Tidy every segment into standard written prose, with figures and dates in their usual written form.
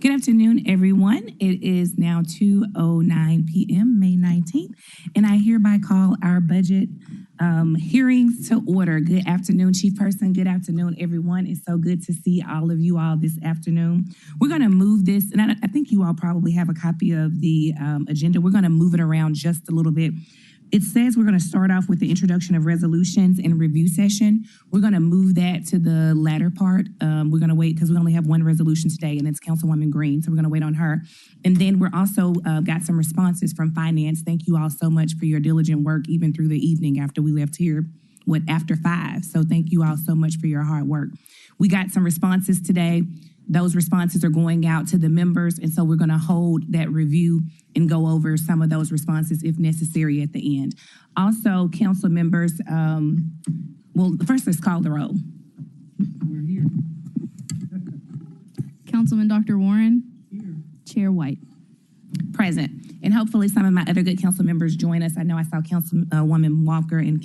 Good afternoon, everyone. It is now 2:09 p.m., May 19th, and I hereby call our budget hearings to order. Good afternoon, Chief Person. Good afternoon, everyone. It's so good to see all of you all this afternoon. We're going to move this, and I think you all probably have a copy of the agenda. We're going to move it around just a little bit. It says we're going to start off with the introduction of resolutions and review session. We're going to move that to the latter part. We're going to wait because we only have one resolution today, and it's Councilwoman Green, so we're going to wait on her. And then we're also got some responses from finance. Thank you all so much for your diligent work, even through the evening after we left here, after 5. So thank you all so much for your hard work. We got some responses today. Those responses are going out to the members, and so we're going to hold that review and go over some of those responses if necessary at the end. Also, council members, first let's call the roll. We're here. Councilman Dr. Warren. Here. Chair White. Present. And hopefully some of my other good council members join us. I know I saw Councilwoman Walker and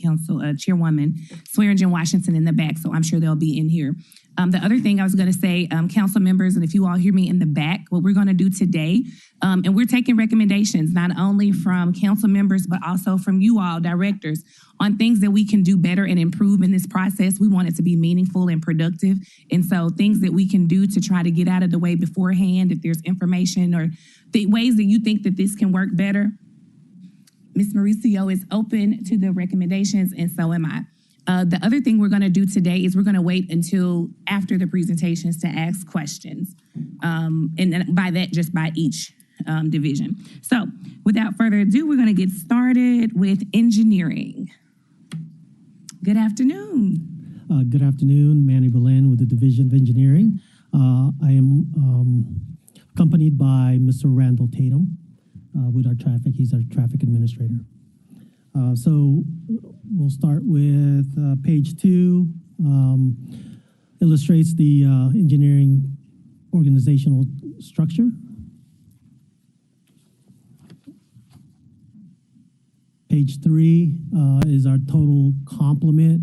Chairwoman Swearingen Washington in the back, so I'm sure they'll be in here. The other thing I was going to say, council members, and if you all hear me in the back, what we're going to do today, and we're taking recommendations not only from council members, but also from you all, directors, on things that we can do better and improve in this process. We want it to be meaningful and productive. And so things that we can do to try to get out of the way beforehand, if there's information or the ways that you think that this can work better, Ms. Mauricio is open to the recommendations, and so am I. The other thing we're going to do today is we're going to wait until after the presentations to ask questions. And by that, just by each division. So without further ado, we're going to get started with engineering. Good afternoon. Good afternoon, Manny Belen with the Division of Engineering. I am accompanied by Mr. Randall Tatum with our traffic. He's our traffic administrator. So we'll start with page 2, illustrates the engineering organizational structure. Page 3 is our total complement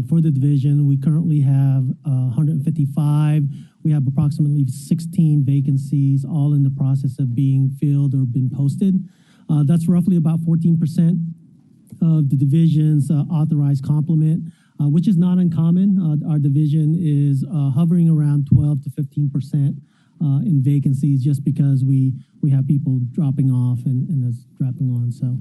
for the division. We currently have 155. We have approximately 16 vacancies, all in the process of being filled or been posted. That's roughly about 14% of the division's authorized complement, which is not uncommon. Our division is hovering around 12 to 15% in vacancies, just because we have people dropping off and that's dropping on. So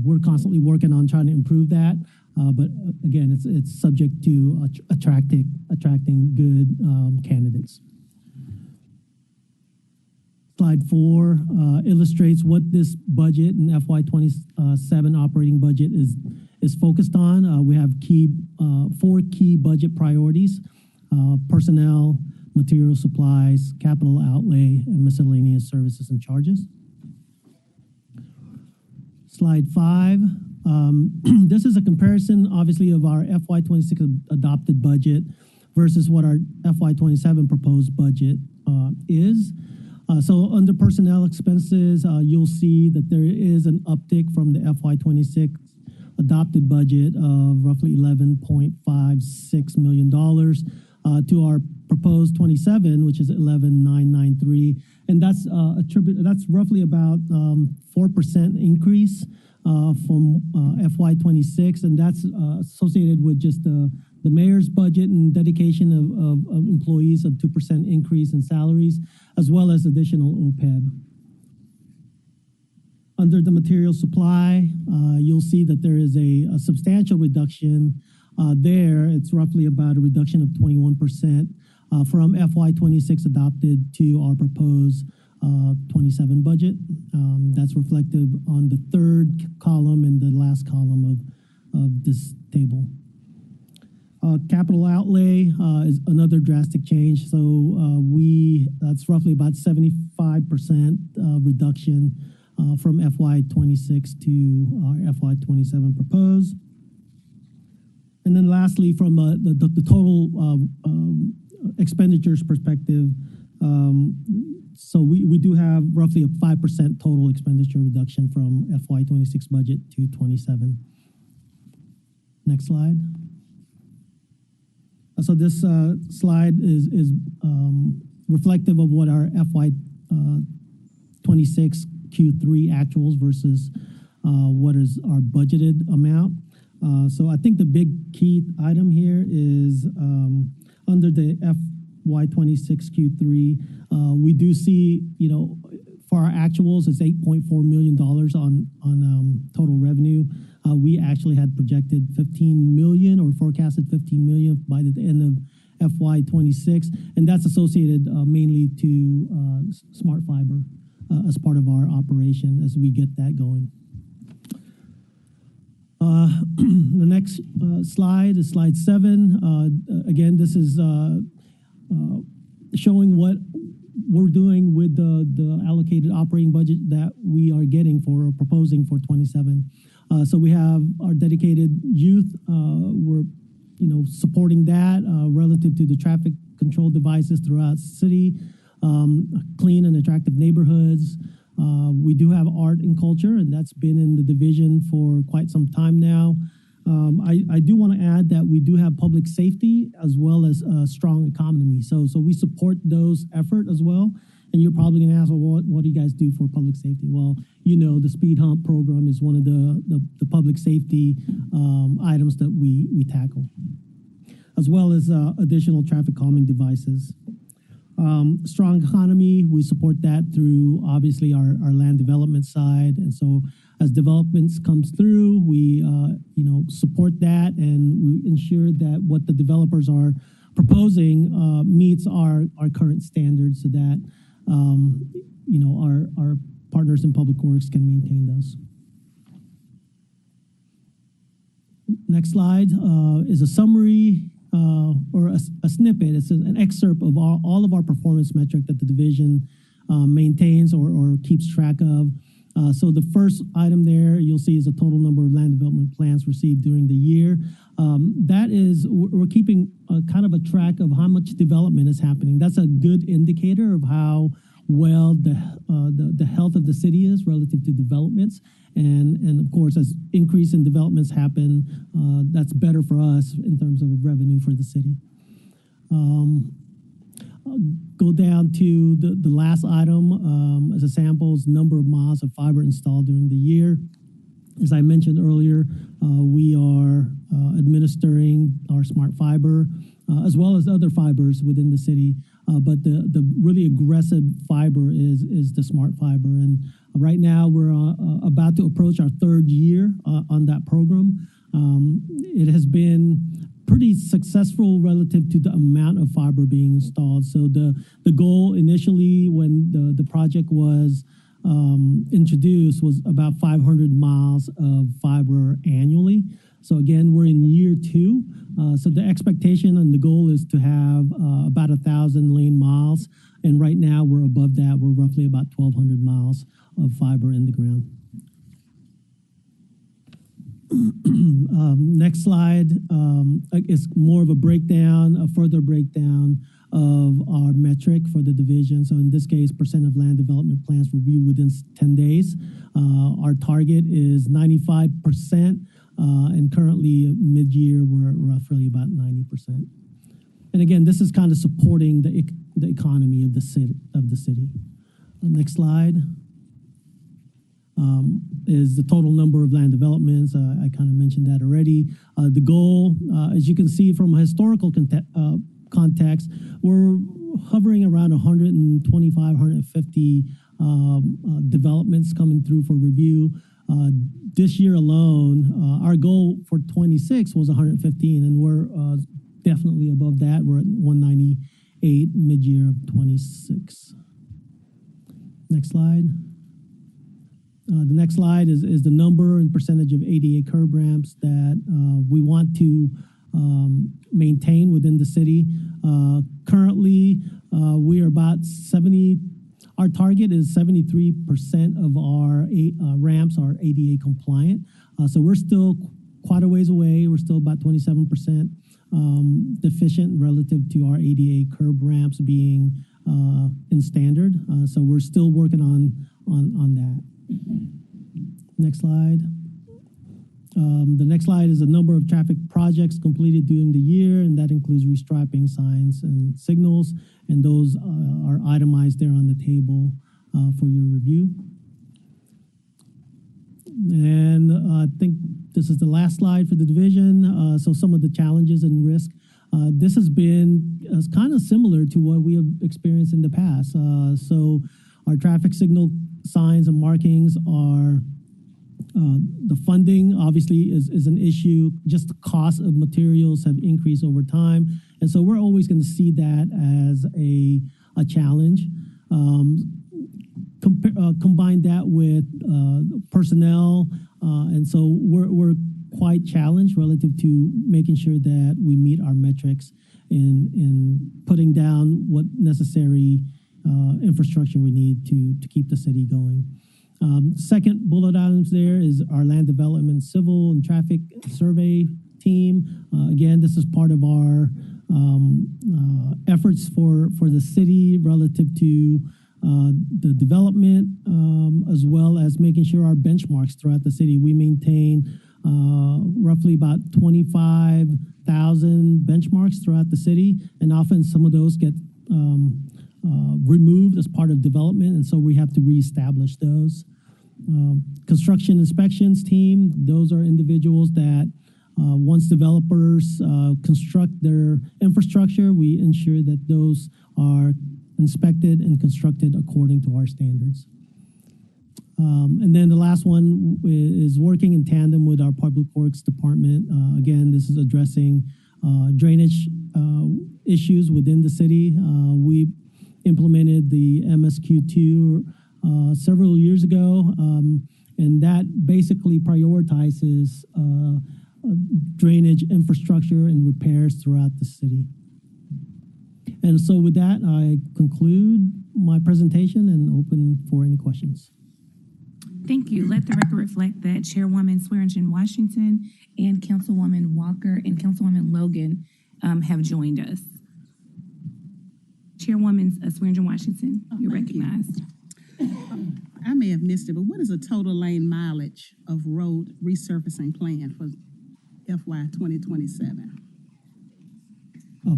we're constantly working on trying to improve that. But again, it's subject to attracting good candidates. Slide 4 illustrates what this budget and FY27 operating budget is focused on. We have 4 key budget priorities: personnel, material supplies, capital outlay, and miscellaneous services and charges. Slide 5. This is a comparison, obviously, of our FY26 adopted budget versus what our FY27 proposed budget is. So under personnel expenses, you'll see that there is an uptick from the FY26 adopted budget of roughly $11.56 million to our proposed 27, which is 11,993, and that's that's roughly about 4% increase from FY26, and that's associated with just the mayor's budget and dedication of employees of 2% increase in salaries, as well as additional OPEB. Under the material supply, you'll see that there is a substantial reduction there. It's roughly about a reduction of 21% from FY26 adopted to our proposed 27 budget. That's reflective on the third column and the last column of this table. Capital outlay is another drastic change. So that's roughly about 75% reduction from FY26 to our FY27 proposed. And then lastly, from the total expenditures perspective, so we do have roughly a 5% total expenditure reduction from FY26 budget to 27. Next slide. So this slide is reflective of what our FY26 Q3 actuals versus what is our budgeted amount. So I think the big key item here is under the FY26 Q3, we do see, for our actuals, it's $8.4 million on total revenue. We actually had projected 15 million or forecasted 15 million by the end of FY26, and that's associated mainly to smart fiber as part of our operation as we get that going. The next slide is slide 7. Again, this is showing what we're doing with the allocated operating budget that we are getting for or proposing for 27. So we have our dedicated youth. We're supporting that relative to the traffic control devices throughout the city, clean and attractive neighborhoods. We do have art and culture, and that's been in the division for quite some time now. I do want to add that we do have public safety as well as a strong economy. So we support those efforts as well. And you're probably going to ask, well, what do you guys do for public safety? Well, the speed hump program is one of the public safety items that we tackle, as well as additional traffic calming devices. Strong economy, we support that through obviously our land development side. And so as developments comes through, we support that, and we ensure that what the developers are proposing meets our current standards, so that our partners in public works can maintain those. Next slide is a summary or a snippet. It's an excerpt of all of our performance metric that the division maintains or keeps track of. So the first item there you'll see is the total number of land development plans received during the year. That is, we're keeping kind of a track of how much development is happening. That's a good indicator of how well the health of the city is relative to developments. And of course, as increase in developments happen, that's better for us in terms of revenue for the city. I'll go down to the last item as a sample is number of miles of fiber installed during the year. As I mentioned earlier, we are administering our smart fiber as well as other fibers within the city. But the really aggressive fiber is the smart fiber. And right now we're about to approach our 3rd year on that program. It has been pretty successful relative to the amount of fiber being installed. So the goal initially when the project was introduced was about 500 miles of fiber annually. So again, we're in year 2. So the expectation and the goal is to have about 1,000 lane miles. And right now we're above that. We're roughly about 1,200 miles of fiber in the ground. Next slide is more of a further breakdown of our metric for the division. So in this case, percent of land development plans reviewed within 10 days. Our target is 95%, and currently mid-year we're roughly about 90%. And again, this is kind of supporting the economy of the city. Next slide. Is the total number of land developments. I kind of mentioned that already. The goal, as you can see from a historical context, we're hovering around 125, 150 developments coming through for review. This year alone, our goal for 26 was 115, and we're definitely above that. We're at 198 mid-year of 26. Next slide. The next slide is the number and percentage of ADA curb ramps that we want to maintain within the city. Currently, we are about 70. Our target is 73% of our ramps are ADA compliant. So we're still quite a ways away. We're still about 27% deficient relative to our ADA curb ramps being in standard. So we're still working on that. Next slide. The next slide is a number of traffic projects completed during the year, and that includes restriping signs and signals, and those are itemized there on the table for your review. And I think this is the last slide for the division. So some of the challenges and risk. This has been kind of similar to what we have experienced in the past. So our traffic signal signs and markings are, the funding obviously is an issue. Just the cost of materials have increased over time. And so we're always going to see that as a challenge. Combine that with personnel, and so we're quite challenged relative to making sure that we meet our metrics in putting down what necessary infrastructure we need to keep the city going. Second bullet items there is our land development, civil and traffic survey team. Again, this is part of our efforts for the city relative to the development, as well as making sure our benchmarks throughout the city. We maintain roughly about 25,000 benchmarks throughout the city, and often some of those get removed as part of development, and so we have to reestablish those. Construction inspections team, those are individuals that once developers construct their infrastructure, we ensure that those are inspected and constructed according to our standards. And then the last one is working in tandem with our Public Works Department. Again, this is addressing drainage issues within the city. We implemented the MSQ2 several years ago, and that basically prioritizes drainage infrastructure and repairs throughout the city. And so with that, I conclude my presentation and open for any questions. Thank you. Let the record reflect that Chairwoman Swearingen-Washington and Councilwoman Walker and Councilwoman Logan have joined us. Chairwoman Swearingen-Washington, you're recognized. I may have missed it, but what is the total lane mileage of road resurfacing plan for FY 2027?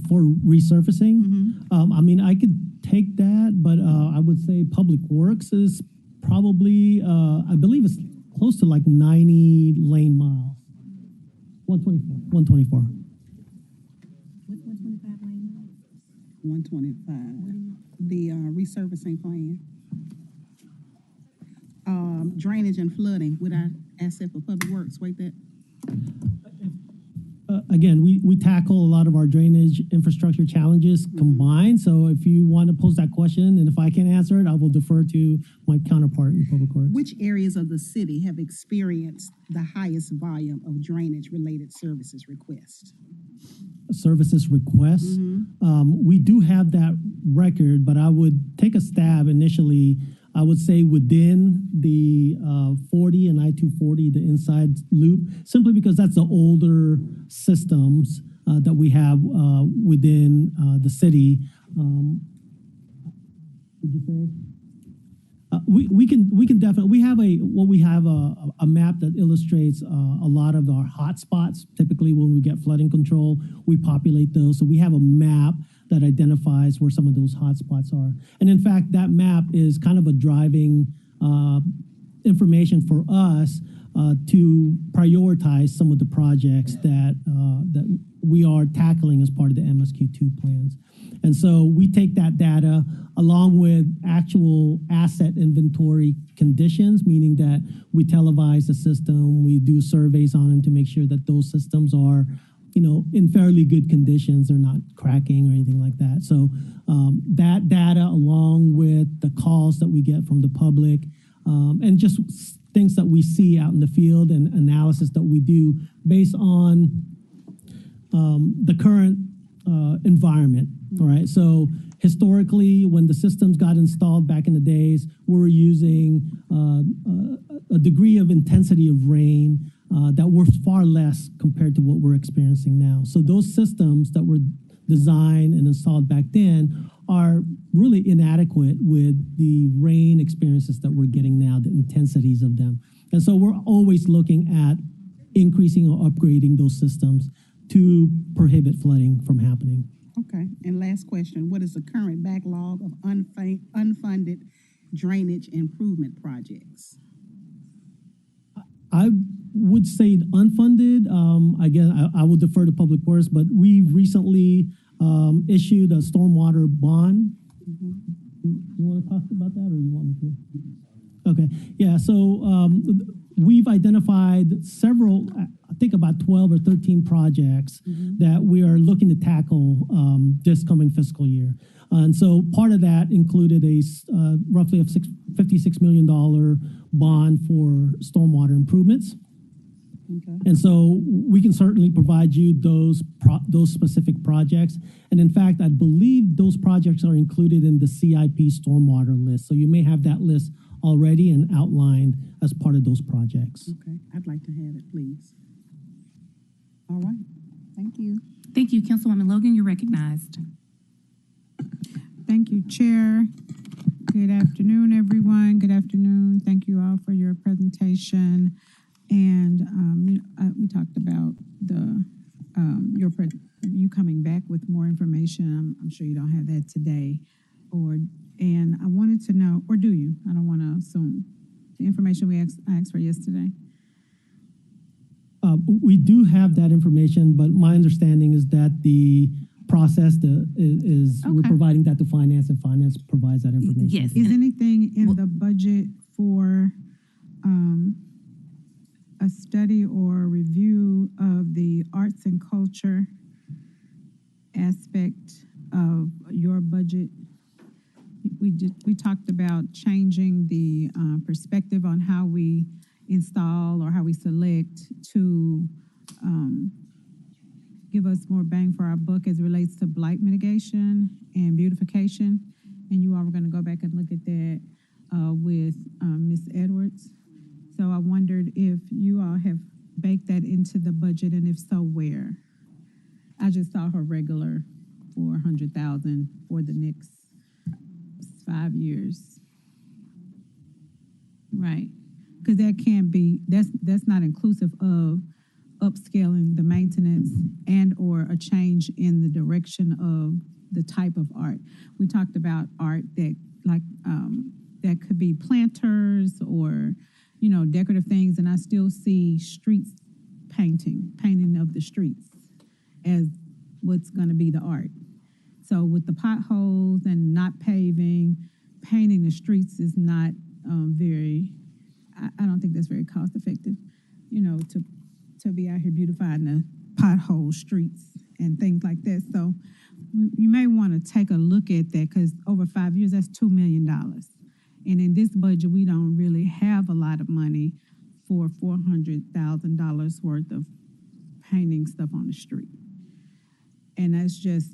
For resurfacing, I mean, I could take that, but I would say Public Works is probably, I believe it's close to like 90 lane miles. 124. What's 125 lane miles? 125. The resurfacing plan. Drainage and flooding, would I ask that for Public Works, wait that? Again, we tackle a lot of our drainage infrastructure challenges combined. So if you want to pose that question, and if I can't answer it, I will defer to my counterpart in Public Works. Which areas of the city have experienced the highest volume of drainage-related services requests? Services requests? We do have that record, but I would take a stab initially. I would say within the 40 and I-240, the inside loop, simply because that's the older systems that we have within the city. Would you say? We can definitely, we have a map that illustrates a lot of our hot spots. Typically when we get flooding control, we populate those. So we have a map that identifies where some of those hot spots are. And in fact, that map is kind of a driving information for us to prioritize some of the projects that we are tackling as part of the MSQ2 plans. And so we take that data along with actual asset inventory conditions, meaning that we televise the system, we do surveys on them to make sure that those systems are, in fairly good conditions. They're not cracking or anything like that. So that data, along with the calls that we get from the public, and just things that we see out in the field and analysis that we do based on the current environment. All right. So historically, when the systems got installed back in the days, we were using a degree of intensity of rain that were far less compared to what we're experiencing now. So those systems that were designed and installed back then are really inadequate with the rain experiences that we're getting now, the intensities of them. And so we're always looking at increasing or upgrading those systems to prohibit flooding from happening. Okay, and last question, what is the current backlog of unfunded drainage improvement projects? I would say unfunded. Again, I will defer to Public Works, but we recently issued a stormwater bond. You want to talk about that, or you want me to? Okay, yeah. So we've identified several, I think about 12 or 13 projects that we are looking to tackle this coming fiscal year. And so part of that included a roughly a $56 million bond for stormwater improvements. Okay. And so we can certainly provide you those specific projects. And in fact, I believe those projects are included in the CIP stormwater list. So you may have that list already and outlined as part of those projects. Okay, I'd like to have it, please. All right, thank you. Thank you, Councilwoman Logan. You're recognized. Thank you, Chair. Good afternoon, everyone. Good afternoon. Thank you all for your presentation. And we talked about you coming back with more information. I'm sure you don't have that today, and I wanted to know, or do you? I don't want to assume the information I asked for yesterday. We do have that information, but my understanding is that the process is we're providing that to finance, and finance provides that information. Yes. Is anything in the budget for a study or review of the arts and culture aspect of your budget? We talked about changing the perspective on how we install or how we select to give us more bang for our buck as it relates to blight mitigation and beautification. And you all were going to go back and look at that with Ms. Edwards. So I wondered if you all have baked that into the budget, and if so, where? I just saw her regular $400,000 for the next 5 years. Right. Because that can't be, that's not inclusive of upscaling the maintenance and or a change in the direction of the type of art. We talked about art that that could be planters or, decorative things, and I still see streets painting of the streets as what's going to be the art. So with the potholes and not painting the streets is not I don't think that's very cost effective, to be out here beautifying the pothole streets and things like that. So you may want to take a look at that, because over 5 years, that's $2 million. And in this budget, we don't really have a lot of money for $400,000 worth of painting stuff on the street. And that's just,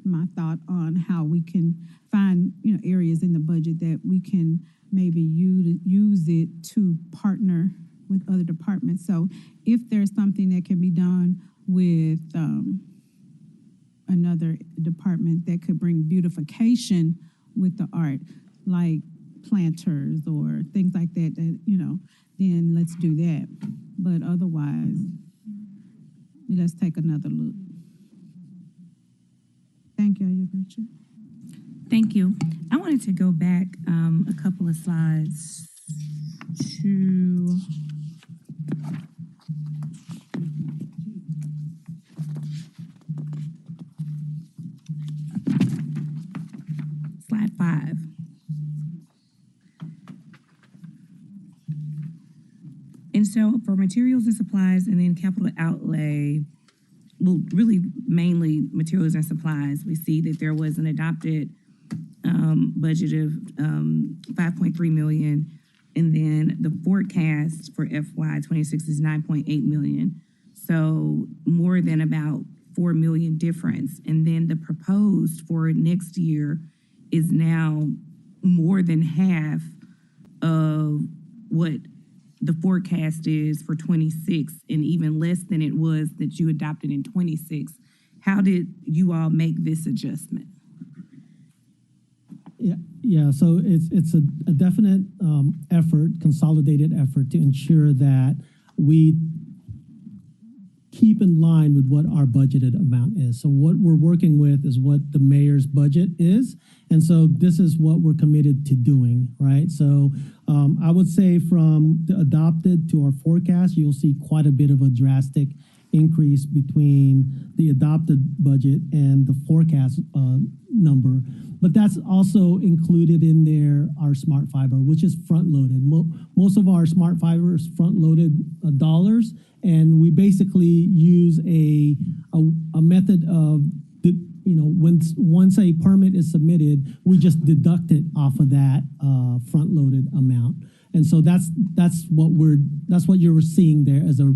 my thought on how we can find, areas in the budget that we can maybe use it to partner with other departments. So if there's something that can be done with another department that could bring beautification with the art, like planters or things like that, then let's do that. But otherwise, let's take another look. Thank you, Your Virtue. Thank you. I wanted to go back a couple of slides to slide 5. And so for materials and supplies and then capital outlay, well, really mainly materials and supplies, we see that there was an adopted budget of $5.3 million, and then the forecast for FY26 is $9.8 million. So more than about $4 million difference. And then the proposed for next year is now more than half of what the forecast is for 26, and even less than it was that you adopted in 26. How did you all make this adjustment? Yeah. So it's a definite effort, consolidated effort to ensure that we keep in line with what our budgeted amount is. So what we're working with is what the mayor's budget is. And so this is what we're committed to doing, right? So I would say from the adopted to our forecast, you'll see quite a bit of a drastic increase between the adopted budget and the forecast number. But that's also included in there our smart fiber, which is front loaded. Most of our smart fiber is front loaded dollars, and we basically use a method of once a permit is submitted, we just deduct it off of that front loaded amount. And so that's what you're seeing there as a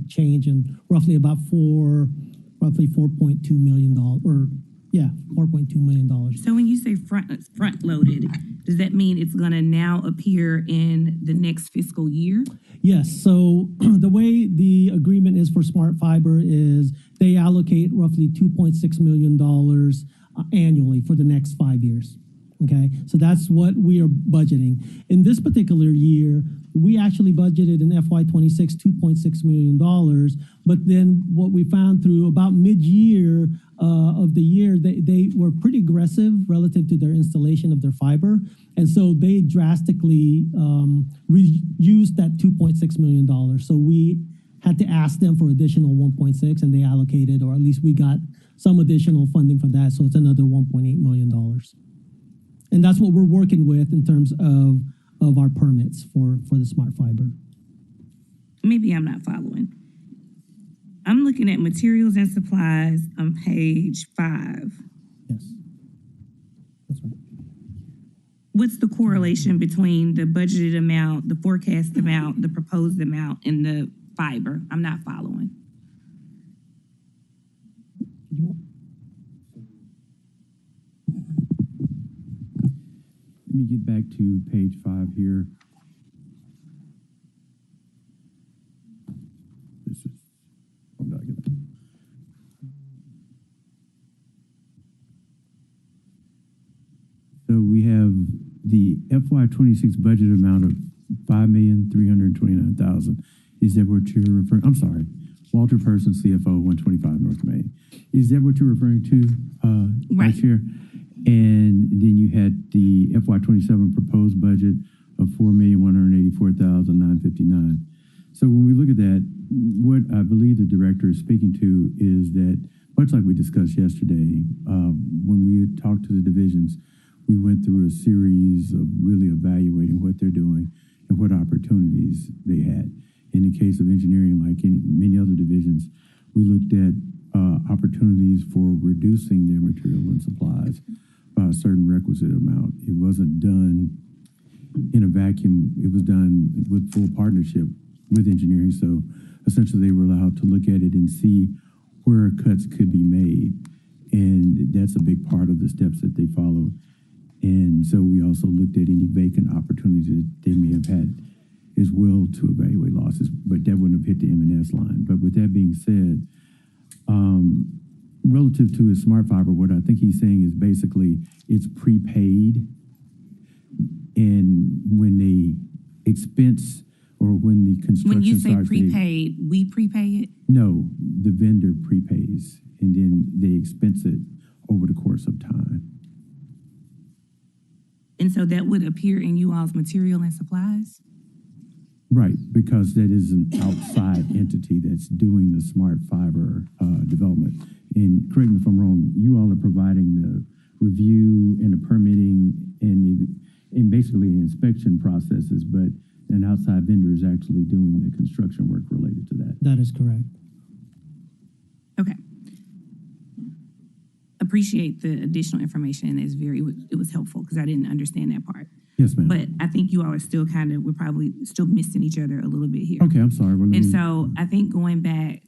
change in roughly $4.2 million, or $4.2 million. So when you say front loaded, does that mean it's going to now appear in the next fiscal year? Yes. So the way the agreement is for smart fiber is they allocate roughly $2.6 million annually for the next 5 years. Okay, so that's what we are budgeting. In this particular year, we actually budgeted in FY26 $2.6 million, but then what we found through about mid-year of the year, they were pretty aggressive relative to their installation of their fiber, and so they drastically reused that $2.6 million. So we had to ask them for additional 1.6, and they allocated, or at least we got some additional funding for that, so it's another $1.8 million. And that's what we're working with in terms of our permits for the smart fiber. Maybe I'm not following. I'm looking at materials and supplies on page 5. Yes, that's right. What's the correlation between the budgeted amount, the forecast amount, the proposed amount, and the fiber? I'm not following. Let me get back to page 5 here. This is one document. So we have the FY26 budget amount of $5,329,000. Is that what you're referring? I'm sorry, Walter Person, CFO, 125 North Main. Is that what you're referring to, Right. Vice Chair? And then you had the FY27 proposed budget of $4,184,959. So when we look at that, what I believe the director is speaking to is that, much like we discussed yesterday, when we had talked to the divisions, we went through a series of really evaluating what they're doing and what opportunities they had. In the case of engineering, like in many other divisions, we looked at opportunities for reducing their material and supplies by a certain requisite amount. It wasn't done in a vacuum. It was done with full partnership with engineering. So essentially they were allowed to look at it and see where cuts could be made. And that's a big part of the steps that they followed. And so we also looked at any vacant opportunities that they may have had as well to evaluate losses, but that wouldn't have hit the M&S line. But with that being said, relative to his smart fiber, what I think he's saying is basically it's prepaid, and when they expense or when the construction When you say starts, prepaid, we prepay it? no, the vendor prepays, and then they expense it over the course of time. And so that would appear in you all's material and supplies? Right, because that is an outside entity that's doing the smart fiber development. And correct me if I'm wrong, you all are providing the review and the permitting and basically the inspection processes, but an outside vendor is actually doing the construction work related to that. That is correct. Okay. Appreciate the additional information. It was helpful because I didn't understand that part. Yes, ma'am. But I think you all are still we're probably still missing each other a little bit here. Okay, I'm sorry. And so I think going back,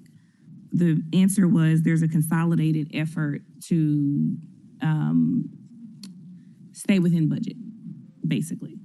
the answer was there's a consolidated effort to stay within budget, basically.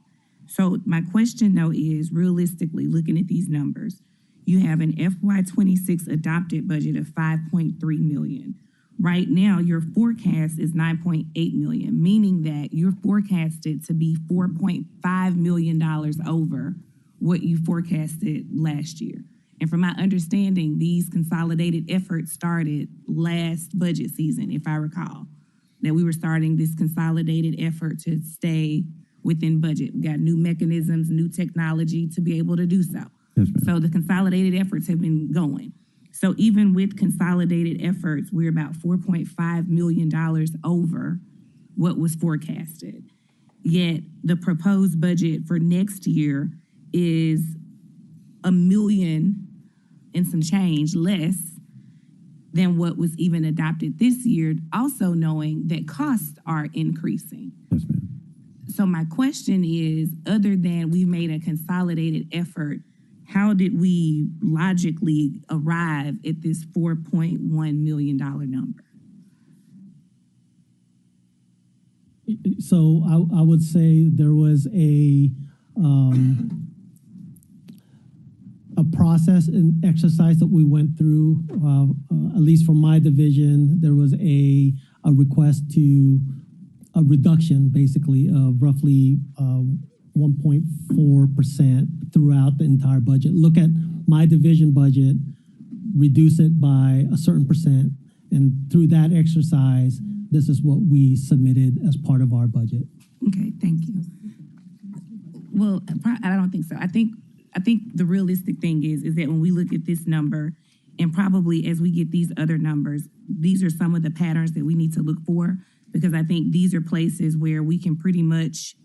So my question, though, is realistically looking at these numbers, you have an FY26 adopted budget of $5.3 million. Right now, your forecast is $9.8 million, meaning that you're forecasted to be $4.5 million over what you forecasted last year. And from my understanding, these consolidated efforts started last budget season, if I recall, that we were starting this consolidated effort to stay within budget. We got new mechanisms, new technology to be able to do so. Yes, ma'am. So the consolidated efforts have been going. So even with consolidated efforts, we're about $4.5 million over what was forecasted. Yet the proposed budget for next year is $1 million and some change less than what was even adopted this year, also knowing that costs are increasing. Yes, ma'am. So my question is, other than we made a consolidated effort, how did we logically arrive at this $4.1 million number? So I would say there was a process and exercise that we went through. At least for my division, there was a request to a reduction, basically, of roughly 1.4% throughout the entire budget. Look at my division budget, reduce it by a certain percent, and through that exercise, this is what we submitted as part of our budget. Okay, thank you. Well, I don't think so. I think the realistic thing is that when we look at this number, and probably as we get these other numbers, these are some of the patterns that we need to look for, because I think these are places where we can pretty much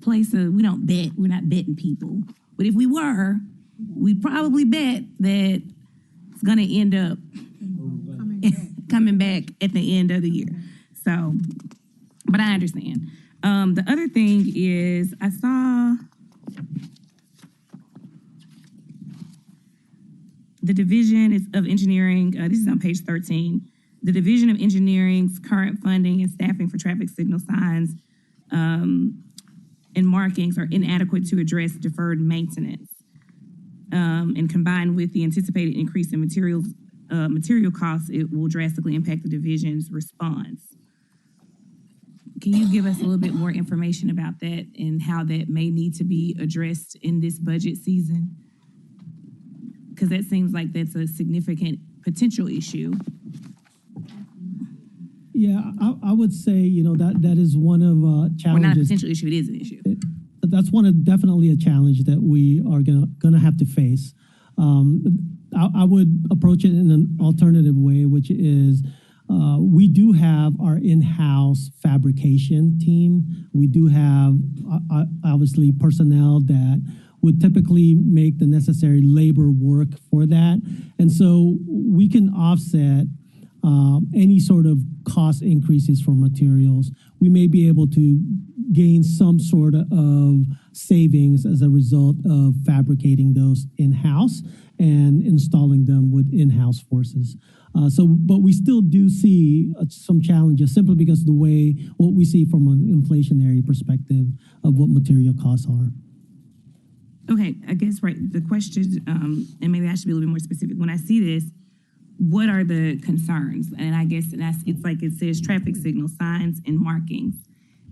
we don't bet, we're not betting people. But if we were, we'd probably bet that it's gonna end up coming back at the end of the year. So, but I understand. The other thing is I saw the Division of Engineering, this is on page 13, the Division of Engineering's current funding and staffing for traffic signal signs and markings are inadequate to address deferred maintenance. And combined with the anticipated increase in material costs, it will drastically impact the division's response. Can you give us a little bit more information about that and how that may need to be addressed in this budget season? Because that seems like that's a significant potential issue. Yeah, I would say, that is one of challenges. Well, not a potential issue, it is an issue. That's definitely a challenge that we are gonna have to face. I would approach it in an alternative way, which is we do have our in-house fabrication team. We do have obviously personnel that would typically make the necessary labor work for that, and so we can offset any sort of cost increases for materials. We may be able to gain some sort of savings as a result of fabricating those in-house and installing them with in-house forces. But we still do see some challenges simply because of what we see from an inflationary perspective of what material costs are. Okay, I guess, right, the question, and maybe I should be a little bit more specific. When I see this, what are the concerns? And I guess it's like it says traffic signal signs and markings.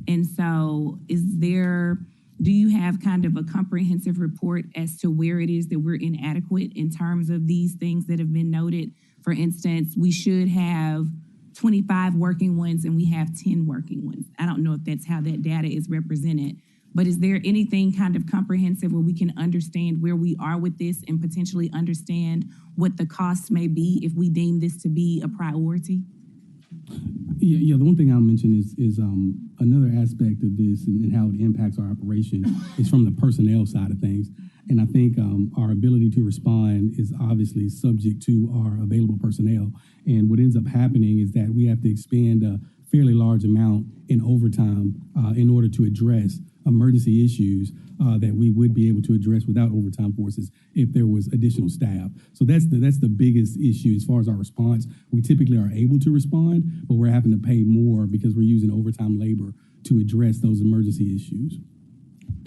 And so do you have kind of a comprehensive report as to where it is that we're inadequate in terms of these things that have been noted? For instance, we should have 25 working ones and we have 10 working ones. I don't know if that's how that data is represented, but is there anything kind of comprehensive where we can understand where we are with this and potentially understand what the costs may be if we deem this to be a priority? Yeah. The one thing I'll mention is another aspect of this and how it impacts our operation is from the personnel side of things. And I think our ability to respond is obviously subject to our available personnel. And what ends up happening is that we have to expend a fairly large amount in overtime in order to address emergency issues that we would be able to address without overtime forces if there was additional staff. So that's the biggest issue as far as our response. We typically are able to respond, but we're having to pay more because we're using overtime labor to address those emergency issues.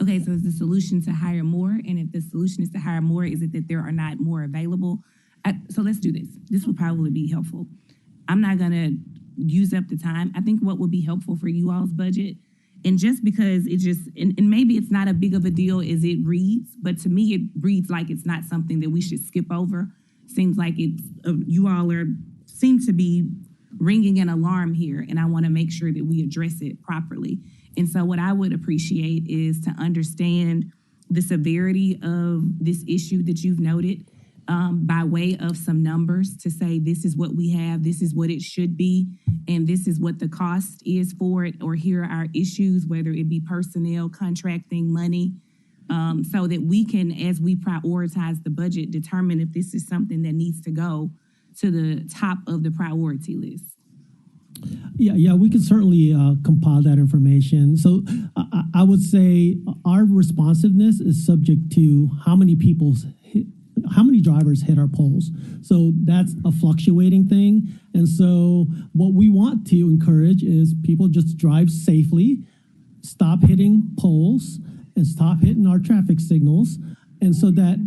Okay, so is the solution to hire more? And if the solution is to hire more, is it that there are not more available? So let's do this. This will probably be helpful. I'm not gonna use up the time. I think what would be helpful for you all's budget And just because and maybe it's not a big of a deal as it reads, but to me, it reads like it's not something that we should skip over. Seems like you all seem to be ringing an alarm here, and I want to make sure that we address it properly. And so what I would appreciate is to understand the severity of this issue that you've noted, by way of some numbers to say this is what we have, this is what it should be, and this is what the cost is for it, or here are our issues, whether it be personnel, contracting, money, so that we can, as we prioritize the budget, determine if this is something that needs to go to the top of the priority list. Yeah, we can certainly compile that information. So I would say our responsiveness is subject to how many drivers hit our poles. So that's a fluctuating thing. And so what we want to encourage is people just drive safely, stop hitting poles, and stop hitting our traffic signals. And so that,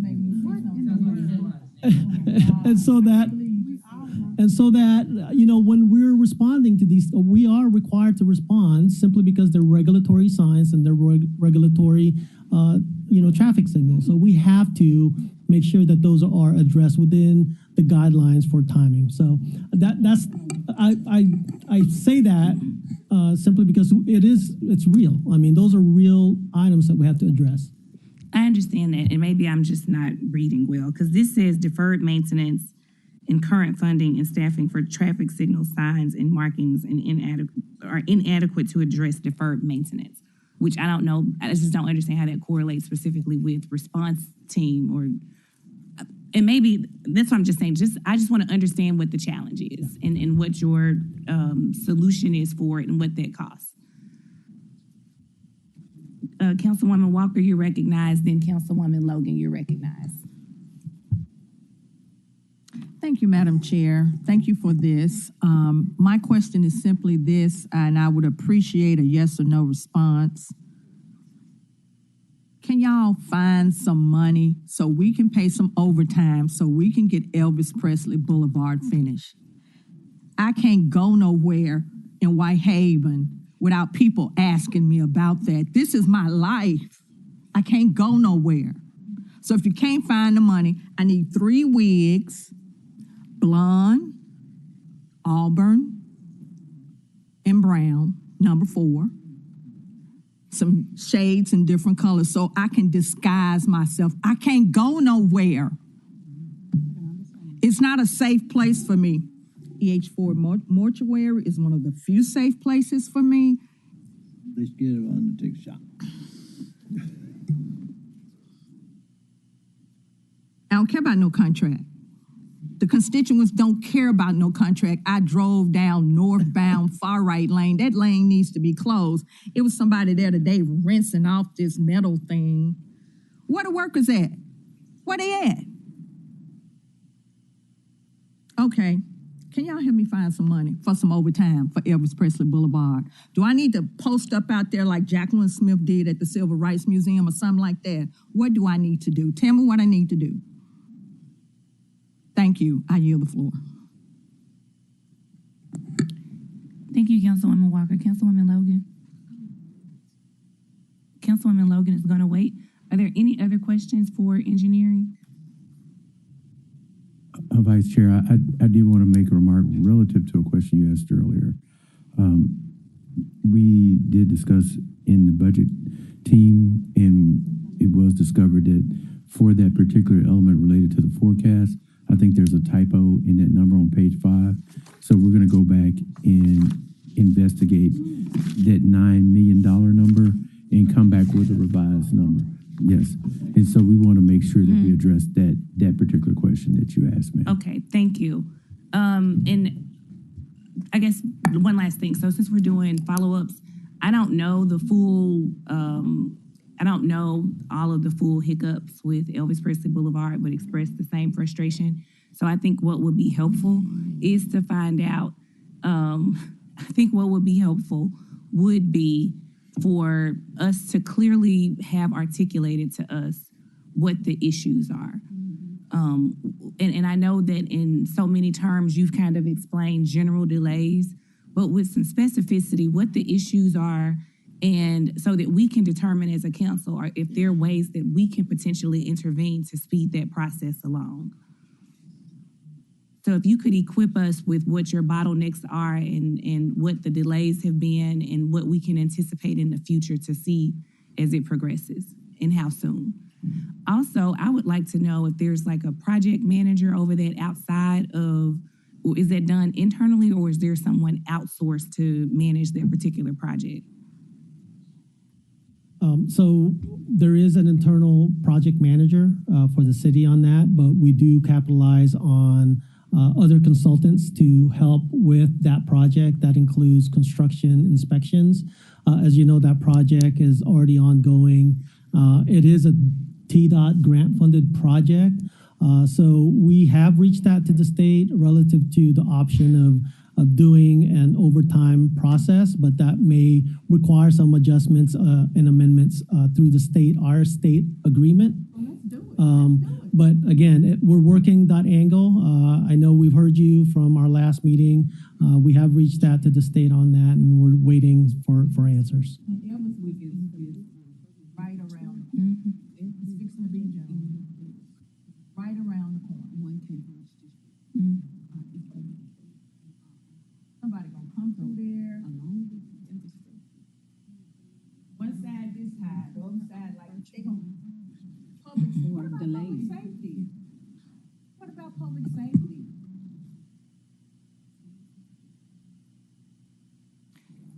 when we're responding to these, we are required to respond simply because they're regulatory signs and they're regulatory, traffic signals. So we have to make sure that those are addressed within the guidelines for timing. So I say that simply because it's real. I mean, those are real items that we have to address. I understand that, and maybe I'm just not reading well, because this says deferred maintenance and current funding and staffing for traffic signal signs and markings and inadequate to address deferred maintenance, which I don't know. I just don't understand how that correlates specifically with response team and maybe that's what I'm just saying. I just want to understand what the challenge is and what your solution is for it and what that costs. Councilwoman Walker, you're recognized. Then Councilwoman Logan, you're recognized. Thank you, Madam Chair. Thank you for this. My question is simply this, and I would appreciate a yes or no response. Can y'all find some money so we can pay some overtime so we can get Elvis Presley Boulevard finished? I can't go nowhere in Whitehaven without people asking me about that. This is my life. I can't go nowhere. So if you can't find the money, I need 3 wigs, blonde, auburn, and brown, number 4. Some shades in different colors so I can disguise myself. I can't go nowhere. It's not a safe place for me. EH4 mortuary is one of the few safe places for me. Let's get it on the TikTok. I don't care about no contract. The constituents don't care about no contract. I drove down northbound far right lane. That lane needs to be closed. It was somebody there today rinsing off this metal thing. Where the workers at? Where they at? Okay. Can y'all help me find some money for some overtime for Elvis Presley Boulevard? Do I need to post up out there like Jacqueline Smith did at the Civil Rights Museum or something like that? What do I need to do? Tell me what I need to do. Thank you. I yield the floor. Thank you, Councilwoman Walker. Councilwoman Logan. Councilwoman Logan is going to wait. Are there any other questions for engineering? Vice Chair, I did want to make a remark relative to a question you asked earlier. We did discuss in the budget team, and it was discovered that for that particular element related to the forecast, I think there's a typo in that number on page 5. So we're going to go back and investigate that $9 million number and come back with a revised number. Yes. And so we want to make sure that we address that particular question that you asked me. Okay, thank you. And I guess one last thing. So since we're doing follow-ups, I don't know the full, I don't know all of the full hiccups with Elvis Presley Boulevard, but express the same frustration. So I think what would be helpful is to find out, I think what would be helpful would be for us to clearly have articulated to us what the issues are. And I know that in so many terms, you've kind of explained general delays, but with some specificity, what the issues are And so that we can determine as a council or if there are ways that we can potentially intervene to speed that process along. So if you could equip us with what your bottlenecks are and what the delays have been and what we can anticipate in the future to see as it progresses and how soon. Also, I would like to know if there's like a project manager over that outside of, or is that done internally or is there someone outsourced to manage that particular project? So there is an internal project manager for the city on that, but we do capitalize on other consultants to help with that project. That includes construction inspections. As you know, that project is already ongoing. It is a TDOT grant-funded project. So we have reached out to the state relative to the option of doing an overtime process, but that may require some adjustments and amendments through our state agreement. But again, we're working that angle. I know we've heard you from our last meeting. We have reached out to the state on that, and we're waiting for answers. Elvis Week is right around. It's fixing to be right around the corner. Somebody gonna come through there. One side this high, the other side like they gonna public safety. What about public safety?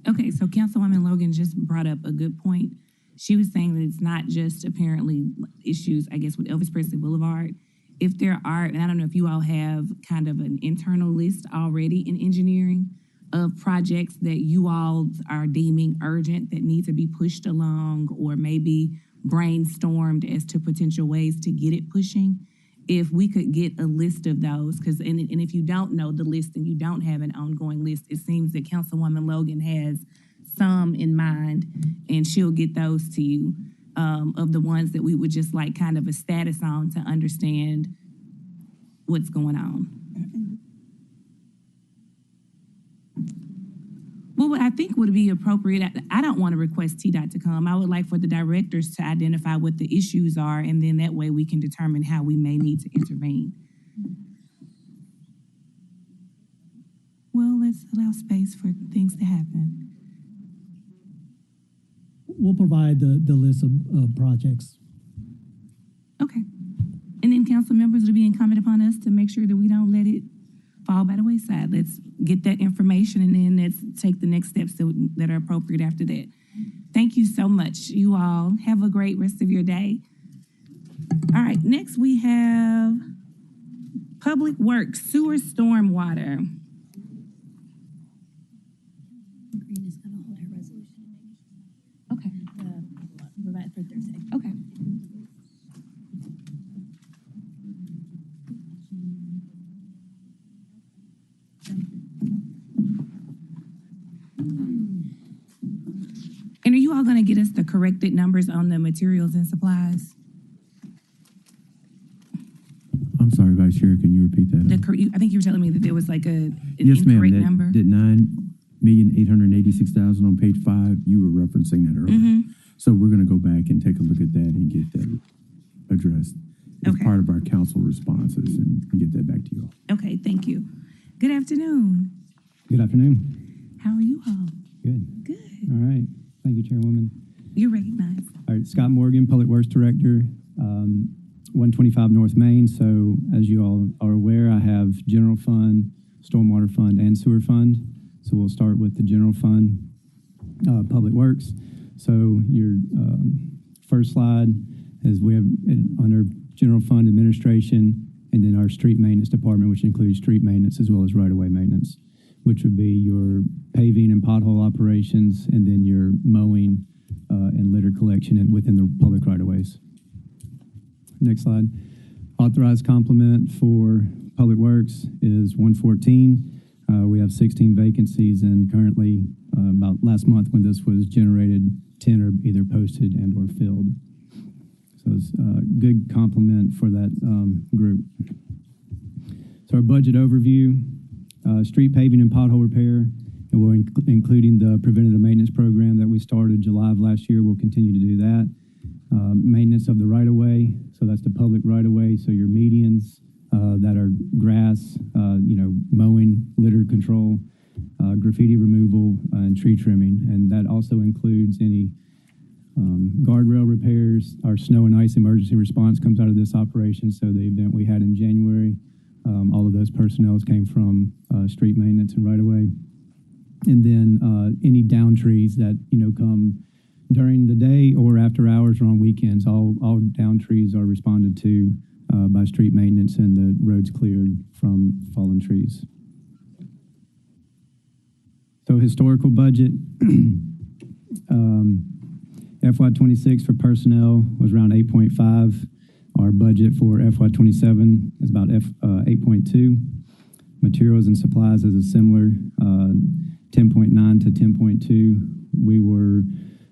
Okay, so Councilwoman Logan just brought up a good point. She was saying that it's not just apparently issues, I guess, with Elvis Presley Boulevard. If there are, and I don't know if you all have kind of an internal list already in engineering of projects that you all are deeming urgent that need to be pushed along or maybe brainstormed as to potential ways to get it pushing. If we could get a list of those, because and if you don't know the list and you don't have an ongoing list, it seems that Councilwoman Logan has some in mind, and she'll get those to you of the ones that we would just like kind of a status on to understand what's going on. Well, what I think would be appropriate, I don't want to request TDOT to come. I would like for the directors to identify what the issues are, and then that way we can determine how we may need to intervene. Well, let's allow space for things to happen. We'll provide the list of projects. Okay. And then council members will be incumbent upon us to make sure that we don't let it fall by the wayside. Let's get that information and then let's take the next steps that are appropriate after that. Thank you so much. You all have a great rest of your day. All right, next we have Public Works, Sewer Stormwater. Green is going to hold her resolution. Okay. Provide for Thursday. Okay. And are you all going to get us the corrected numbers on the materials and supplies? I'm sorry, Vice Chair, can you repeat that? I think you were telling me that there was like an Yes, ma'am. incorrect number. That 9,886,000 on page 5, you were referencing that earlier. Mm-hmm. So we're going to go back and take a look at that and get that addressed as Okay. part of our council responses and get that back to you all. Okay, thank you. Good afternoon. Good afternoon. How are you all? Good. Good. All right. Thank you, Chairwoman. You're recognized. All right, Scott Morgan, Public Works Director, 125 North Main. So as you all are aware, I have General Fund, Stormwater Fund, and Sewer Fund. So we'll start with the General Fund, Public Works. So your first slide is we have under General Fund Administration, and then our Street Maintenance Department, which includes street maintenance as well as right-of-way maintenance, which would be your paving and pothole operations, and then your mowing and litter collection within the public right-of-ways. Next slide. Authorized complement for Public Works is 114. We have 16 vacancies, and currently, about last month when this was generated, 10 are either posted and or filled. So it's a good complement for that group. So our budget overview, street paving and pothole repair, and including the preventative maintenance program that we started July of last year. We'll continue to do that. Maintenance of the right-of-way, so that's the public right-of-way, so your medians that are grass, mowing, litter control, graffiti removal, and tree trimming. And that also includes any guardrail repairs. Our snow and ice emergency response comes out of this operation, so the event we had in January, all of those personnel came from street maintenance and right-of-way. And then any down trees that, come during the day or after hours or on weekends, all down trees are responded to by street maintenance and the roads cleared from fallen trees. So historical budget, FY26 for personnel was around 8.5. Our budget for FY27 is about 8.2. Materials and supplies is a similar 10.9 to 10.2. We were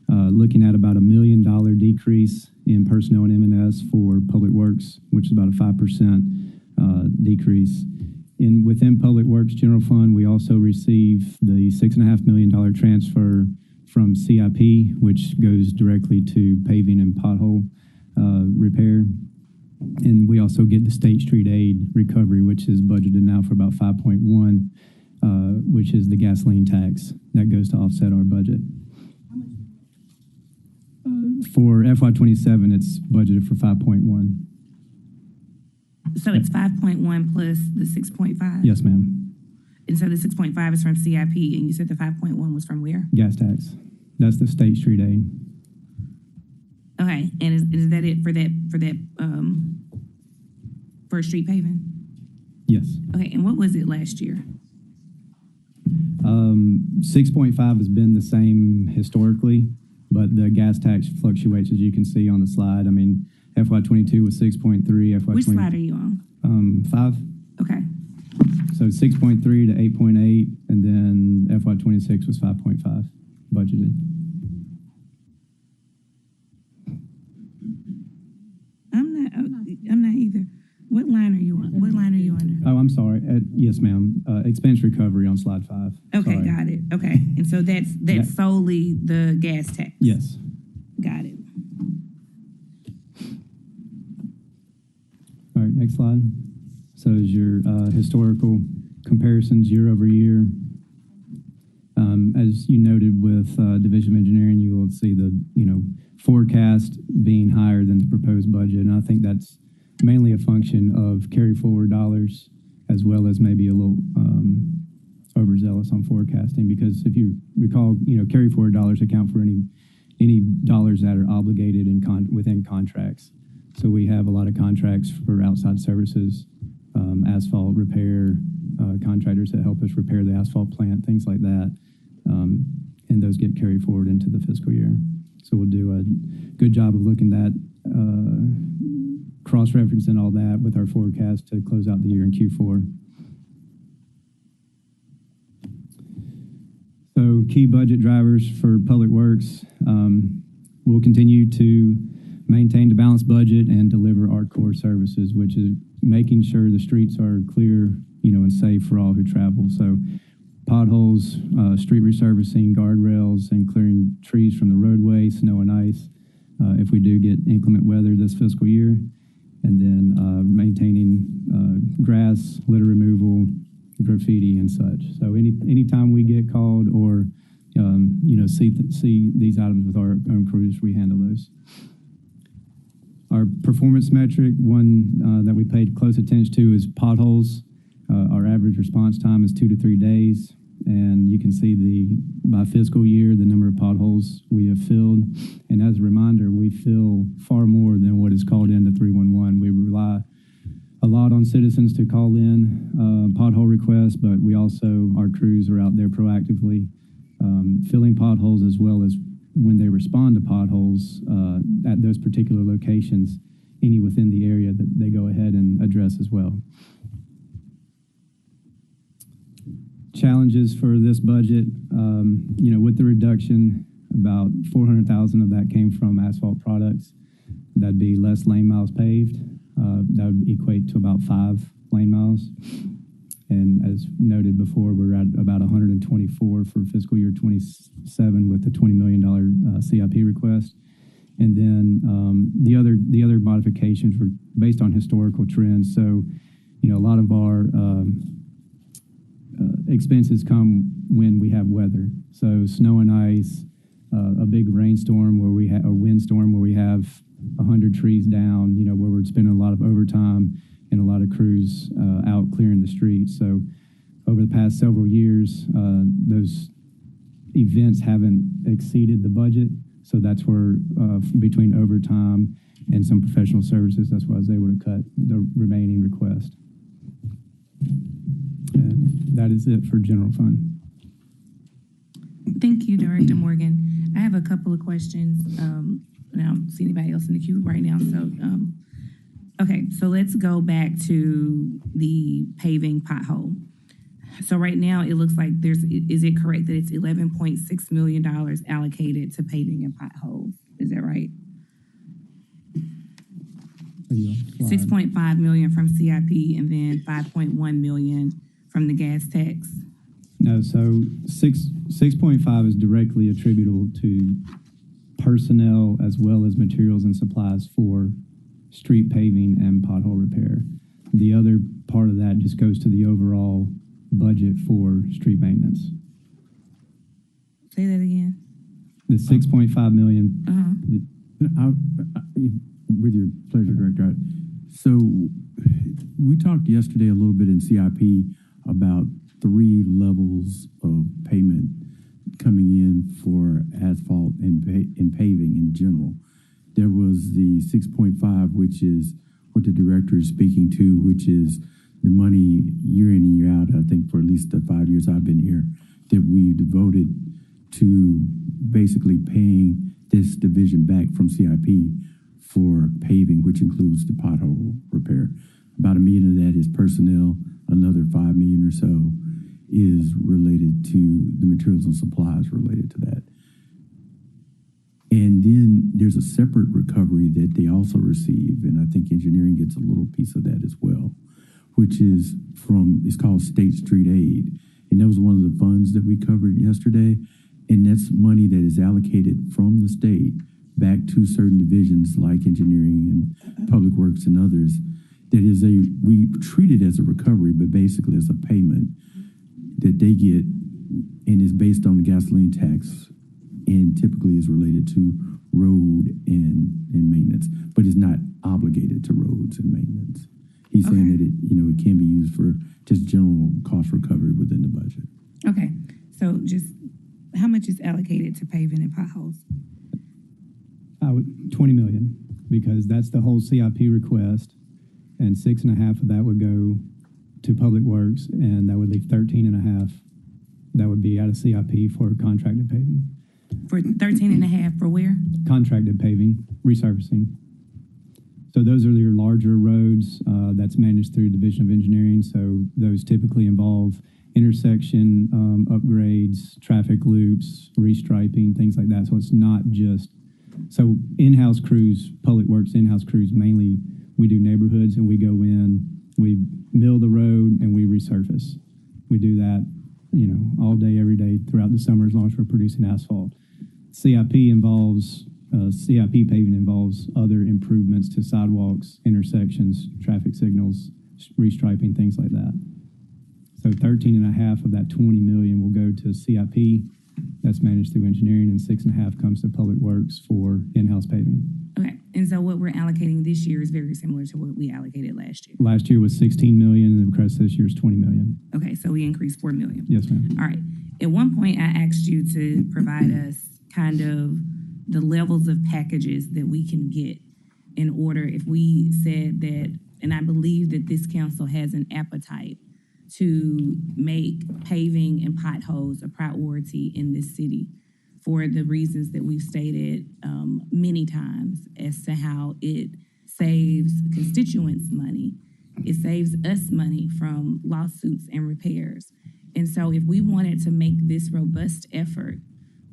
looking at about $1 million decrease in personnel and M&S for Public Works, which is about a 5% decrease. Within Public Works General Fund, we also receive the $6.5 million transfer from CIP, which goes directly to paving and pothole repair. And we also get the State Street Aid recovery, which is budgeted now for about 5.1, which is the gasoline tax that goes to offset our budget. For FY27, it's budgeted for 5.1. So it's 5.1 plus the 6.5? Yes, ma'am. And so the 6.5 is from CIP, and you said the 5.1 was from where? Gas tax. That's the State Street Aid. Okay, and is that it for for street paving? Yes. Okay, and what was it last year? 6.5 has been the same historically, but the gas tax fluctuates, as you can see on the slide. I mean, FY22 was 6.3. FY20. Which slide are you on? 5. Okay. So 6.3 to 8.8, and then FY26 was 5.5 budgeted. I'm not either. What line are you on? What line are you under? Oh, I'm sorry. Yes, ma'am. Expense recovery on slide 5. Okay, Sorry. got it. Okay, and so that's solely the gas tax. Yes. Got it. All right, next slide. So is your historical comparisons year over year. As you noted with Division of Engineering, you will see the forecast being higher than the proposed budget, and I think that's mainly a function of carry forward dollars, as well as maybe a little overzealous on forecasting. Because if you recall, carry forward dollars account for any dollars that are obligated within contracts. So we have a lot of contracts for outside services, asphalt repair, contractors that help us repair the asphalt plant, things like that. And those get carried forward into the fiscal year. So we'll do a good job of looking at cross-referencing all that with our forecast to close out the year in Q4. So key budget drivers for Public Works. We'll continue to maintain the balanced budget and deliver our core services, which is making sure the streets are clear, and safe for all who travel. So potholes, street resurfacing, guardrails, and clearing trees from the roadway, snow and ice, if we do get inclement weather this fiscal year. And then maintaining grass, litter removal, graffiti, and such. So anytime we get called or, see these items with our own crews, we handle those. Our performance metric, one that we paid close attention to, is potholes. Our average response time is 2 to 3 days. And you can see by fiscal year, the number of potholes we have filled. And as a reminder, we fill far more than what is called into 311. We rely a lot on citizens to call in pothole requests, but our crews are out there proactively filling potholes, as well as when they respond to potholes at those particular locations, any within the area that they go ahead and address as well. Challenges for this budget, with the reduction, about 400,000 of that came from asphalt products. That'd be less lane miles paved. That would equate to about 5 lane miles. And as noted before, we're at about 124 for fiscal year 27 with the $20 million CIP request. And then the other modifications were based on historical trends. So, you know, a lot of our expenses come when we have weather. So snow and ice, a big rainstorm where we have a windstorm where we have 100 trees down, you know, where we're spending a lot of overtime and a lot of crews out clearing the streets. So over the past several years, those events haven't exceeded the budget. So that's where between overtime and some professional services, that's why I was able to cut the remaining request. And that is it for general fund. Thank you, Director Morgan. I have a couple of questions. I don't see anybody else in the queue right now. So, okay, so let's go back to the paving pothole. So right now it looks like is it correct that it's $11.6 million allocated to paving and potholes? Is that right? 6.5 million from CIP and then 5.1 million from the gas tax. No, so 6.5 is directly attributable to personnel as well as materials and supplies for street paving and pothole repair. The other part of that just goes to the overall budget for street maintenance. Say that again. The 6.5 million. With your pleasure, Director. So we talked yesterday a little bit in CIP about 3 levels of payment coming in for asphalt and paving in general. There was the 6.5, which is what the director is speaking to, which is the money year in and year out, I think for at least the 5 years I've been here, that we devoted to basically paying this division back from CIP for paving, which includes the pothole repair. About $1 million of that is personnel. Another $5 million or so is related to the materials and supplies related to that. And then there's a separate recovery that they also receive, and I think engineering gets a little piece of that as well, which is it's called State Street Aid. And that was one of the funds that we covered yesterday. And that's money that is allocated from the state back to certain divisions like engineering and public works and others. That is we treat it as a recovery, but basically it's a payment that they get and is based on the gasoline tax and typically is related to road and maintenance, but is not obligated to roads and maintenance. He's saying that it can be used for just general cost recovery within the budget. Okay, so just how much is allocated to paving and potholes? 20 million, because that's the whole CIP request, and 6.5 of that would go to public works, and that would leave 13.5 that would be out of CIP for contracted paving. For 13.5 for where? Contracted paving, resurfacing. So those are your larger roads that's managed through Division of Engineering. So those typically involve intersection upgrades, traffic loops, restriping, things like that. So it's not just, so in-house crews, public works in-house crews, mainly we do neighborhoods and we go in, we mill the road and we resurface. We do that, all day, every day throughout the summer as long as we're producing asphalt. CIP paving involves other improvements to sidewalks, intersections, traffic signals, restriping, things like that. So 13.5 of that 20 million will go to CIP, that's managed through engineering, and 6.5 comes to public works for in-house paving. Okay, and so what we're allocating this year is very similar to what we allocated last year. Last year was 16 million, and the request this year is 20 million. Okay, so we increased 4 million. Yes, ma'am. All right. At one point, I asked you to provide us kind of the levels of packages that we can get in order if we said that, and I believe that this council has an appetite to make paving and potholes a priority in this city for the reasons that we've stated many times as to how it saves constituents money. It saves us money from lawsuits and repairs. And so if we wanted to make this robust effort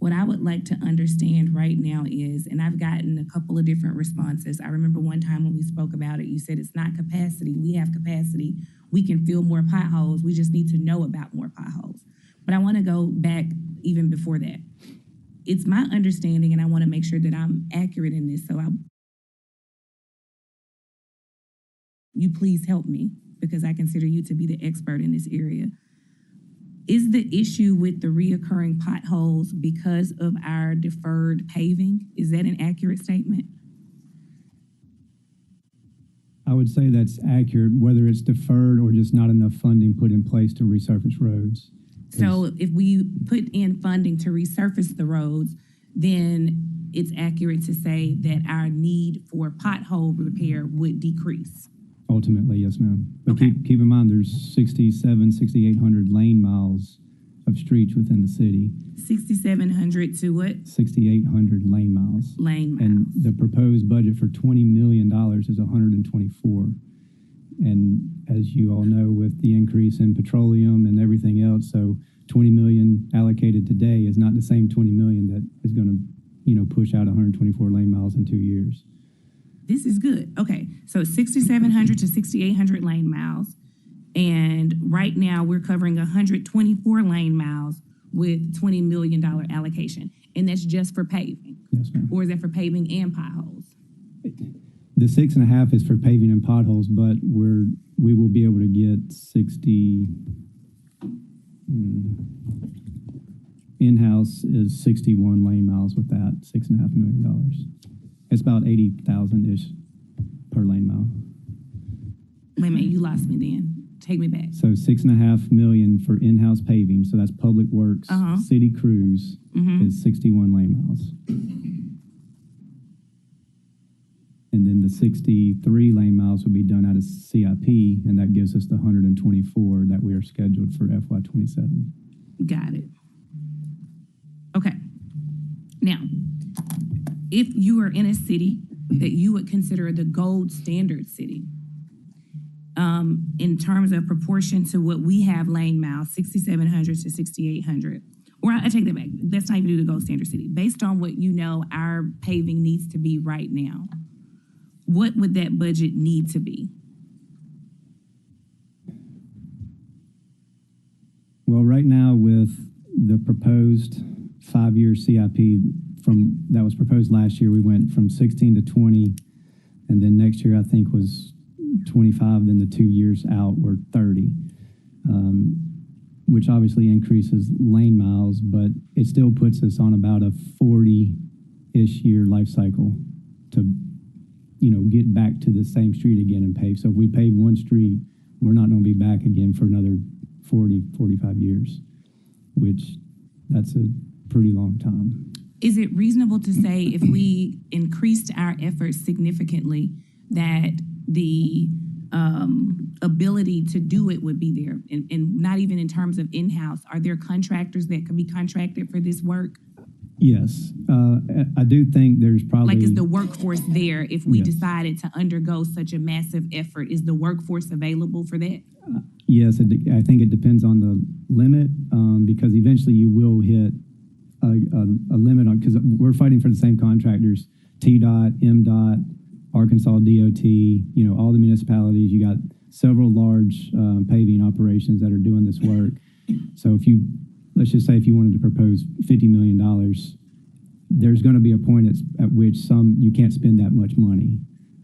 What I would like to understand right now is, and I've gotten a couple of different responses. I remember one time when we spoke about it, you said it's not capacity. We have capacity. We can fill more potholes. We just need to know about more potholes. But I want to go back even before that. It's my understanding, and I want to make sure that I'm accurate in this, so you please help me, because I consider you to be the expert in this area. Is the issue with the reoccurring potholes because of our deferred paving? Is that an accurate statement? I would say that's accurate, whether it's deferred or just not enough funding put in place to resurface roads. So if we put in funding to resurface the roads, then it's accurate to say that our need for pothole repair would decrease. Ultimately, yes, ma'am. But Okay. keep in mind, there's 6,800 lane miles of streets within the city. 6,700 to what? 6,800 lane miles. Lane miles. And the proposed budget for $20 million is 124. And as you all know, with the increase in petroleum and everything else, so 20 million allocated today is not the same 20 million that is going to, push out 124 lane miles in 2 years. This is good. Okay, so 6,700 to 6,800 lane miles. And right now we're covering 124 lane miles with $20 million allocation. And that's just for paving? Yes, ma'am. Or is that for paving and potholes? The 6.5 is for paving and potholes, but we will be able to get 60. In-house is 61 lane miles with that, $6.5 million. It's about 80,000-ish per lane mile. Wait a minute, you lost me then. Take me back. So $6.5 million for in-house paving. So that's public works. City crews is 61 lane miles. And then the 63 lane miles will be done out of CIP, and that gives us the 124 that we are scheduled for FY27. Got it. Okay. Now, if you are in a city that you would consider the gold standard city, in terms of proportion to what we have lane miles, 6,700 to 6,800, or I take that back. Let's not even do the gold standard city. Based on what you know our paving needs to be right now, what would that budget need to be? Well, right now with the proposed 5-year CIP that was proposed last year, we went from 16 to 20, and then next year I think was 25, then the 2 years out were 30, which obviously increases lane miles, but it still puts us on about a 40-ish year life cycle to get back to the same street again and pave. So if we pave one street, we're not going to be back again for another 40, 45 years, which that's a pretty long time. Is it reasonable to say if we increased our efforts significantly that the ability to do it would be there? And not even in terms of in-house, are there contractors that could be contracted for this work? Yes, I do think there's probably... Like, is the workforce there if we Yes. decided to undergo such a massive effort? Is the workforce available for that? Yes, I think it depends on the limit, because eventually you will hit a limit on, because we're fighting for the same contractors, TDOT, MDOT, Arkansas DOT, all the municipalities. You got several large paving operations that are doing this work. So let's just say if you wanted to propose $50 million, there's going to be a point at which you can't spend that much money.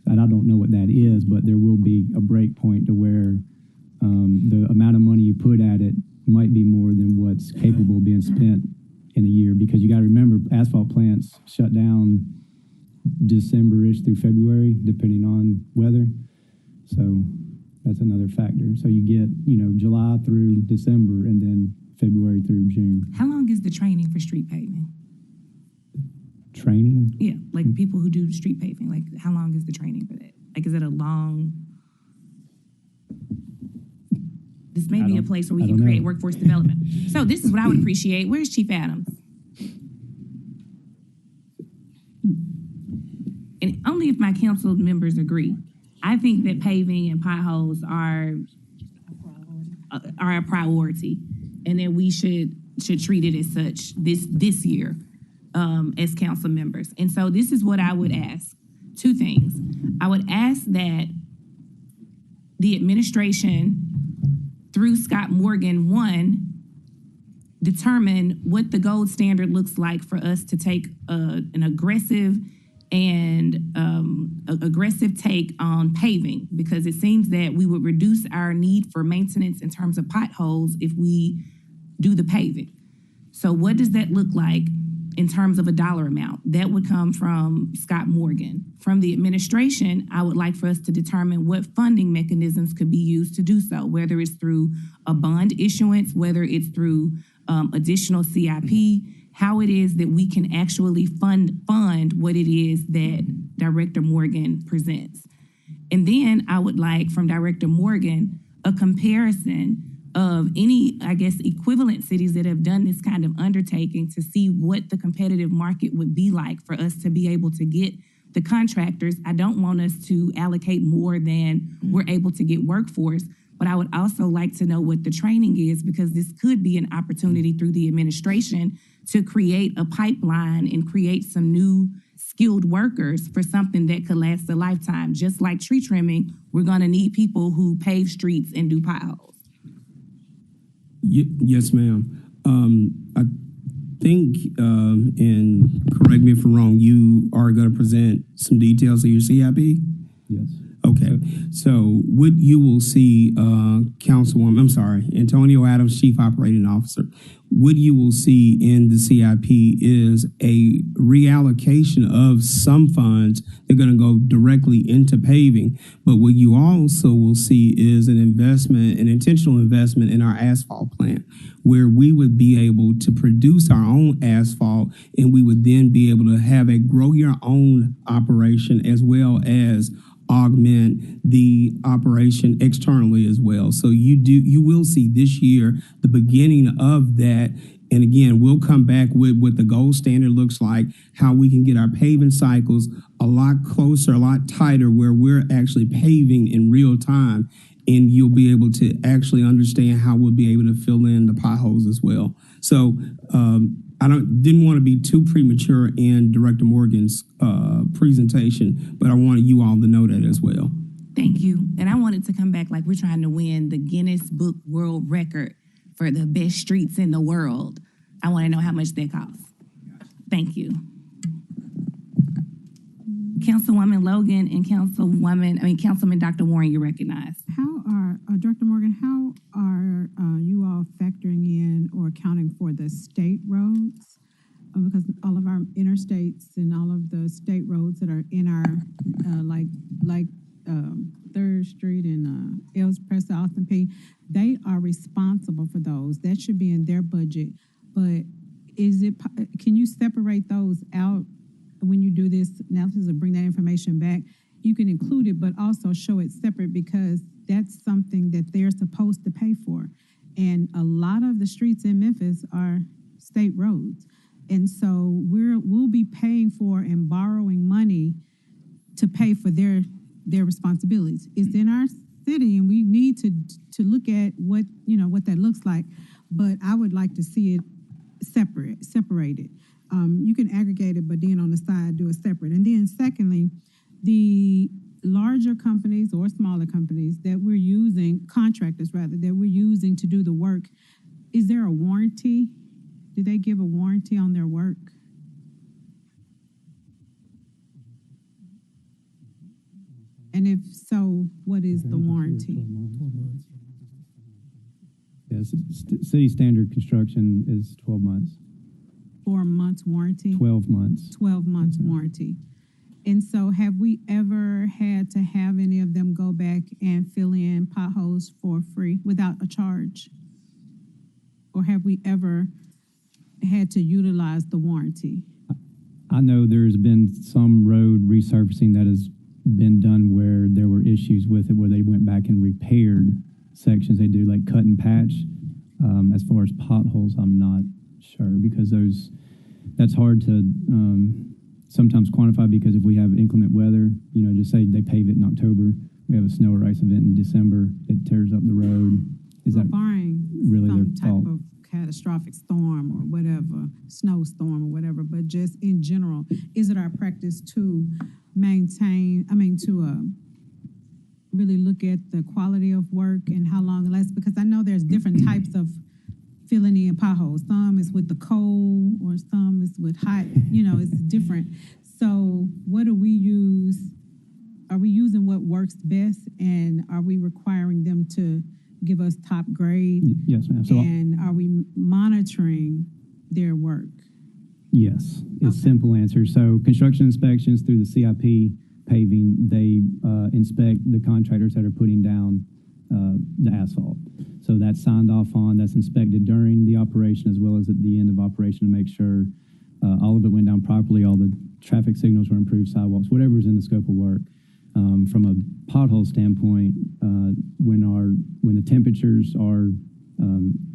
And I don't know what that is, but there will be a break point to where the amount of money you put at it might be more than what's capable of being spent in a year, because you got to remember asphalt plants shut down December-ish through February, depending on weather. So that's another factor. So you get, July through December and then February through June. How long is the training for street paving? Training? Yeah, like people who do street paving, like how long is the training for that? Like, is it a long... This may be a place where we can create workforce development. So this is what I would appreciate. Where's Chief Adams? And only if my council members agree. I think that paving and potholes are a priority, and that we should treat it as such this year. as council members. And so this is what I would ask. Two things. I would ask that the administration, through Scott Morgan, one, determine what the gold standard looks like for us to take an aggressive take on paving, because it seems that we would reduce our need for maintenance in terms of potholes if we do the paving. So what does that look like in terms of a dollar amount? That would come from Scott Morgan. From the administration, I would like for us to determine what funding mechanisms could be used to do so, whether it's through a bond issuance, whether it's through additional CIP, how it is that we can actually fund what it is that Director Morgan presents. And then I would like from Director Morgan a comparison of any, I guess, equivalent cities that have done this kind of undertaking to see what the competitive market would be like for us to be able to get the contractors. I don't want us to allocate more than we're able to get workforce, but I would also like to know what the training is, because this could be an opportunity through the administration to create a pipeline and create some new skilled workers for something that could last a lifetime. Just like tree trimming, we're gonna need people who pave streets and do potholes. Yes, ma'am. I think, and correct me if I'm wrong, you are going to present some details of your CIP? Yes. Okay. So what you will see, Antonio Adams, Chief Operating Officer, what you will see in the CIP is a reallocation of some funds. They're going to go directly into paving. But what you also will see is an intentional investment in our asphalt plant, where we would be able to produce our own asphalt, and we would then be able to have a grow your own operation, as well as augment the operation externally as well. So you will see this year the beginning of that. And again, we'll come back with what the gold standard looks like, how we can get our paving cycles a lot closer, a lot tighter, where we're actually paving in real time. And you'll be able to actually understand how we'll be able to fill in the potholes as well. So I didn't want to be too premature in Director Morgan's presentation, but I wanted you all to know that as well. Thank you. And I wanted to come back like we're trying to win the Guinness Book World Record for the best streets in the world. I want to know how much that costs. Thank you. Councilwoman Logan and Councilman Dr. Warren, you're recognized. How are, Director Morgan, how are you all factoring in or accounting for the state roads? Because all of our interstates and all of the state roads that are in our, like 3rd Street and Elvis Presley, Austin P, they are responsible for those. That should be in their budget. But can you separate those out when you do this analysis and bring that information back? You can include it, but also show it separate, because that's something that they're supposed to pay for. And a lot of the streets in Memphis are state roads. And so we'll be paying for and borrowing money to pay for their responsibilities. It's in our city, and we need to look at what that looks like. But I would like to see it separated. You can aggregate it, but then on the side, do it separate. And then secondly, the larger companies or smaller companies that we're using, contractors rather, that we're using to do the work, is there a warranty? Do they give a warranty on their work? And if so, what is the warranty? Yes, city standard construction is 12 months. 4 months warranty? 12 months. 12 months warranty. And so have we ever had to have any of them go back and fill in potholes for free without a charge? Or have we ever had to utilize the warranty? I know there's been some road resurfacing that has been done where there were issues with it, where they went back and repaired sections. They do like cut and patch. As far as potholes, I'm not sure, because that's hard to sometimes quantify, because if we have inclement weather, just say they pave it in October, we have a snow or ice event in December, it tears up the road, Is Well, that barring really some their type fault? of catastrophic storm or whatever, snowstorm or whatever, but just in general, is it our practice to really look at the quality of work and how long it lasts? Because I know there's different types of filling in potholes. Some is with the cold or some is with hot, it's different. So what do we use? Are we using what works best, and are we requiring them to give us top grade? Yes, ma'am. So And are we monitoring their work? yes, it's Okay. simple answer. So construction inspections through the CIP paving, they inspect the contractors that are putting down the asphalt. So that's signed off on, that's inspected during the operation as well as at the end of operation to make sure all of it went down properly, all the traffic signals were improved, sidewalks, whatever's in the scope of work. From a pothole standpoint, when the temperatures are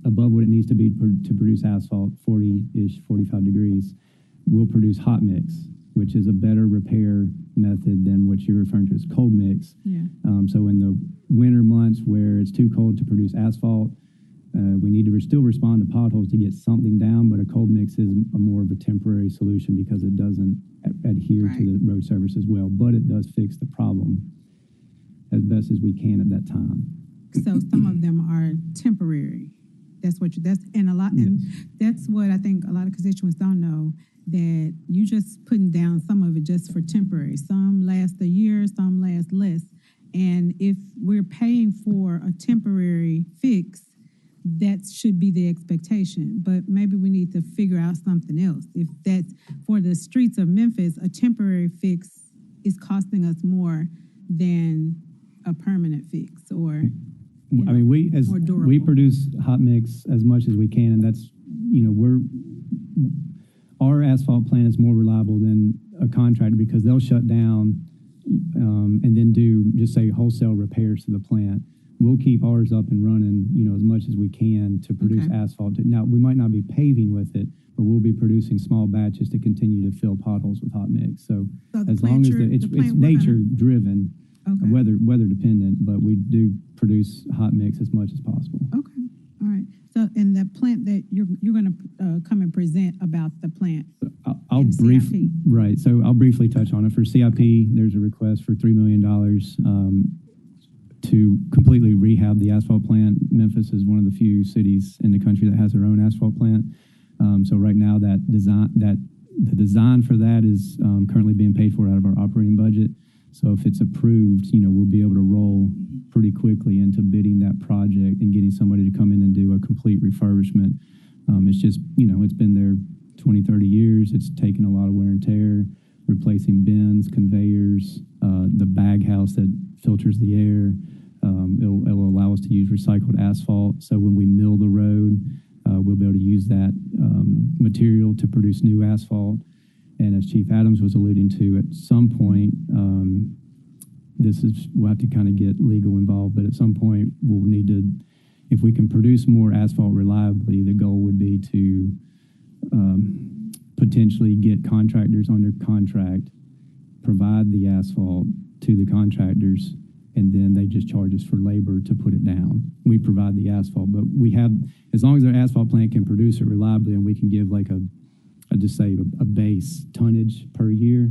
above what it needs to be to produce asphalt, 40-ish, 45 degrees, we'll produce hot mix, which is a better repair method than what you're referring to as cold mix. Yeah. So in the winter months where it's too cold to produce asphalt, we need to still respond to potholes to get something down, but a cold mix is more of a temporary solution because it doesn't adhere to the road surface as well, but it does fix the problem as best as we can at that time. So some of them are temporary. That's what and that's what I think a lot of constituents don't know, that you just putting down some of it just for temporary. Some last a year, some last less. And if we're paying for a temporary fix, that should be the expectation. But maybe we need to figure out something else. If that's for the streets of Memphis, a temporary fix is costing us more than a permanent fix, or I mean, more durable. we produce hot mix as much as we can, and that's, our asphalt plant is more reliable than a contractor because they'll shut down and then do just say wholesale repairs to the plant. We'll keep ours up and running, as much as we can to produce asphalt. Now, we might not be paving with it, but we'll be producing small batches to continue to fill potholes with hot mix. So as long as it's nature driven, weather dependent, but we do produce hot mix as much as possible. Okay, all right. So, and the plant that you're going to come and present about the plant. I'll briefly touch on it. For CIP, there's a request for $3 million to completely rehab the asphalt plant. Memphis is one of the few cities in the country that has their own asphalt plant. So right now, the design for that is currently being paid for out of our operating budget. So if it's approved, we'll be able to roll pretty quickly into bidding that project and getting somebody to come in and do a complete refurbishment. It's just, it's been there 20, 30 years. It's taken a lot of wear and tear, replacing bins, conveyors, the bag house that filters the air. It'll allow us to use recycled asphalt. So when we mill the road, we'll be able to use that material to produce new asphalt. And as Chief Adams was alluding to, at some point, we'll have to kind of get legal involved, but at some point we'll need to, if we can produce more asphalt reliably, the goal would be to potentially get contractors under contract, provide the asphalt to the contractors, and then they just charge us for labor to put it down. We provide the asphalt, but as long as our asphalt plant can produce it reliably and we can give like a base tonnage per year,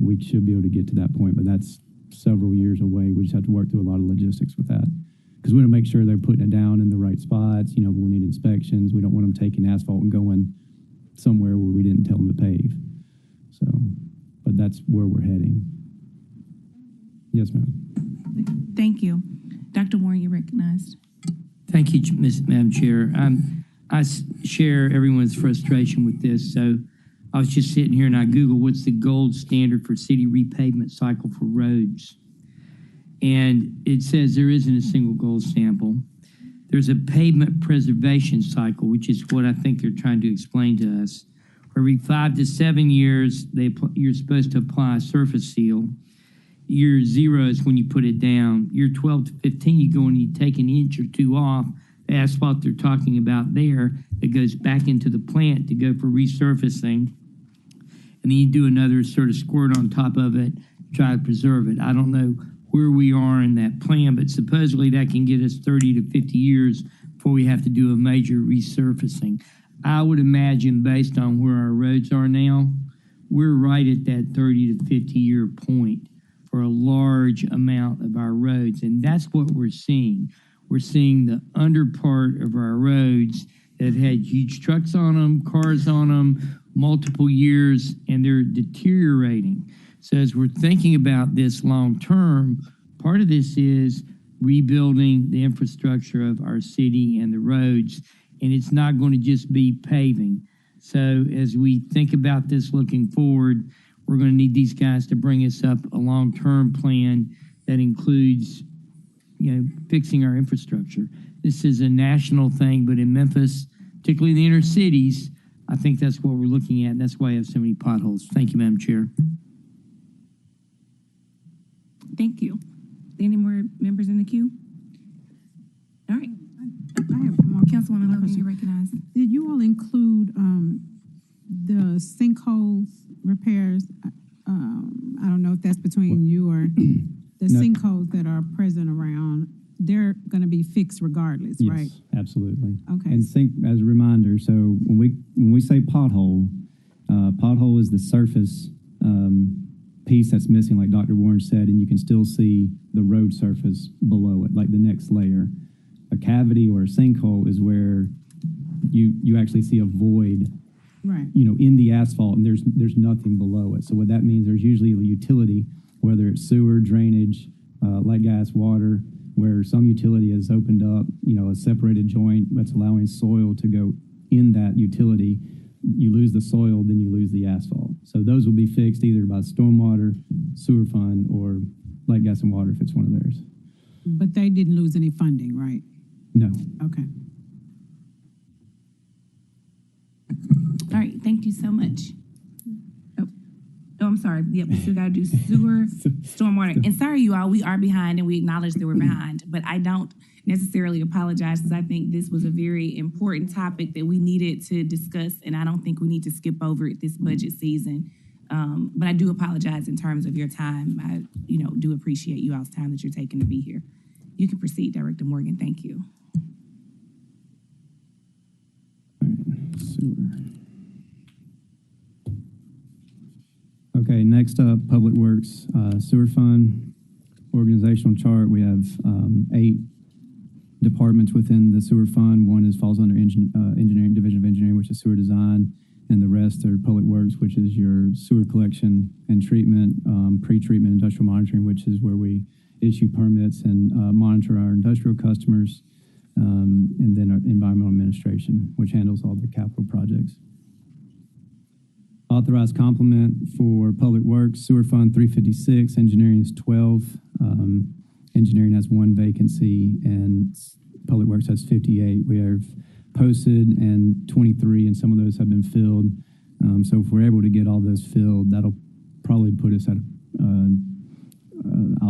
we should be able to get to that point, but that's several years away. We just have to work through a lot of logistics with that because we want to make sure they're putting it down in the right spots. We need inspections. We don't want them taking asphalt and going somewhere where we didn't tell them to pave. So, but that's where we're heading. Yes, ma'am. Thank you. Dr. Warren, you're recognized. Thank you, Madam Chair. I share everyone's frustration with this. So I was just sitting here and I Googled what's the gold standard for city repavement cycle for roads. And it says there isn't a single gold sample. There's a pavement preservation cycle, which is what I think they're trying to explain to us. Every 5 to 7 years, you're supposed to apply a surface seal. Year 0 is when you put it down. Year 12 to 15, you go and you take an inch or two off the asphalt they're talking about there that goes back into the plant to go for resurfacing. And then you do another sort of squirt on top of it, try to preserve it. I don't know where we are in that plan, but supposedly that can get us 30 to 50 years before we have to do a major resurfacing. I would imagine, based on where our roads are now, we're right at that 30 to 50 year point for a large amount of our roads. And that's what we're seeing. We're seeing the under part of our roads that had huge trucks on them, cars on them, multiple years, and they're deteriorating. So as we're thinking about this long term, part of this is rebuilding the infrastructure of our city and the roads, and it's not going to just be paving. So as we think about this looking forward, we're going to need these guys to bring us up a long-term plan that includes, fixing our infrastructure. This is a national thing, but in Memphis, particularly the inner cities, I think that's what we're looking at, and that's why I have so many potholes. Thank you, Madam Chair. Thank you. Any more members in the queue? All right. I have one more. Councilwoman Logan, you recognize. Did you all include the sinkhole repairs? I don't know if that's between you or the No. sinkholes that are present around. They're going to be fixed regardless, Yes, right? absolutely. Okay. And think as a reminder, so when we say pothole, pothole is the surface piece that's missing, like Dr. Warren said, and you can still see the road surface below it, like the next layer. A cavity or a sinkhole is where you actually see a void, Right. in the asphalt, and there's nothing below it. So what that means, there's usually a utility, whether it's sewer, drainage, light gas, water, where some utility has opened up, a separated joint that's allowing soil to go in that utility. You lose the soil, then you lose the asphalt. So those will be fixed either by stormwater, sewer fund, or light gas and water if it's one of theirs. But they didn't lose any funding, right? No. Okay. All right, thank you so much. Oh, I'm sorry. Yep, we still got to do sewer, stormwater. And sorry, you all, we are behind, and we acknowledge that we're behind. But I don't necessarily apologize, because I think this was a very important topic that we needed to discuss, and I don't think we need to skip over it this budget season. But I do apologize in terms of your time. I, do appreciate you all's time that you're taking to be here. You can proceed, Director Morgan. Thank you. Sewer. Okay, next up, Public Works Sewer Fund organizational chart. We have 8 departments within the sewer fund. One falls under engineering, division of engineering, which is sewer design, and the rest are Public Works, which is your sewer collection and treatment, pre-treatment industrial monitoring, which is where we issue permits and monitor our industrial customers, and then our environmental administration, which handles all the capital projects. Authorized complement for Public Works, Sewer Fund 356, Engineering is 12. Engineering has 1 vacancy, and Public Works has 58. We have posted and 23, and some of those have been filled. So if we're able to get all those filled, that'll probably put us at I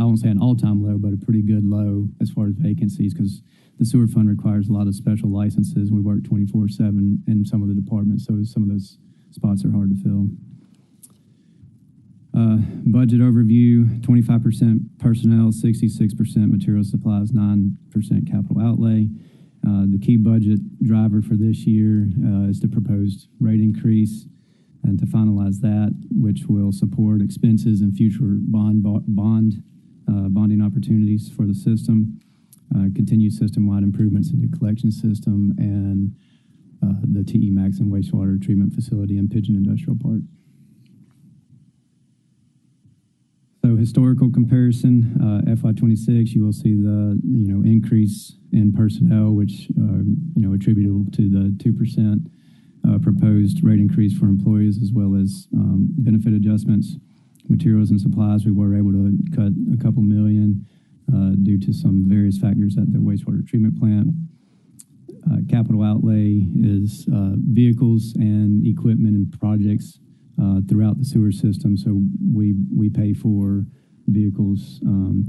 won't say an all-time low, but a pretty good low as far as vacancies, because the sewer fund requires a lot of special licenses. We work 24/7 in some of the departments, so some of those spots are hard to fill. Budget overview: 25% personnel, 66% material supplies, 9% capital outlay. The key budget driver for this year is the proposed rate increase, and to finalize that, which will support expenses and future bonding opportunities for the system, continue system-wide improvements in the collection system, and the TE Max and wastewater treatment facility in Pigeon Industrial Park. So historical comparison, FY26, you will see the increase in personnel, which attributable to the 2% proposed rate increase for employees, as well as benefit adjustments. Materials and supplies, we were able to cut a couple million due to some various factors at the wastewater treatment plant. Capital outlay is vehicles and equipment and projects throughout the sewer system. So we pay for vehicles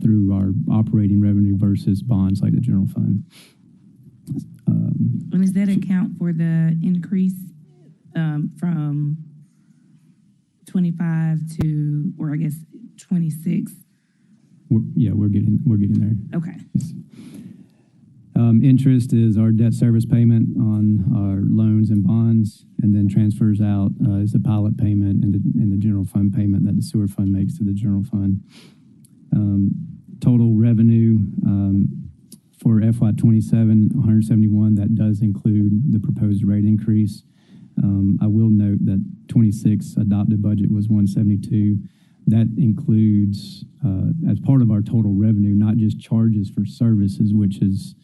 through our operating revenue versus bonds like the general fund. And does that account for the increase from 25 to, or I guess 26? we're getting there. Okay. Interest is our debt service payment on our loans and bonds, and then transfers out is the pilot payment and the general fund payment that the sewer fund makes to the general fund. Total revenue for FY27, 171. That does include the proposed rate increase. I will note that 26 adopted budget was 172. That includes, as part of our total revenue, not just charges for services, which is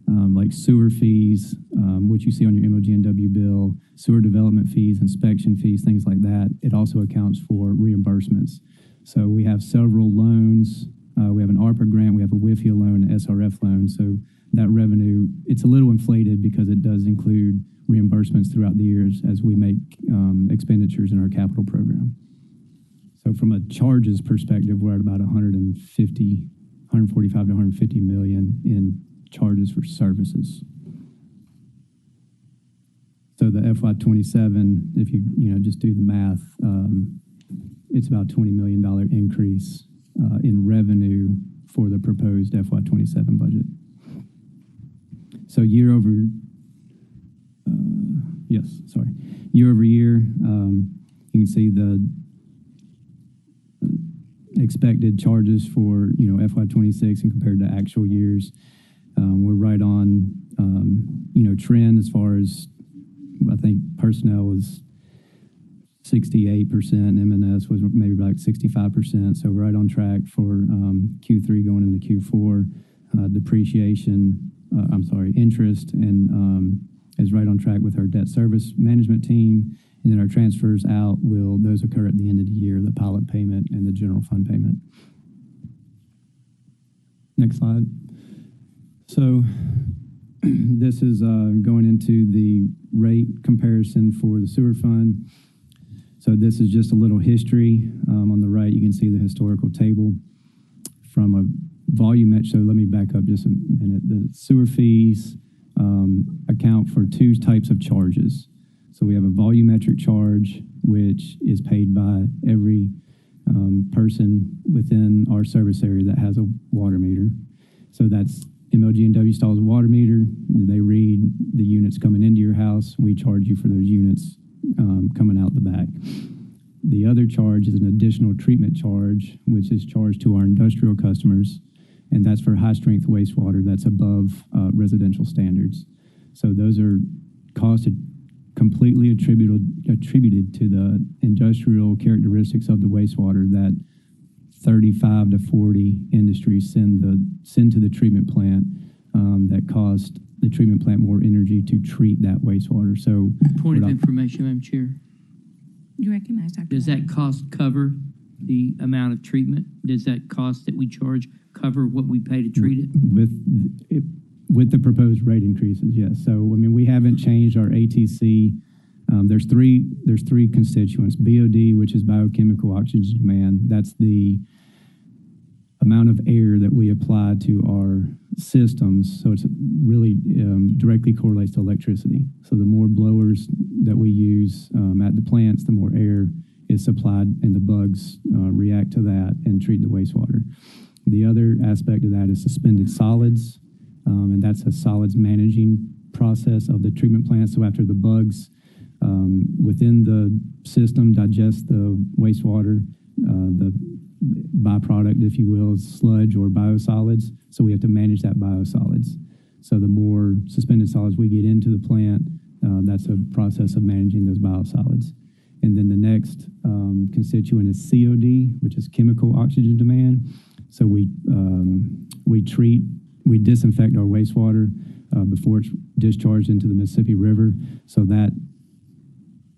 like sewer fees, which you see on your MOGNW bill, sewer development fees, inspection fees, things like that. It also accounts for reimbursements. So we have several loans. We have an ARPA grant, we have a WIFIA loan, an SRF loan. So that revenue, it's a little inflated because it does include reimbursements throughout the years as we make expenditures in our capital program. So from a charges perspective, we're at about 145 to 150 million in charges for services. So the FY27, if you just do the math, it's about $20 million increase in revenue for the proposed FY27 budget. So year over year, you can see the expected charges for FY26 and compared to actual years. We're right on trend as far as, I think personnel was 68%, M&S was maybe like 65%. So we're right on track for Q3 going into Q4. Interest and is right on track with our debt service management team. And then our transfers out those occur at the end of the year, the pilot payment and the general fund payment. Next slide. So this is going into the rate comparison for the sewer fund. So this is just a little history. On the right, you can see the historical table from a volumetric. So let me back up just a minute. The sewer fees account for two types of charges. So we have a volumetric charge, which is paid by every person within our service area that has a water meter. So that's MOGNW installs a water meter. They read the units coming into your house. We charge you for those units coming out the back. The other charge is an additional treatment charge, which is charged to our industrial customers, and that's for high-strength wastewater that's above residential standards. So those are costs completely attributed to the industrial characteristics of the wastewater that 35 to 40 industries send to the treatment plant that cost the treatment plant more energy to treat that wastewater. So point of information, Madam Chair. You recognize Dr. Does that cost cover the amount of treatment? Does that cost that we charge cover what we pay to treat it? With the proposed rate increases, yes. So I mean, we haven't changed our ATC. There's three constituents. BOD, which is biochemical oxygen demand. That's the amount of air that we apply to our systems. So it's really directly correlates to electricity. So the more blowers that we use at the plants, the more air is supplied, and the bugs react to that and treat the wastewater. The other aspect of that is suspended solids, and that's a solids managing process of the treatment plant. So after the bugs within the system digest the wastewater, the byproduct, if you will, is sludge or biosolids. So we have to manage that biosolids. So the more suspended solids we get into the plant, that's a process of managing those biosolids. And then the next constituent is COD, which is chemical oxygen demand. So we disinfect our wastewater before it's discharged into the Mississippi River. So that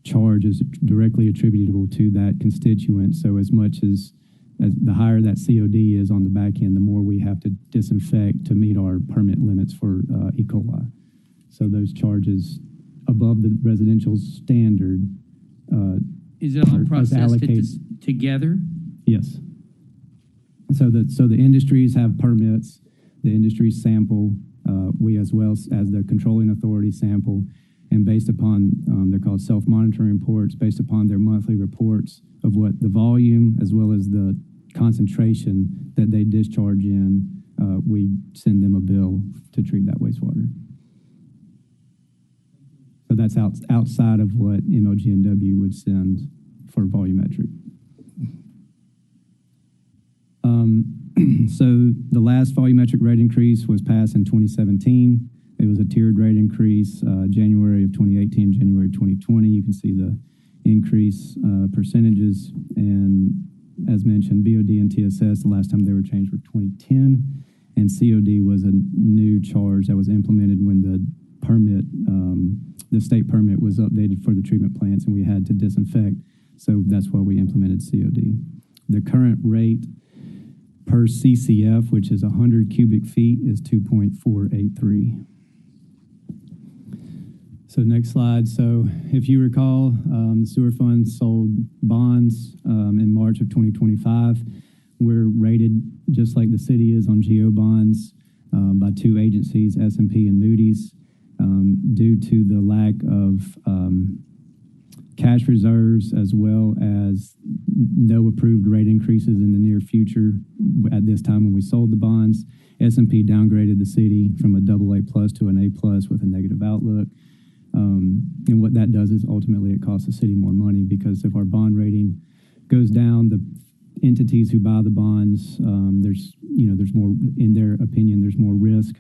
charge is directly attributable to that constituent. So as much as the higher that COD is on the back end, the more we have to disinfect to meet our permit limits for E. coli. So those charges above the residential standard is it all processed together? Yes. So the industries have permits. The industries sample. We as well as the controlling authority sample. And based upon, they're called self-monitoring reports, based upon their monthly reports of what the volume as well as the concentration that they discharge in, we send them a bill to treat that wastewater. So that's outside of what MLG&W would send for volumetric. So the last volumetric rate increase was passed in 2017. It was a tiered rate increase, January of 2018, January 2020. You can see the increase percentages. And as mentioned, BOD and TSS, the last time they were changed were 2010. And COD was a new charge that was implemented when the permit, the state permit was updated for the treatment plants and we had to disinfect. So that's why we implemented COD. The current rate per CCF, which is 100 cubic feet, is 2.483. So next slide. So if you recall, the sewer fund sold bonds in March of 2025. We're rated just like the city is on GO bonds by two agencies, S&P and Moody's, due to the lack of cash reserves as well as no approved rate increases in the near future. At this time when we sold the bonds, S&P downgraded the city from a AA+ to an A+ with a negative outlook. And what that does is ultimately it costs the city more money, because if our bond rating goes down, the entities who buy the bonds, there's more, in their opinion, there's more risk.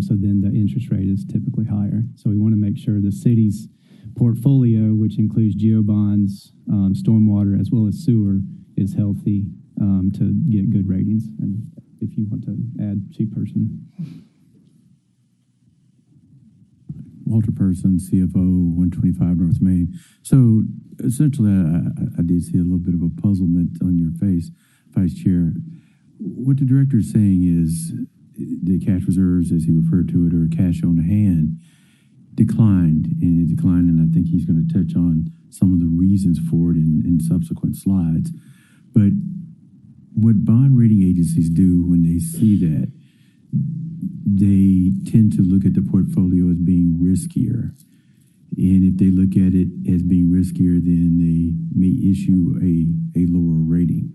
So then the interest rate is typically higher. So we want to make sure the city's portfolio, which includes geo bonds, stormwater, as well as sewer, is healthy to get good ratings. And if you want to add, Chief Person. Walter Person, CFO, 125 North Main. So essentially, I did see a little bit of a puzzlement on your face, Vice Chair. What the director is saying is the cash reserves, as he referred to it, or cash on hand, declined, and I think he's going to touch on some of the reasons for it in subsequent slides. But what bond rating agencies do when they see that, they tend to look at the portfolio as being riskier. And if they look at it as being riskier, then they may issue a lower rating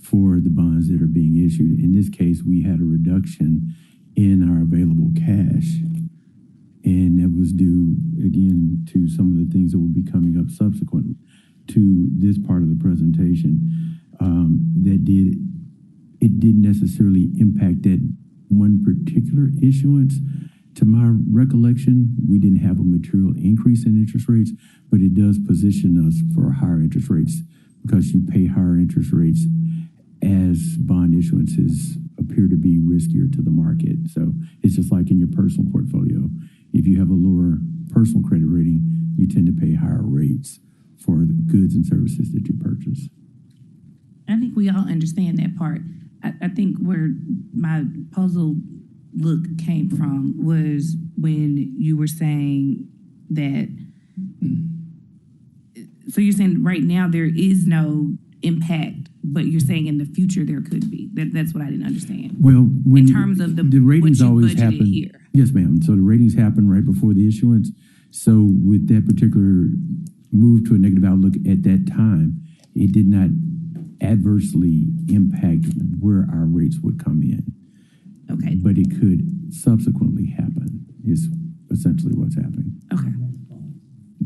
for the bonds that are being issued. In this case, we had a reduction in our available cash. And that was due, again, to some of the things that will be coming up subsequent to this part of the presentation. It didn't necessarily impact that one particular issuance. To my recollection, we didn't have a material increase in interest rates, but it does position us for higher interest rates because you pay higher interest rates as bond issuances appear to be riskier to the market. So it's just like in your personal portfolio. If you have a lower personal credit rating, you tend to pay higher rates for the goods and services that you purchase. I think we all understand that part. I think where my puzzle look came from was when you were saying that, so you're saying right now there is no impact, but you're saying in the future there could be. That's what I didn't understand. Well, when in terms of the ratings what you always budgeted happen here. Yes, ma'am. So the ratings happen right before the issuance. So with that particular move to a negative outlook at that time, it did not adversely impact where our rates would come in. Okay. But it could subsequently happen, is essentially what's happening. Okay.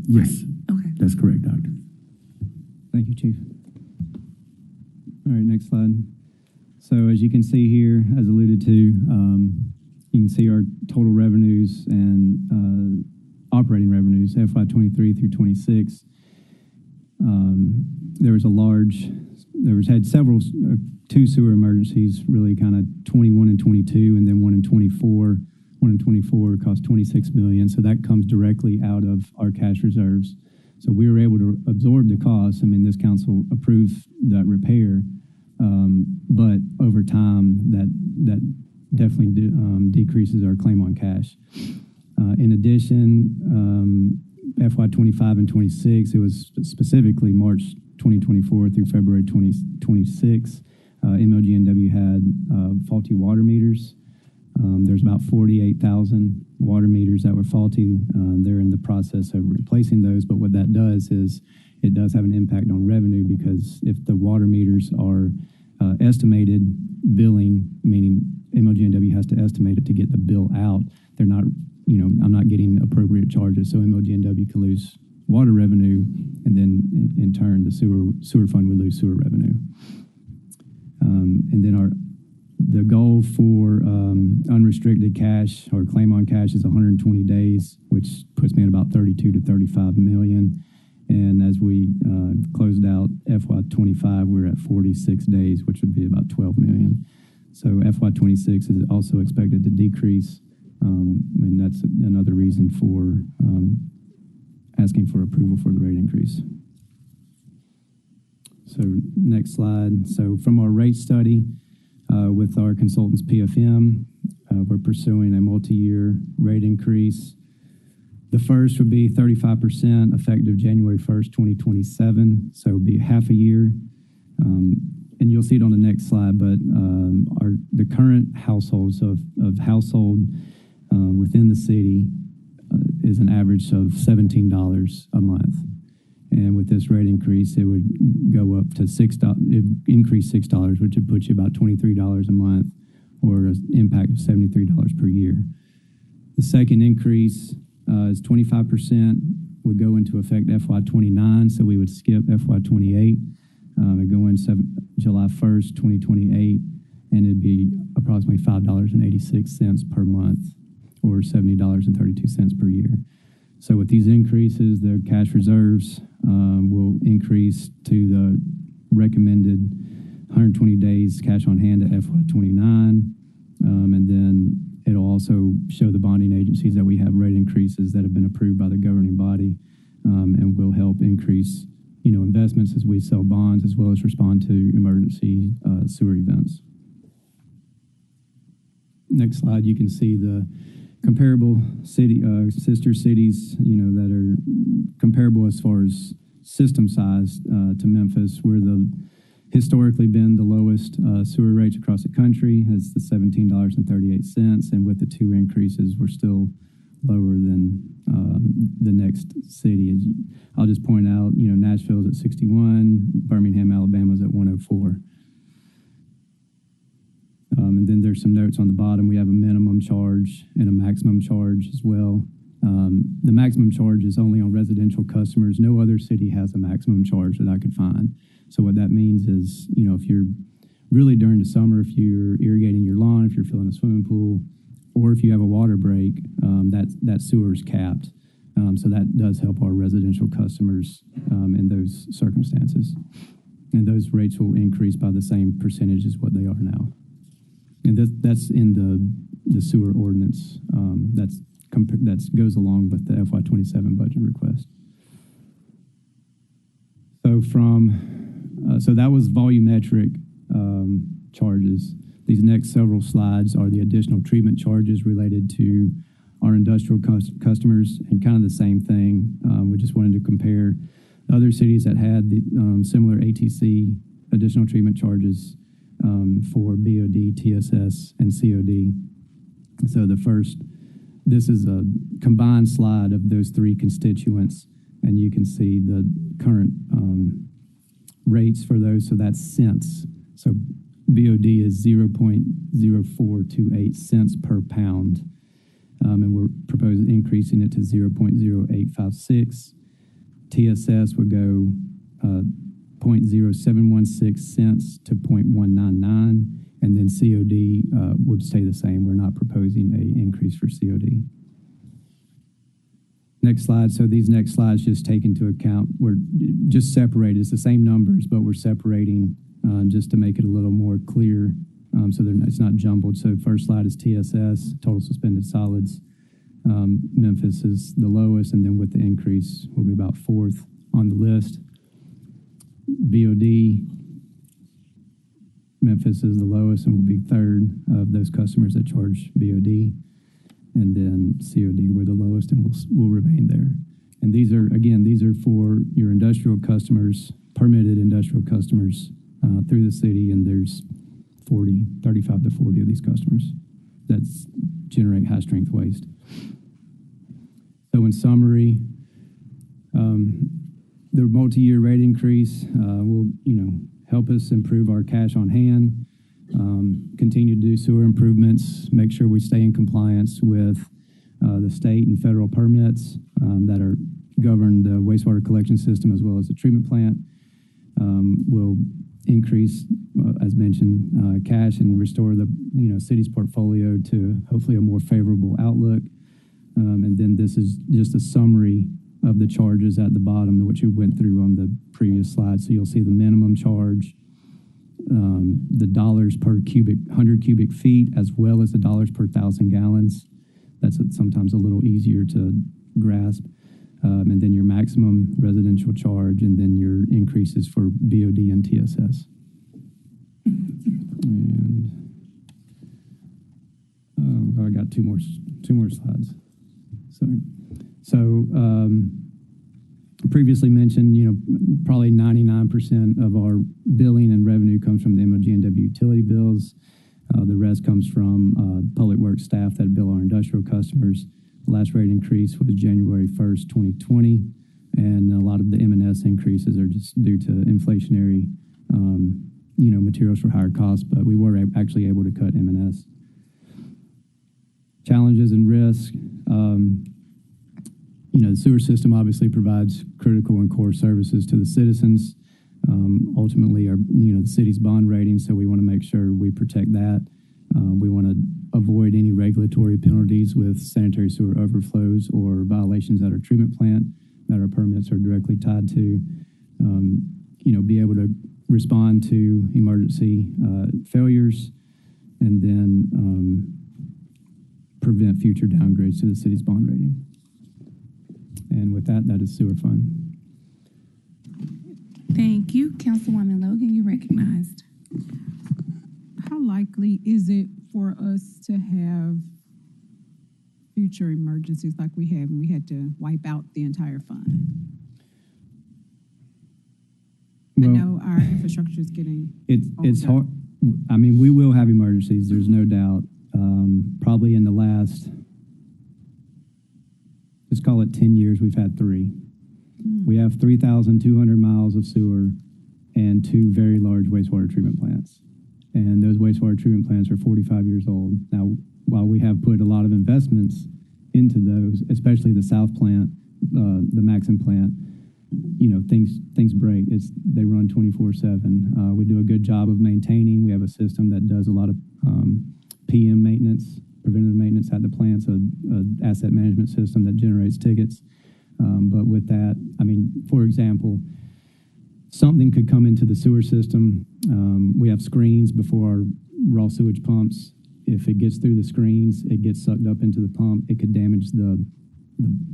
Yes. Right. Okay. That's correct, Doctor. Thank you, Chief. All right, next slide. So as you can see here, as alluded to, you can see our total revenues and operating revenues, FY23 through 26. Had several, two sewer emergencies, really kind of 21 and 22, and then one in 24. One in 24 cost $26 million, so that comes directly out of our cash reserves. So we were able to absorb the cost. I mean, this council approved that repair, but over time, that definitely decreases our claim on cash. In addition, FY25 and 26, it was specifically March 2024 through February 2026. MLG&W had faulty water meters. There's about 48,000 water meters that were faulty. They're in the process of replacing those, but what that does is it does have an impact on revenue, because if the water meters are estimated billing, meaning MLGNW has to estimate it to get the bill out. They're not, I'm not getting appropriate charges, so MLGNW can lose water revenue, and then in turn the sewer fund would lose sewer revenue. And then the goal for unrestricted cash or claim on cash is 120 days, which puts me at about 32 to 35 million. And as we closed out FY25, we're at 46 days, which would be about 12 million. So FY26 is also expected to decrease, and that's another reason for asking for approval for the rate increase. So next slide. So from our rate study with our consultants PFM, we're pursuing a multi-year rate increase. The first would be 35% effective January 1st, 2027. So it would be half a year. And you'll see it on the next slide, but the current households of household within the city is an average of $17 a month. And with this rate increase, it would go up to $6, it increase $6, which would put you about $23 a month, or an impact of $73 per year. The second increase is 25%, would go into effect FY29, so we would skip FY28 and go in July 1st, 2028, and it'd be approximately $5.86 per month, or $70.32 per year. So with these increases, the cash reserves will increase to the recommended 120 days cash on hand at FY29, and then it'll also show the bonding agencies that we have rate increases that have been approved by the governing body, and will help increase, investments as we sell bonds, as well as respond to emergency sewer events. Next slide, you can see the comparable city sister cities, that are comparable as far as system size to Memphis. We're historically been the lowest sewer rates across the country, has the $17.38, and with the two increases, we're still lower than the next city. I'll just point out, Nashville's at 61, Birmingham, Alabama's at 104. And then there's some notes on the bottom. We have a minimum charge and a maximum charge as well. The maximum charge is only on residential customers. No other city has a maximum charge that I could find. So what that means is, if you're really during the summer, if you're irrigating your lawn, if you're filling a swimming pool, or if you have a water break, that sewer is capped. So that does help our residential customers in those circumstances. And those rates will increase by the same percentage as what they are now. And that's in the sewer ordinance. That goes along with the FY27 budget request. So that was volumetric charges. These next several slides are the additional treatment charges related to our industrial customers, and kind of the same thing. We just wanted to compare the other cities that had the similar ATC additional treatment charges for BOD, TSS, and COD. So this is a combined slide of those three constituents, and you can see the current rates for those. So that's cents. So BOD is 0.0428 cents per pound, and we're proposing increasing it to 0.0856. TSS would go 0.0716 cents to 0.199, and then COD would stay the same. We're not proposing an increase for COD. Next slide. So these next slides just take into account, we're just separated. It's the same numbers, but we're separating just to make it a little more clear, so it's not jumbled. So first slide is TSS, total suspended solids. Memphis is the lowest, and then with the increase, we'll be about fourth on the list. BOD, Memphis is the lowest and will be third of those customers that charge BOD. And then COD, we're the lowest and we'll remain there. And these are for your industrial customers, permitted industrial customers through the city, and there's 35 to 40 of these customers that generate high strength waste. So in summary, the multi-year rate increase will, help us improve our cash on hand, continue to do sewer improvements, make sure we stay in compliance with the state and federal permits that are govern the wastewater collection system as well as the treatment plant. Will increase, as mentioned, cash and restore the city's portfolio to hopefully a more favorable outlook. And then this is just a summary of the charges at the bottom, which you went through on the previous slide. So you'll see the minimum charge, the dollars per 100 cubic feet, as well as the dollars per 1,000 gallons. That's sometimes a little easier to grasp. And then your maximum residential charge, and then your increases for BOD and TSS. And I got two more slides. So previously mentioned, probably 99% of our billing and revenue comes from the MOG&W utility bills. The rest comes from public works staff that bill our industrial customers. The last rate increase was January 1st, 2020, and a lot of the M&S increases are just due to inflationary, materials for higher costs, but we were actually able to cut M&S. Challenges and risk. The sewer system obviously provides critical and core services to the citizens. Ultimately, the city's bond rating, so we want to make sure we protect that. We want to avoid any regulatory penalties with sanitary sewer overflows or violations at our treatment plant that our permits are directly tied to. Be able to respond to emergency failures, and then prevent future downgrades to the city's bond rating. And with that, that is sewer fund. Thank you. Councilwoman Logan, you're recognized. How likely is it for us to have future emergencies like we had when we had to wipe out the entire fund? Well, I know our infrastructure is getting it's hard. I mean, we will have emergencies. There's no doubt. Probably in the last, let's call it 10 years, we've had 3. We have 3,200 miles of sewer and 2 very large wastewater treatment plants. And those wastewater treatment plants are 45 years old. Now, while we have put a lot of investments into those, especially the South plant, the Maxim plant, things break. They run 24/7. We do a good job of maintaining. We have a system that does a lot of PM maintenance, preventative maintenance at the plants, an asset management system that generates tickets. But with that, for example, something could come into the sewer system. We have screens before our raw sewage pumps. If it gets through the screens, it gets sucked up into the pump. It could damage the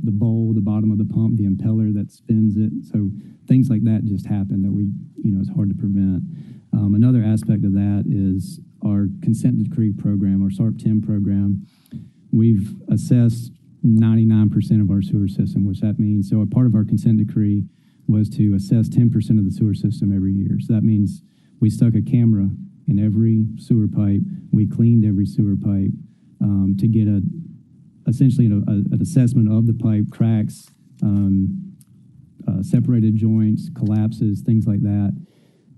bowl, the bottom of the pump, the impeller that spins it. So things like that just happen that it's hard to prevent. Another aspect of that is our consent decree program, our SARP-10 program. We've assessed 99% of our sewer system, which that means, so a part of our consent decree was to assess 10% of the sewer system every year. So that means we stuck a camera in every sewer pipe. We cleaned every sewer pipe to get essentially an assessment of the pipe cracks, separated joints, collapses, things like that.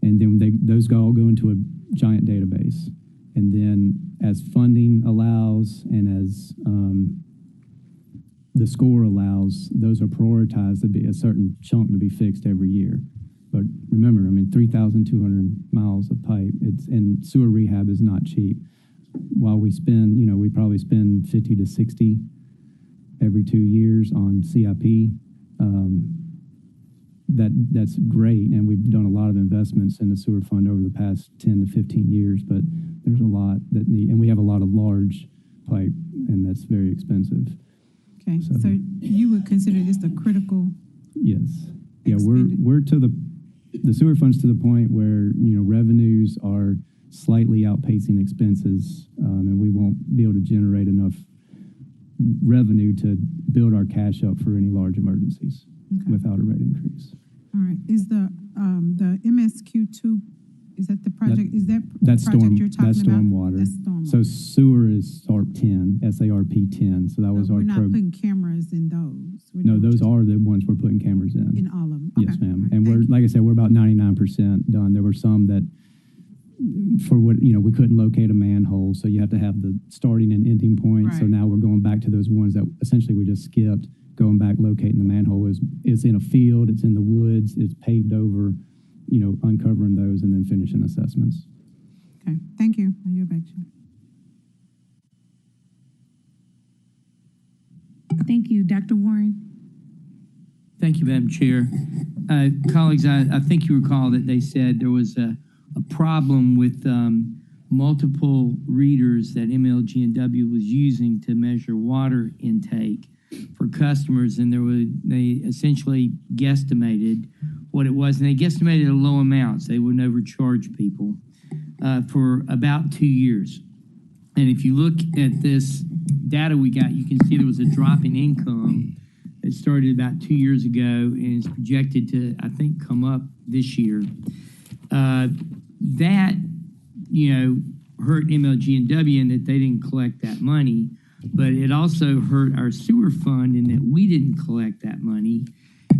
And then those all go into a giant database. And then as funding allows and as the score allows, those are prioritized to be a certain chunk to be fixed every year. But remember, 3,200 miles of pipe, and sewer rehab is not cheap. While we spend, we probably spend 50 to 60 every 2 years on CIP. That's great, and we've done a lot of investments in the sewer fund over the past 10 to 15 years, but there's a lot and we have a lot of large pipe, and that's very expensive. Okay, so you would consider this a critical? Yes. Yeah, we're to the sewer fund's to the point where, revenues are slightly outpacing expenses, and we won't be able to generate enough revenue to build our cash up for any large emergencies without a rate increase. All right. Is the MSQ2, Is that the project? Is that That's project storm. you're talking That's about? stormwater. That's stormwater. So sewer is SARP 10, SARP 10. So that was So our we're not program. putting cameras in those. We're No, doing those just are the ones we're putting cameras in all of them. Yes, Okay. ma'am. All right, And thank we're, you. like I said, we're about 99% done. There were some that, for what, we couldn't locate a manhole, so you have to have the starting and ending point. So Right. now we're going back to those ones that essentially we just skipped. Going back, locating the manhole is in a field, it's in the woods, it's paved over, uncovering those and then finishing assessments. Okay, thank you. I yield back to you. Thank you, Dr. Warren. Thank you, Madam Chair. Colleagues, I think you recall that they said there was a problem with multiple readers that MLG&W was using to measure water intake for customers, and they essentially guesstimated what it was, and they guesstimated a low amount, so they wouldn't overcharge people for about 2 years. And if you look at this data we got, you can see there was a drop in income that started about 2 years ago and is projected to, I think, come up this year. That, hurt MLG&W in that they didn't collect that money, but it also hurt our sewer fund in that we didn't collect that money.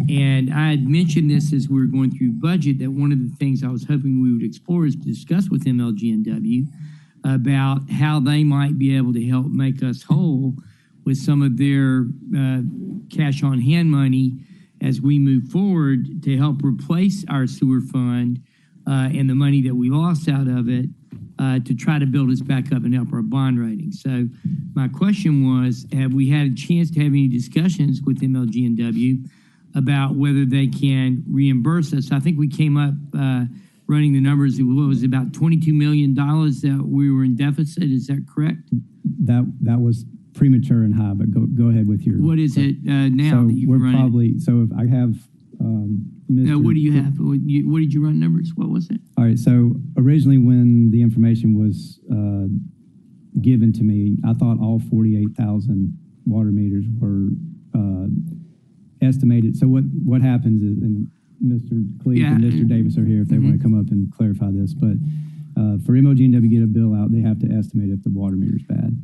And I had mentioned this as we were going through budget, that one of the things I was hoping we would explore is to discuss with MLG&W about how they might be able to help make us whole with some of their cash on hand money as we move forward to help replace our sewer fund and the money that we lost out of it to try to build us back up and help our bond rating. So my question was, have we had a chance to have any discussions with MLG&W about whether they can reimburse us? I think we came up running the numbers, what was it, about $22 million that we were in deficit. Is that correct? That was premature and high, but go ahead with your. What is it now So that you've we're run probably, so if I have, No, what do you have? What did you run numbers? What was it? All right, so originally when the information was given to me, I thought all 48,000 water meters were estimated. So what happens is, and Mr. Cleave and Mr. Davis are here if they want to come up and clarify this, but for MOG&W to get a bill out, they have to estimate if the water meter's bad.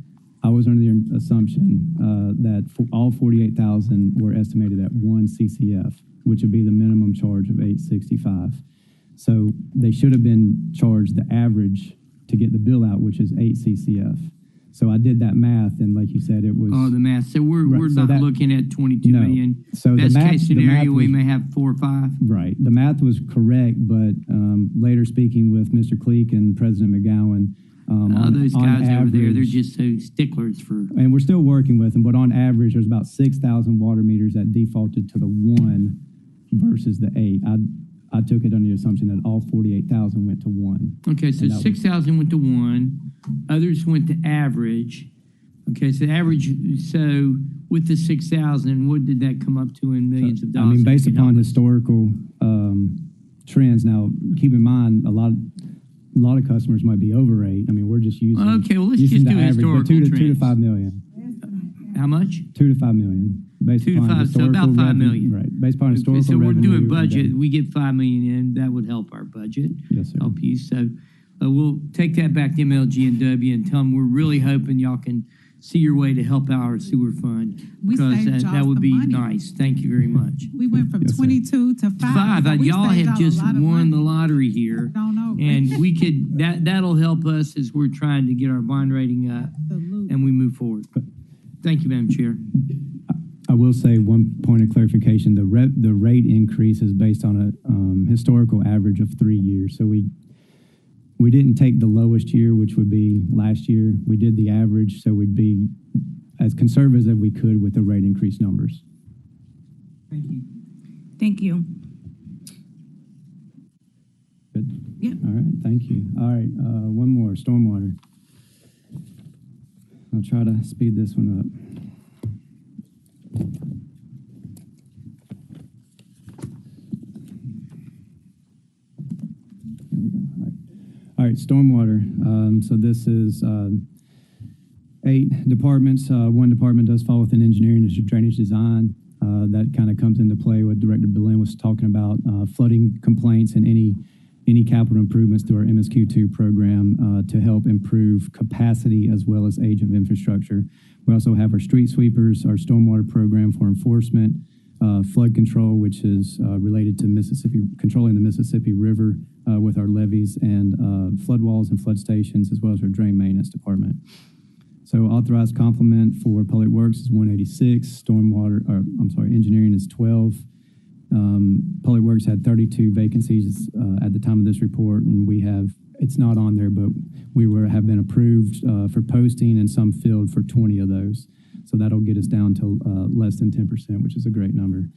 I was under the assumption that all 48,000 were estimated at 1 CCF, which would be the minimum charge of $865. So they should have been charged the average to get the bill out, which is 8 CCF. So I did that math, and like you said, it was... Oh, the math. So we're not looking at 22 no. million. So Best the math, case scenario, we was, may have 4 or 5. Right. The math was correct, but later speaking with Mr. Cleek and President McGowan... those guys over there, they're just so sticklers for... And we're still working with them, but on average, there's about 6,000 water meters that defaulted to the 1 versus the 8. I took it under the assumption that all 48,000 went to 1. Okay, so 6,000 went to 1. Others went to average. Okay, so average, so with the 6,000, what did that come up to in millions of dollars? I mean, based upon historical trends. Now, keep in mind, a lot of customers might be over 8. I mean, we're just using... Okay, well, let's just do average, historical but 2 trends. to 5 million. How much? 2 to 5 million. Based 2 to upon 5, so about 5 revenue, million. Right, based upon historical So we're revenue doing budget. and We get 5 million in. That would help our budget. Yes, sir. Help you. So we'll take that back to MLG&W and tell them we're really hoping y'all can see your way to help out our sewer fund. We because saved y'all that would some be money. nice. Thank you very much. We went from 22 to 5. So we Y'all saved have y'all a just lot of won the money. lottery here. Don't know. And we could, that'll help us as we're trying to get our bond rating up and we move forward. Thank you, Madam Chair. I will say one point of clarification: the rate increase is based on a historical average of 3 years. So we didn't take the lowest year, which would be last year. We did the average, so we'd be as conservative as we could with the rate increase numbers. Thank you. Thank you. Good. Yep. All right. Thank you. All right. One more. Stormwater. I'll try to speed this one up. Here we go. All right, stormwater. So this is 8 departments. One department does fall within engineering, is drainage design. That kind of comes into play what Director Belen was talking about, flooding complaints and any any capital improvements through our MSQ2 program to help improve capacity as well as age of infrastructure. We also have our street sweepers, our stormwater program for enforcement, flood control, which is related to controlling the Mississippi River with our levees and flood walls and flood stations, as well as our drain maintenance department. So authorized complement for Public Works is 186, engineering is 12. Public Works had 32 vacancies at the time of this report, and it's not on there, but have been approved for posting and some filled for 20 of those. So that'll get us down to less than 10%, which is a great number.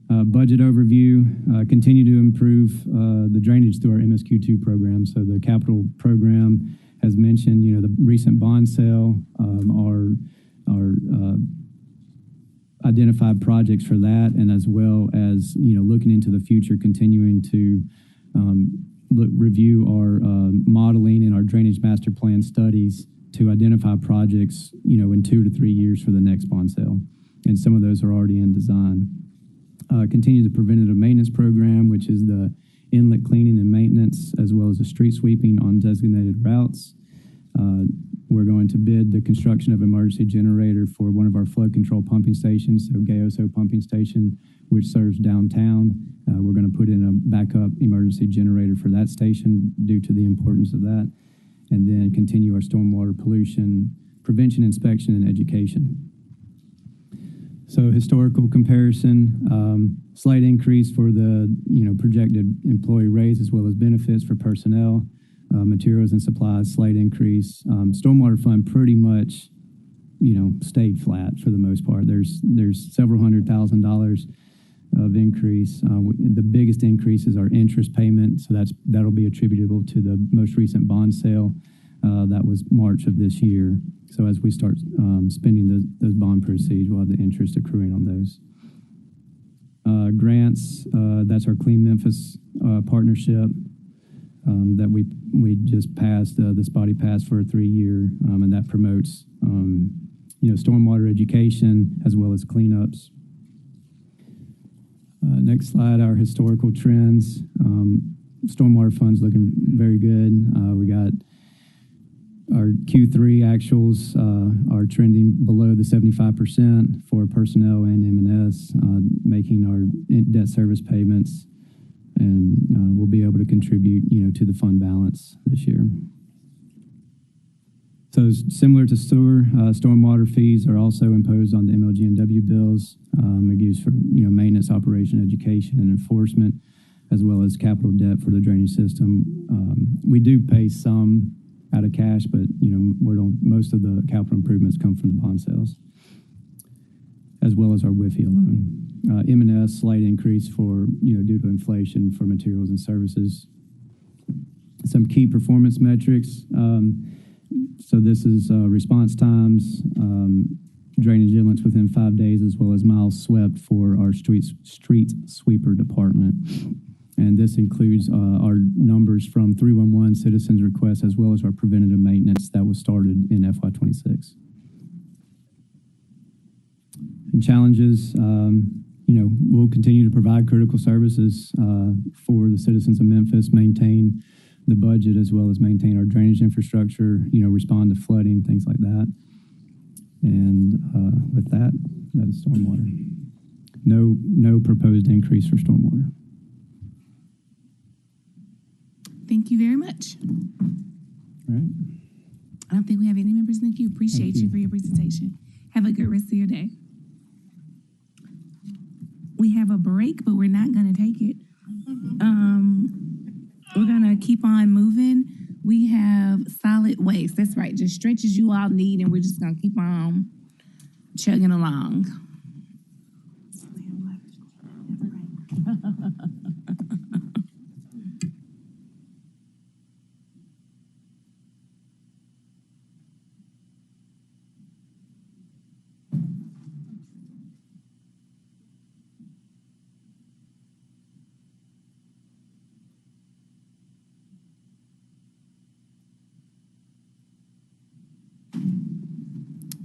Budget overview, continue to improve the drainage through our MSQ2 program. So the capital program has mentioned, the recent bond sale, our identified projects for that, and as well as, looking into the future, continuing to review our modeling and our drainage master plan studies to identify projects, in 2 to 3 years for the next bond sale. And some of those are already in design. Continue the preventative maintenance program, which is the inlet cleaning and maintenance, as well as the street sweeping on designated routes. We're going to bid the construction of emergency generator for one of our flood control pumping stations, so Gayoso pumping station, which serves downtown. We're going to put in a backup emergency generator for that station due to the importance of that, and then continue our stormwater pollution prevention, inspection, and education. So historical comparison, slight increase for the projected employee raise as well as benefits for personnel. Materials and supplies, slight increase. Stormwater fund pretty much, stayed flat for the most part. There's several $100,000 of increase. The biggest increase is our interest payment, so that'll be attributable to the most recent bond sale. That was March of this year. So as we start spending those bond proceeds, we'll have the interest accruing on those. Grants, that's our Clean Memphis partnership. That we just passed this body passed for a 3-year, and that promotes stormwater education as well as cleanups. Next slide, our historical trends. Stormwater fund's looking very good. We got our Q3 actuals are trending below the 75% for personnel and M&S, making our debt service payments. And we'll be able to contribute, to the fund balance this year. So similar to sewer, stormwater fees are also imposed on the MLG&W bills. They're used for, maintenance, operation, education, and enforcement, as well as capital debt for the drainage system. We do pay some out of cash, but, most of the capital improvements come from the bond sales, as well as our WIFI loan. M&S, slight increase for, due to inflation for materials and services. Some key performance metrics. So this is response times, drainage inlets within 5 days, as well as miles swept for our street sweeper department. And this includes our numbers from 311 citizens requests, as well as our preventative maintenance that was started in FY26. And challenges, we'll continue to provide critical services for the citizens of Memphis, maintain the budget, as well as maintain our drainage infrastructure, respond to flooding, things like that. And with that is stormwater. No proposed increase for stormwater. Thank you very much. All right. I don't think we have any members in the queue. Appreciate you for your presentation. Have a good rest of your day. We have a break, but we're not going to take it. We're going to keep on moving. We have solid waste. That's right. Just stretches you all need, and we're just going to keep on chugging along.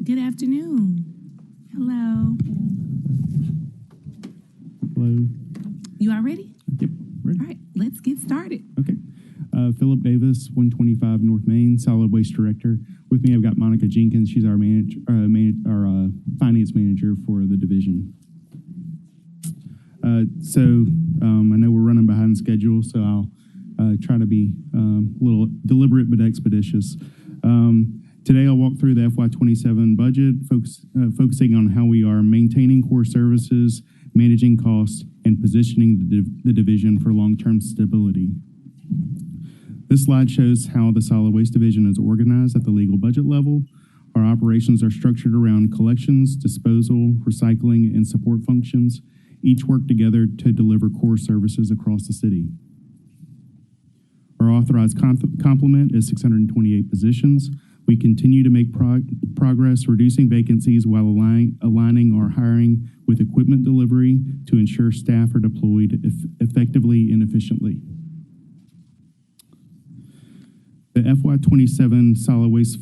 Good afternoon. Hello. Hello. You all ready? Yep, ready. All right, let's get started. started. Okay. Philip Davis, 125 North Main, Solid Waste Director. With me, I've got Monica Jenkins. She's our finance manager for the division. I know we're running behind schedule, so I'll try to be a little deliberate but expeditious. Today, I'll walk through the FY27 budget, focusing on how we are maintaining core services, managing costs, and positioning the division for long-term stability. This slide shows how the solid waste division is organized at the legal budget level. Our operations are structured around collections, disposal, recycling, and support functions. Each work together to deliver core services across the city. Our authorized complement is 628 positions. We continue to make progress reducing vacancies while aligning our hiring with equipment delivery to ensure staff are deployed effectively and efficiently. The FY27 Solid Waste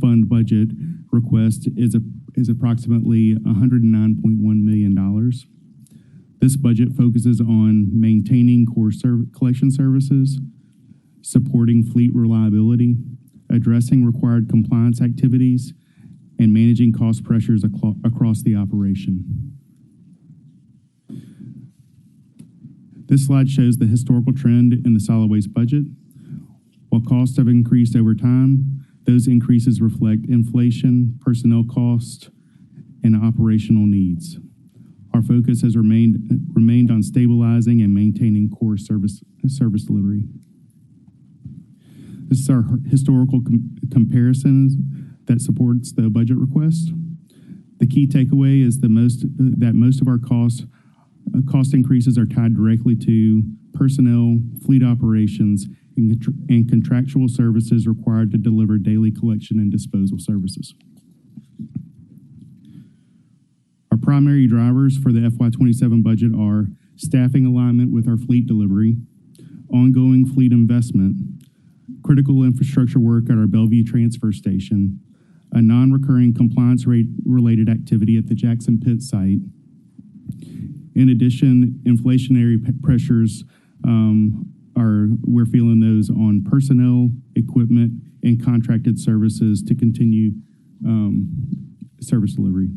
Fund budget request is approximately $109.1 million. This budget focuses on maintaining core collection services, supporting fleet reliability, addressing required compliance activities, and managing cost pressures across the operation. This slide shows the historical trend in the solid waste budget. While costs have increased over time, those increases reflect inflation, personnel cost, and operational needs. Our focus has remained on stabilizing and maintaining core service delivery. This is our historical comparison that supports the budget request. The key takeaway is that most of our cost increases are tied directly to personnel, fleet operations, and contractual services required to deliver daily collection and disposal services. Our primary drivers for the FY27 budget are staffing alignment with our fleet delivery, ongoing fleet investment, critical infrastructure work at our Bellevue transfer station, a non-recurring compliance rate-related activity at the Jackson Pit site. In addition, inflationary pressures we're feeling those on personnel, equipment, and contracted services to continue service delivery.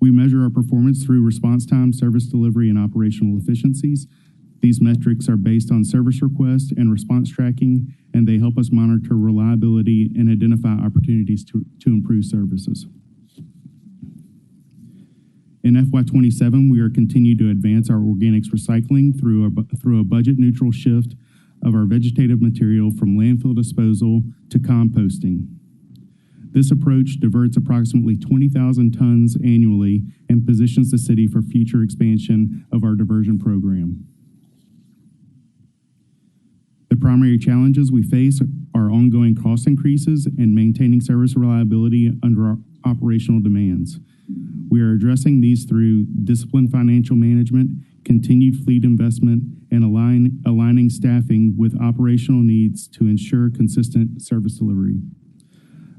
We measure our performance through response time, service delivery, and operational efficiencies. These metrics are based on service requests and response tracking, and they help us monitor reliability and identify opportunities to improve services. In FY27, we are continuing to advance our organics recycling through a budget-neutral shift of our vegetative material from landfill disposal to composting. This approach diverts approximately 20,000 tons annually and positions the city for future expansion of our diversion program. The primary challenges we face are ongoing cost increases and maintaining service reliability under our operational demands. We are addressing these through disciplined financial management, continued fleet investment, and aligning staffing with operational needs to ensure consistent service delivery.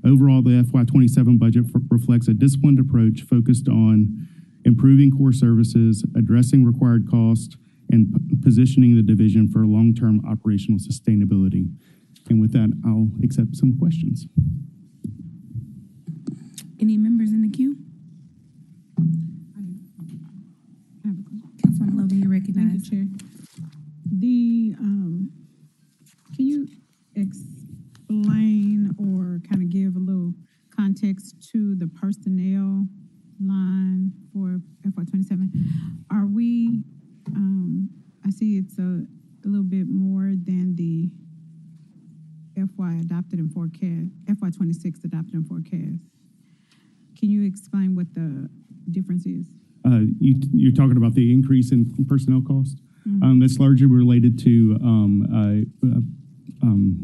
Overall, the FY27 budget reflects a disciplined approach focused on improving core services, addressing required costs, and positioning the division for long-term operational sustainability. And with that, I'll accept some questions. Any members in the queue? Councilwoman Logan, you recognize. Thank you, Chair. Can you explain or kind of give a little context to the personnel line for FY27? Are we, I see it's a little bit more than the FY26 adopted and forecast. Can you explain what the difference is? You're talking about the increase in personnel cost? Mm-hmm. That's largely related to,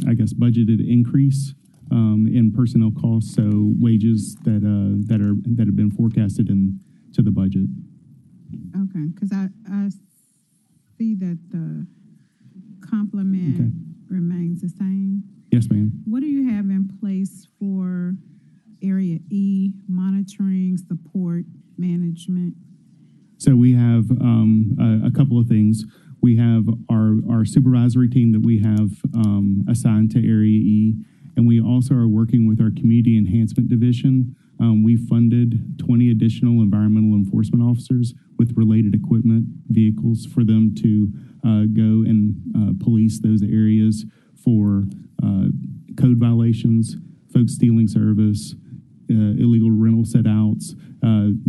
I guess, budgeted increase in personnel costs, so wages that have been forecasted into the budget. Okay, because I see that the complement remains the same. Yes, ma'am. What do you have in place for Area E, monitoring, support, management? So we have a couple of things. We have our supervisory team that we have assigned to Area E, and we also are working with our Community Enhancement Division. We funded 20 additional environmental enforcement officers with related equipment, vehicles for them to go and police those areas for code violations, folks stealing service, illegal rental set-outs,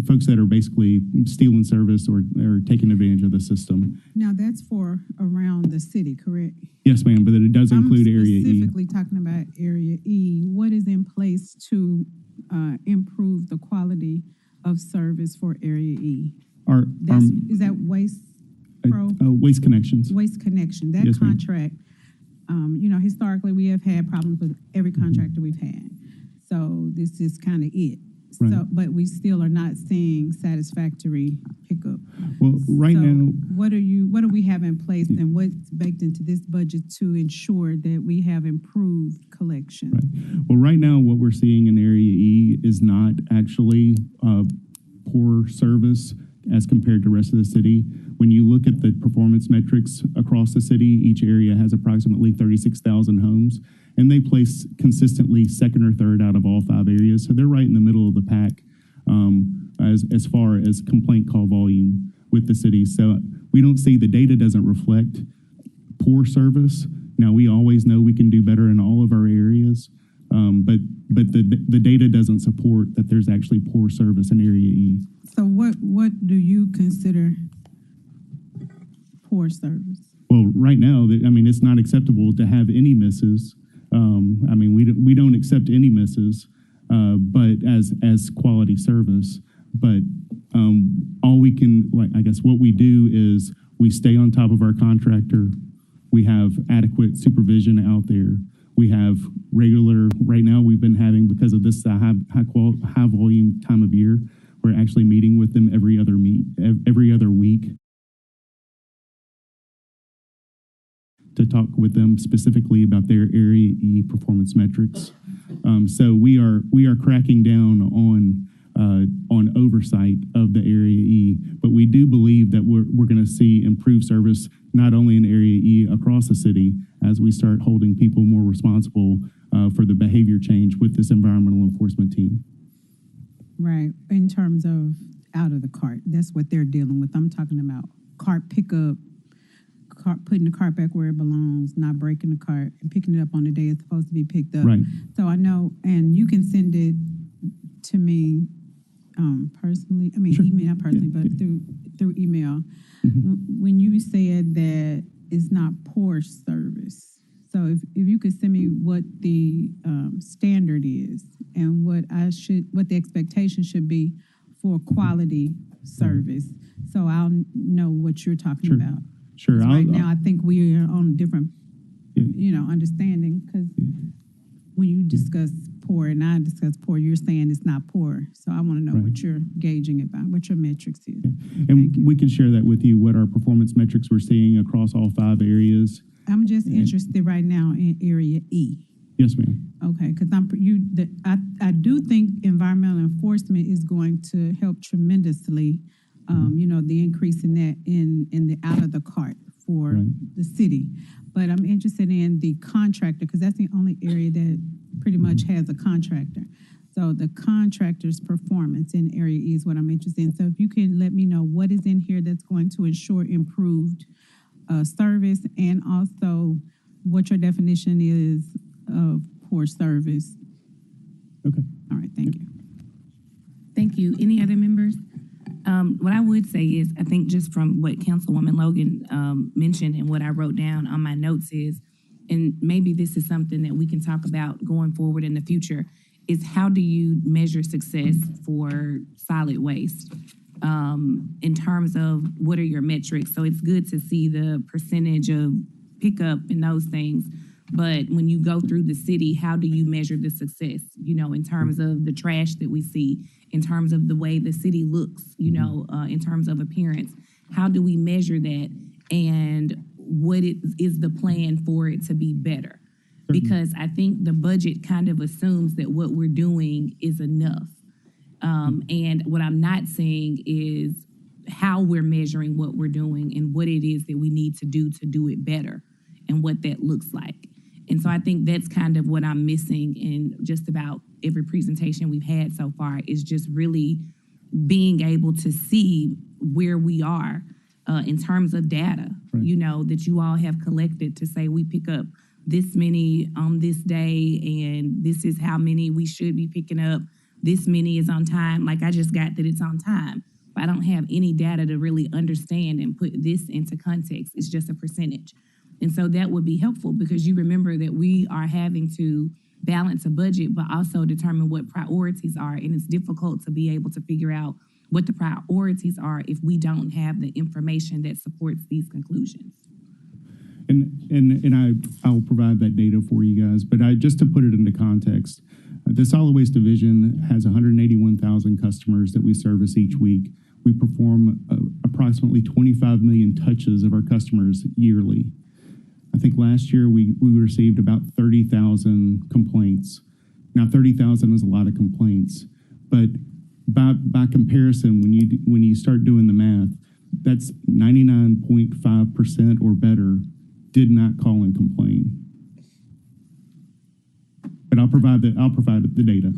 folks that are basically stealing service or taking advantage of the system. Now, that's for around the city, correct? Yes, ma'am, but it does include Area E. I'm specifically talking about Area E. What is in place to improve the quality of service for Area E? Is that Waste Pro? Waste Connections. Waste Connection. That Yes, ma'am. contract, historically, we have had problems with every contractor we've had. So this is kind of it. Right. So, but we still are not seeing satisfactory pickup. Well, now, what do we have in place, and what's baked into this budget to ensure that we have improved collection? Right. Well, right now, what we're seeing in Area E is not actually poor service as compared to the rest of the city. When you look at the performance metrics across the city, each area has approximately 36,000 homes, and they place consistently second or third out of all 5 areas. So they're right in the middle of the pack as far as complaint call volume with the city. So we don't see, the data doesn't reflect poor service. Now, we always know we can do better in all of our areas, but the data doesn't support that there's actually poor service in Area E. So what do you consider poor service? Well, right now, it's not acceptable to have any misses. We don't accept any misses, but as quality service. But all we can, what we do is we stay on top of our contractor. We have adequate supervision out there. We have regular. Right now, we've been having, because of this high volume time of year, we're actually meeting with them every other week to talk with them specifically about their Area E performance metrics. So we are cracking down on oversight of the Area E, but we do believe that we're going to see improved service not only in Area E across the city as we start holding people more responsible for the behavior change with this environmental enforcement team. Right. In terms of out of the cart, that's what they're dealing with. I'm talking about cart pickup, putting the cart back where it belongs, not breaking the cart, and picking it up on the day it's supposed to be picked up. Right. So I know, and you can send it to me personally. Sure. Email, not personally, but through email. Mm-hmm. When you said that it's not poor service, so if you could send me what the standard is and what the expectation should be for quality service, so I'll know what you're talking about. Sure. Right now, I think we are on a different, understanding, because when you discuss poor and I discuss poor, you're saying it's not poor. So I want to know what you're gauging it by, what your metrics is. And we can share that with you, what our performance metrics we're seeing across all 5 areas. I'm just interested right now in Area E. Yes, ma'am. Okay, because I do think environmental enforcement is going to help tremendously. The increase in that in the out of the cart for the city. But I'm interested in the contractor, because that's the only area that pretty much has a contractor. So the contractor's performance in Area E is what I'm interested in. So if you can let me know what is in here that's going to ensure improved service, and also what your definition is of poor service. Okay. All right, thank you. Thank you. Any other members? What I would say is, I think just from what Councilwoman Logan mentioned and what I wrote down on my notes is, and maybe this is something that we can talk about going forward in the future, is how do you measure success for solid waste in terms of what are your metrics? So it's good to see the percentage of pickup and those things, but when you go through the city, how do you measure the success, in terms of the trash that we see, in terms of the way the city looks, in terms of appearance? How do we measure that, and what is the plan for it to be better? Because I think the budget kind of assumes that what we're doing is enough. And what I'm not seeing is how we're measuring what we're doing and what it is that we need to do it better and what that looks like. And so I think that's kind of what I'm missing in just about every presentation we've had so far, is just really being able to see where we are in terms of data, you know, that you all have collected to say we pick up this many on this day and this is how many we should be picking up. This many is on time. Like, I just got that it's on time. But I don't have any data to really understand and put this into context. It's just a percentage. And so that would be helpful, because you remember that we are having to balance a budget, but also determine what priorities are. And it's difficult to be able to figure out what the priorities are if we don't have the information that supports these conclusions. And I'll provide that data for you guys, but just to put it into context, the Solid Waste Division has 181,000 customers that we service each week. We perform approximately 25 million touches of our customers yearly. I think last year we received about 30,000 complaints. Now, 30,000 is a lot of complaints, but by comparison, when you start doing the math, that's 99.5% or better did not call and complain. But I'll provide the data.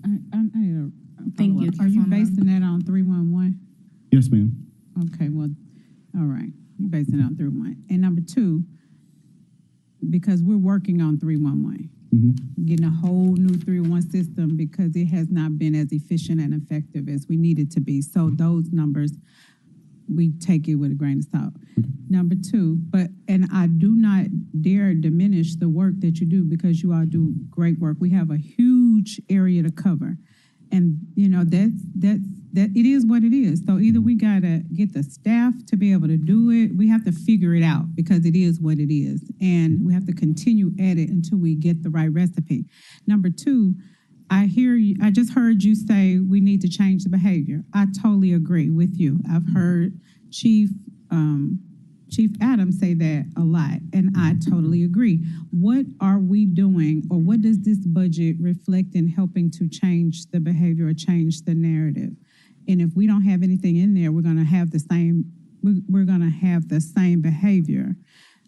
I need a Thank you. Are you basing that on 311? Yes, ma'am. Okay, well, all right. You're basing it on 311. And number two, because we're working on 311, getting a whole new 311 system, because it has not been as efficient and effective as we need it to be. So those numbers, we take it with a grain of salt. Number two, and I do not dare diminish the work that you do, because you all do great work. We have a huge area to cover. And, you know, that it is what it is. So either we got to get the staff to be able to do it. We have to figure it out, because it is what it is. And we have to continue at it until we get the right recipe. Number two, I just heard you say we need to change the behavior. I totally agree with you. I've heard Chief Adams say that a lot, and I totally agree. What are we doing, or what does this budget reflect in helping to change the behavior or change the narrative? And if we don't have anything in there, we're going to have the same. We're going to have the same behavior.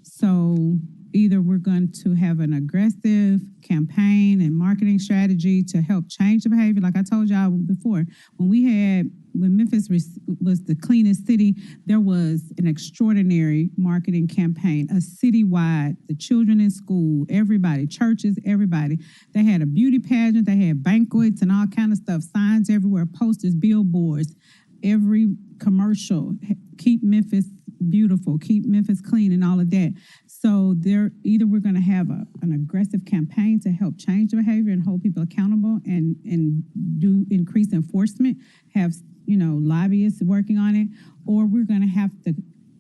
So either we're going to have an aggressive campaign and marketing strategy to help change the behavior. Like I told y'all before, when Memphis was the cleanest city, there was an extraordinary marketing campaign, a citywide, the children in school, everybody, churches, everybody. They had a beauty pageant, they had banquets and all kind of stuff, signs everywhere, posters, billboards, every commercial, keep Memphis beautiful, keep Memphis clean, and all of that. So either we're going to have an aggressive campaign to help change the behavior and hold people accountable and do increased enforcement, have lobbyists working on it, or we're going to have to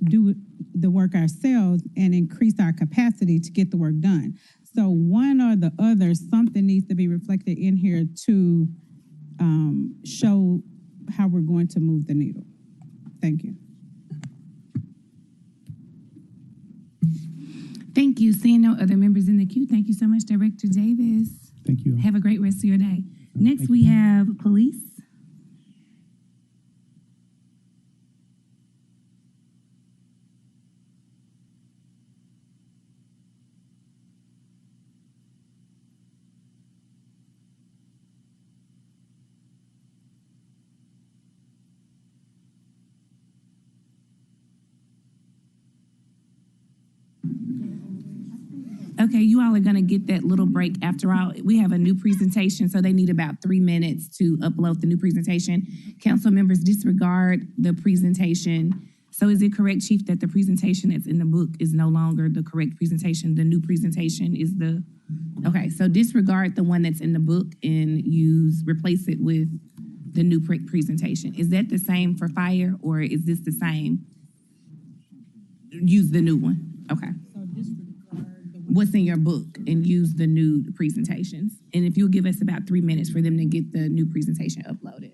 do the work ourselves and increase our capacity to get the work done. So one or the other, something needs to be reflected in here to show how we're going to move the needle. Thank you. Thank you. Seeing no other members in the queue, thank you so much, Director Davis. Thank you. Have a great rest of your day. Next, we have police. Okay, you all are going to get that little break after all. We have a new presentation, so they need about 3 minutes to upload the new presentation. Council members, disregard the presentation. So is it correct, Chief, that the presentation that's in the book is no longer the correct presentation? The new presentation is the... Okay, so disregard the one that's in the book and replace it with the new presentation. Is that the same for fire, or is this the same? Use the new one. Okay. What's in your book and use the new presentations. And if you'll give us about 3 minutes for them to get the new presentation uploaded.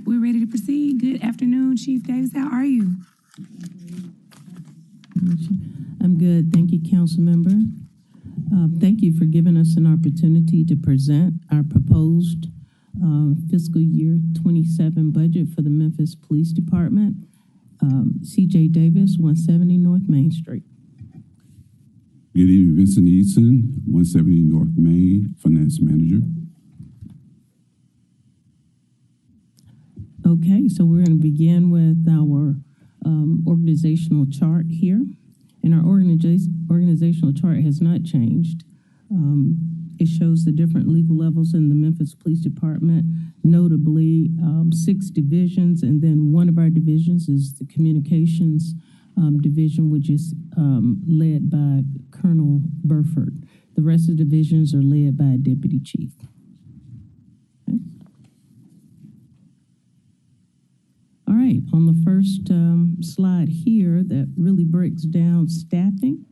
we're ready to proceed. Good afternoon, Chief Davis. How are you? I'm good. Thank you, council member. Thank you for giving us an opportunity to present our proposed fiscal year 27 budget for the Memphis Police Department. CJ Davis, 170 North Main Street. Good evening, Vincent Eason, 170 North Main, Finance Manager. Okay, so we're going to begin with our organizational chart here. And our organizational chart has not changed. It shows the different legal levels in the Memphis Police Department, notably 6 divisions, and then one of our divisions is the Communications Division, which is led by Colonel Burford. The rest of the divisions are led by a Deputy Chief. Okay. All right, on the first slide here that really breaks down staffing,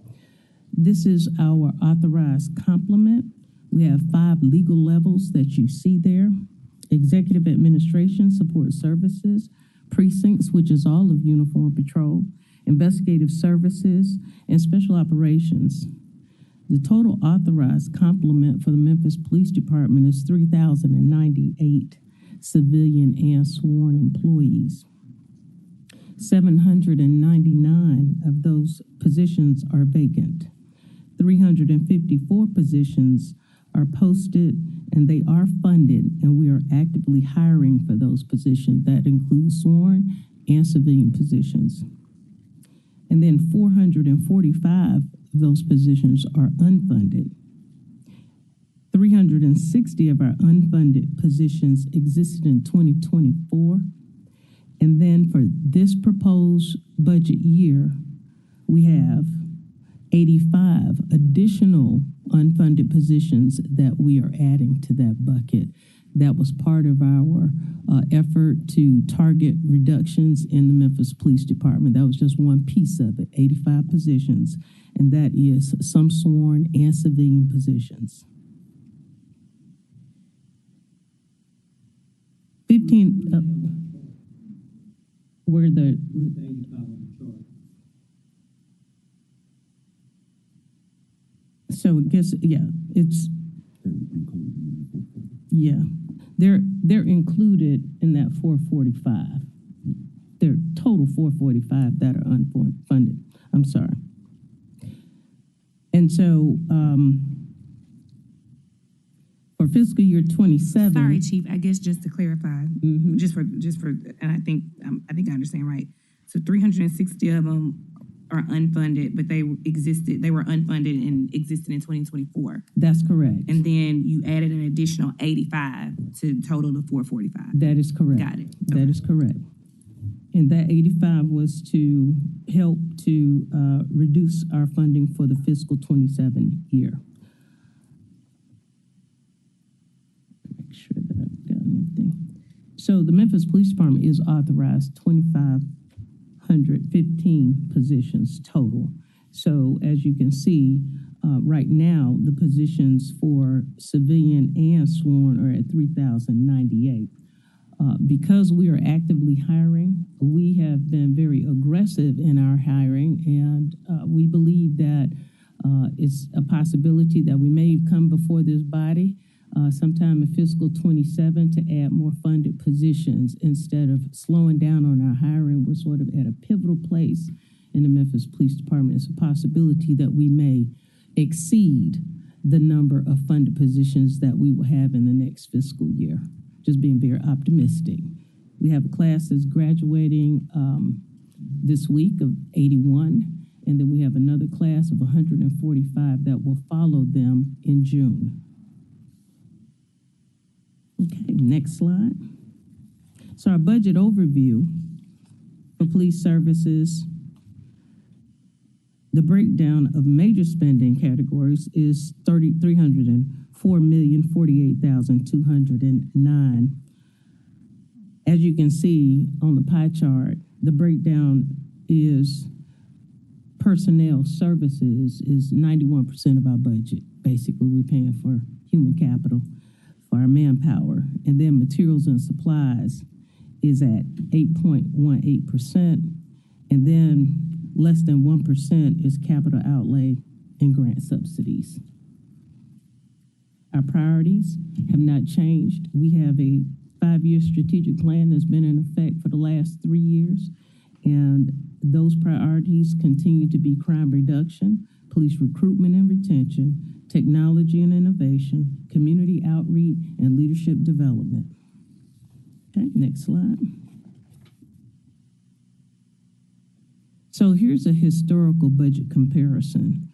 this is our authorized complement. We have 5 legal levels that you see there: executive administration, support services, precincts, which is all of uniform patrol, investigative services, and special operations. The total authorized complement for the Memphis Police Department is 3,098 civilian and sworn employees. 799 of those positions are vacant. 354 positions are posted, and they are funded, and we are actively hiring for those positions. That includes sworn and civilian positions. And then 445 of those positions are unfunded. 360 of our unfunded positions existed in 2024. And then for this proposed budget year, we have 85 additional unfunded positions that we are adding to that bucket. That was part of our effort to target reductions in the Memphis Police Department. That was just one piece of it, 85 positions, and that is some sworn and civilian positions. 15, where the so I guess, yeah, it's, yeah, they're included in that 445. They're total 445 that are unfunded. I'm sorry. And so for fiscal year 27. Sorry, Chief. I guess just to clarify, just for, and I think I understand right. So 360 of them are unfunded, but they were unfunded and existed in 2024. That's correct. And then you added an additional 85 to total the 445. That is correct. Got it. That is correct. And that 85 was to help to reduce our funding for the fiscal 27 year. Make sure that I've got everything. So the Memphis Police Department is authorized 2,515 positions total. So as you can see, right now, the positions for civilian and sworn are at 3,098. Because we are actively hiring, we have been very aggressive in our hiring, and we believe that it's a possibility that we may come before this body sometime in fiscal 27 to add more funded positions. Instead of slowing down on our hiring, we're sort of at a pivotal place in the Memphis Police Department. It's a possibility that we may exceed the number of funded positions that we will have in the next fiscal year. Just being very optimistic. We have a class that's graduating this week of 81, and then we have another class of 145 that will follow them in June. Okay, next slide. So our budget overview for police services, the breakdown of major spending categories is $304,048,209. As you can see on the pie chart, the breakdown is personnel services is 91% of our budget. Basically, we're paying for human capital, for our manpower, and then materials and supplies is at 8.18%, and then less than 1% is capital outlay and grant subsidies. Our priorities have not changed. We have a 5-year strategic plan that's been in effect for the last 3 years, and those priorities continue to be crime reduction, police recruitment and retention, technology and innovation, community outreach, and leadership development. Okay, next slide. So here's a historical budget comparison.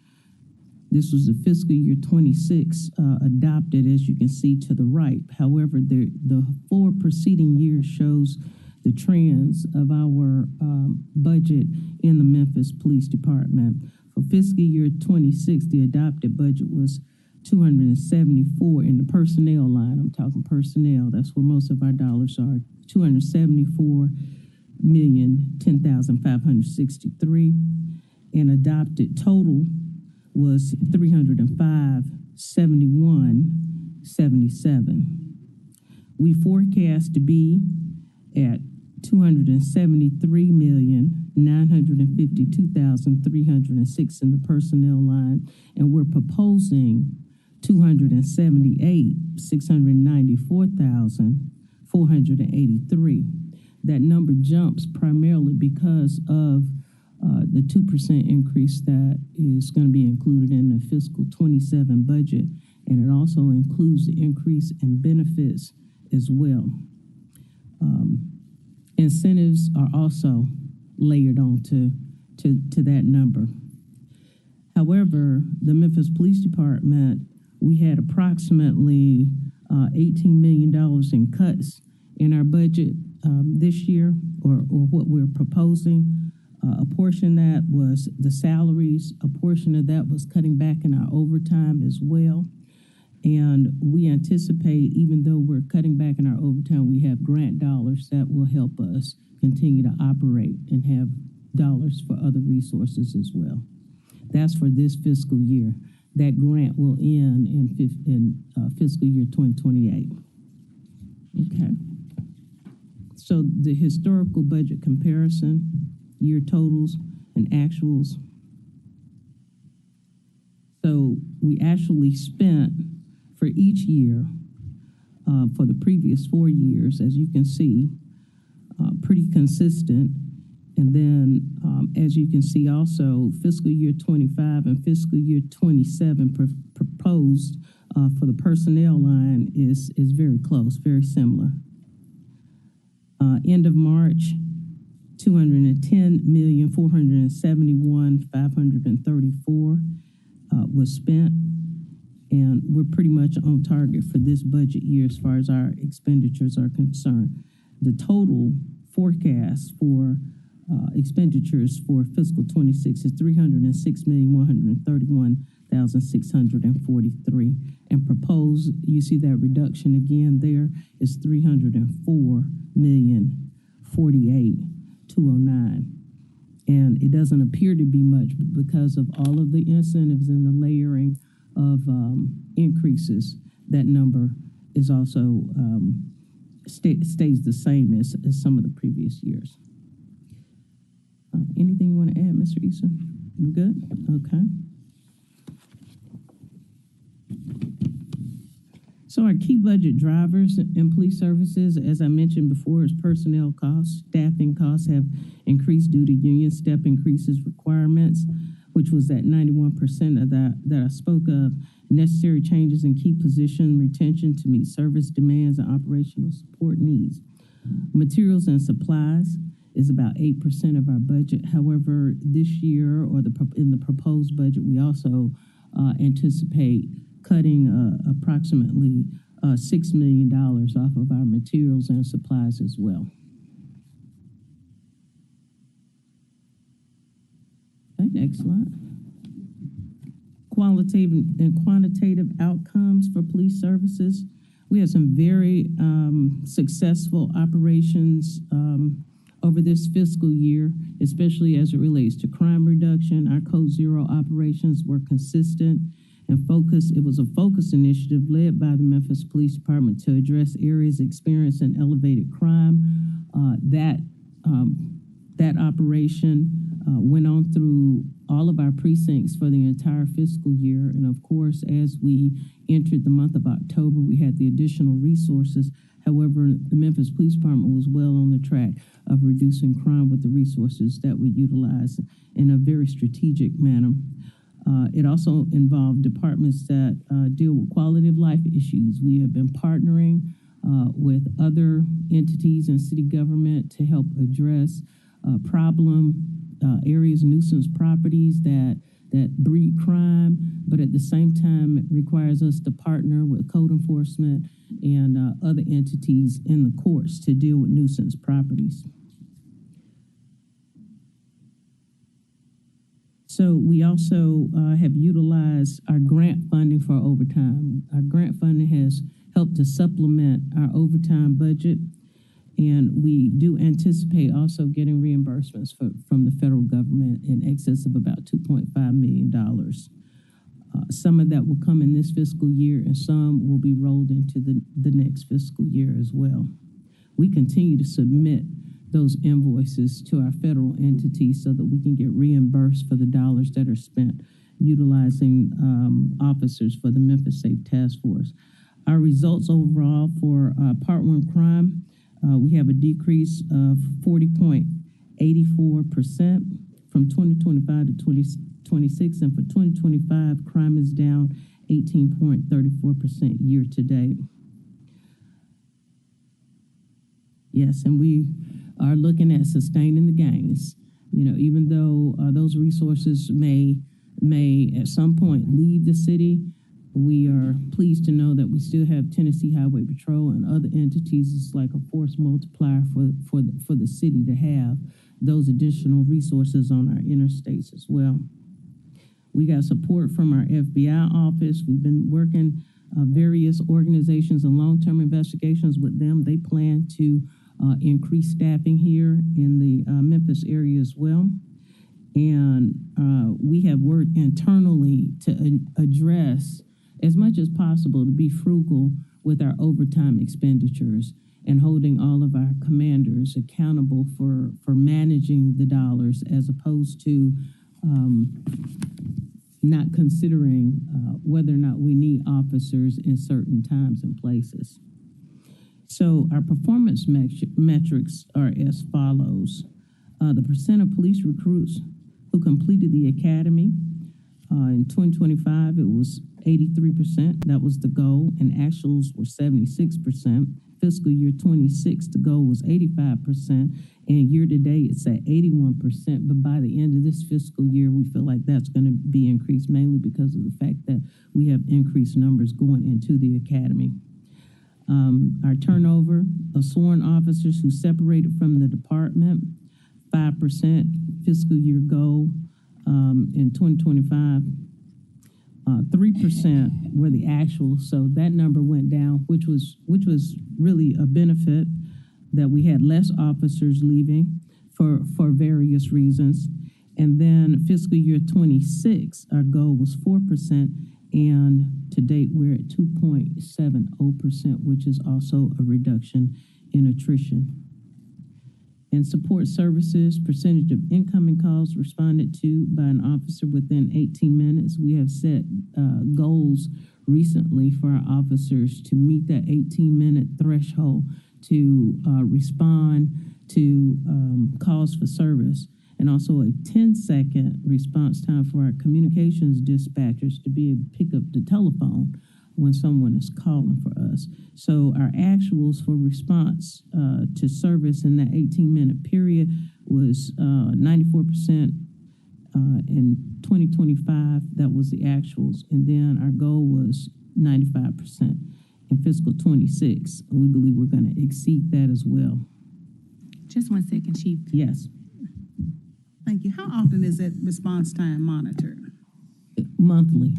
This was the fiscal year 26 adopted, as you can see to the right. However, the 4 preceding years shows the trends of our budget in the Memphis Police Department. For fiscal year 26, the adopted budget was 274 in the personnel line. I'm talking personnel. That's where most of our dollars are. 274,010,563, and adopted total was 305,71,77. We forecast to be at 273,952,306 in the personnel line, and we're proposing 278,694,483. That number jumps primarily because of the 2% increase that is going to be included in the fiscal 27 budget, and it also includes the increase in benefits as well. Incentives are also layered on to that number. However, the Memphis Police Department, we had approximately $18 million in cuts in our budget this year, or what we're proposing. A portion of that was the salaries, a portion of that was cutting back in our overtime as well. And we anticipate, even though we're cutting back in our overtime, we have grant dollars that will help us continue to operate and have dollars for other resources as well. That's for this fiscal year. That grant will end in fiscal year 2028. Okay. So the historical budget comparison, year totals and actuals. So we actually spent for each year for the previous 4 years, as you can see, pretty consistent. And then, as you can see also, fiscal year 25 and fiscal year 27 proposed for the personnel line is very close, very similar. End of March, 210,471,534 was spent, and we're pretty much on target for this budget year as far as our expenditures are concerned. The total forecast for expenditures for fiscal 26 is 306,131,643, and proposed, you see that reduction again there, is 304,048,209. And it doesn't appear to be much because of all of the incentives and the layering of increases. That number is also stays the same as some of the previous years. Anything you want to add, Mr. Eason? We good? Okay. So our key budget drivers in police services, as I mentioned before, is personnel costs. Staffing costs have increased due to union step increases requirements, which was at 91% of that I spoke of. Necessary changes in key position retention to meet service demands and operational support needs. Materials and supplies is about 8% of our budget. However, this year, or in the proposed budget, we also anticipate cutting approximately $6 million off of our materials and supplies as well. Okay, next slide. Qualitative and quantitative outcomes for police services. We have some very successful operations over this fiscal year, especially as it relates to crime reduction. Our Code Zero operations were consistent and focused. It was a focused initiative led by the Memphis Police Department to address areas experiencing elevated crime. That that operation went on through all of our precincts for the entire fiscal year. And of course, as we entered the month of October, we had the additional resources. However, the Memphis Police Department was well on the track of reducing crime with the resources that we utilize in a very strategic manner. It also involved departments that deal with quality of life issues. We have been partnering with other entities in city government to help address problem areas, nuisance properties that breed crime, but at the same time, it requires us to partner with code enforcement and other entities in the courts to deal with nuisance properties. So we also have utilized our grant funding for overtime. Our grant funding has helped to supplement our overtime budget, and we do anticipate also getting reimbursements from the federal government in excess of about $2.5 million. Some of that will come in this fiscal year, and some will be rolled into the next fiscal year as well. We continue to submit those invoices to our federal entities so that we can get reimbursed for the dollars that are spent utilizing officers for the Memphis Safe Task Force. Our results overall for Part 1 crime, we have a decrease of 40.84% from 2025 to 2026, and for 2025, crime is down 18.34% year to date. Yes, and we are looking at sustaining the gains. You know, even though those resources may at some point leave the city, we are pleased to know that we still have Tennessee Highway Patrol and other entities. It's like a force multiplier for the city to have those additional resources on our interstates as well. We got support from our FBI office. We've been working various organizations and long-term investigations with them. They plan to increase staffing here in the Memphis area as well. And we have worked internally to address as much as possible to be frugal with our overtime expenditures and holding all of our commanders accountable for managing the dollars as opposed to not considering whether or not we need officers in certain times and places. So our performance metrics are as follows. The percent of police recruits who completed the academy, in 2025, it was 83%. That was the goal, and actuals were 76%. Fiscal year 26, the goal was 85%, and year to date, it's at 81%. But by the end of this fiscal year, we feel like that's going to be increased, mainly because of the fact that we have increased numbers going into the academy. Our turnover of sworn officers who separated from the department, 5% fiscal year goal in 2025. 3% were the actual, so that number went down, which was really a benefit that we had less officers leaving for various reasons. And then fiscal year 26, our goal was 4%, and to date we're at 2.70%, which is also a reduction in attrition. And support services, percentage of incoming calls responded to by an officer within 18 minutes. We have set goals recently for our officers to meet that 18-minute threshold to respond to calls for service, and also a 10-second response time for our communications dispatchers to be able to pick up the telephone when someone is calling for us. So our actuals for response to service in that 18-minute period was 94% in 2025. That was the actuals. And then our goal was 95% in fiscal 26. We believe we're going to exceed that as well. Just 1 second, Chief. Yes. Thank you. How often is that response time monitored? Monthly.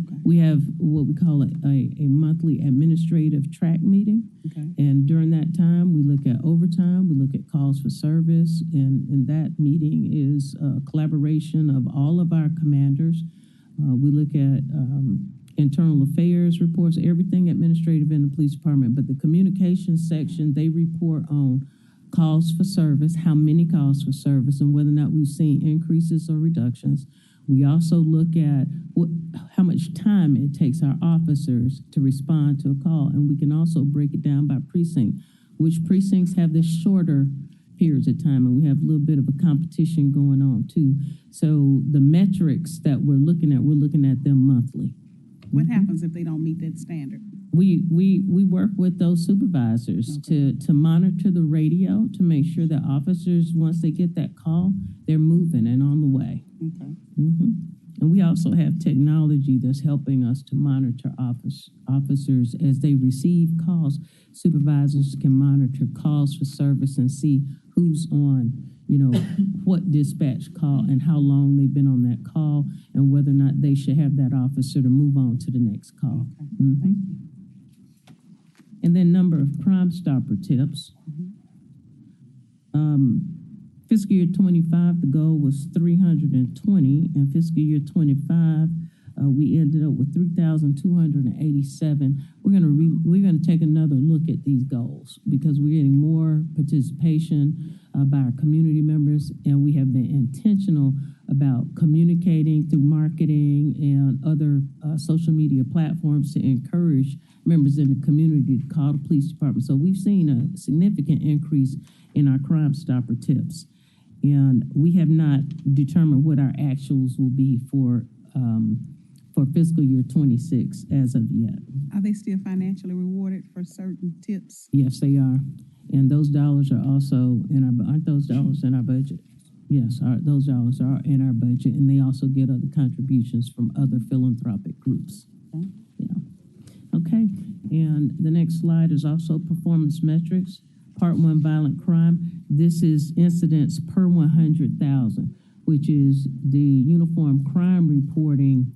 Okay. We have what we call a monthly administrative track meeting. Okay. And during that time, we look at overtime, we look at calls for service, and that meeting is a collaboration of all of our commanders. We look at internal affairs reports, everything administrative in the police department, but the communications section, they report on calls for service, how many calls for service, and whether or not we've seen increases or reductions. We also look at how much time it takes our officers to respond to a call, and we can also break it down by precinct, which precincts have the shorter periods of time, and we have a little bit of a competition going on too. So the metrics that we're looking at them monthly. What happens if they don't meet that standard? We work with those supervisors to monitor the radio to make sure that officers, once they get that call, they're moving and on the way. Okay. And we also have technology that's helping us to monitor officers as they receive calls. Supervisors can monitor calls for service and see who's on, what dispatch call and how long they've been on that call and whether or not they should have that officer to move on to the next call. Okay. And then number of Crime Stopper tips. Fiscal year 25, the goal was 320, and fiscal year 25, we ended up with 3,287. We're gonna take another look at these goals because we're getting more participation by our community members, and we have been intentional about communicating through marketing and other social media platforms to encourage members in the community to call the police department. So we've seen a significant increase in our Crime Stopper tips, and we have not determined what our actuals will be for fiscal year 26 as of yet. Are they still financially rewarded for certain tips? Yes, they are. And those dollars are also aren't those dollars in our budget? Yes, those dollars are in our budget, and they also get other contributions from other philanthropic groups. Okay. Yeah. Okay, and the next slide is also performance metrics. Part 1, violent crime. This is incidents per 100,000, which is the Uniform Crime Reporting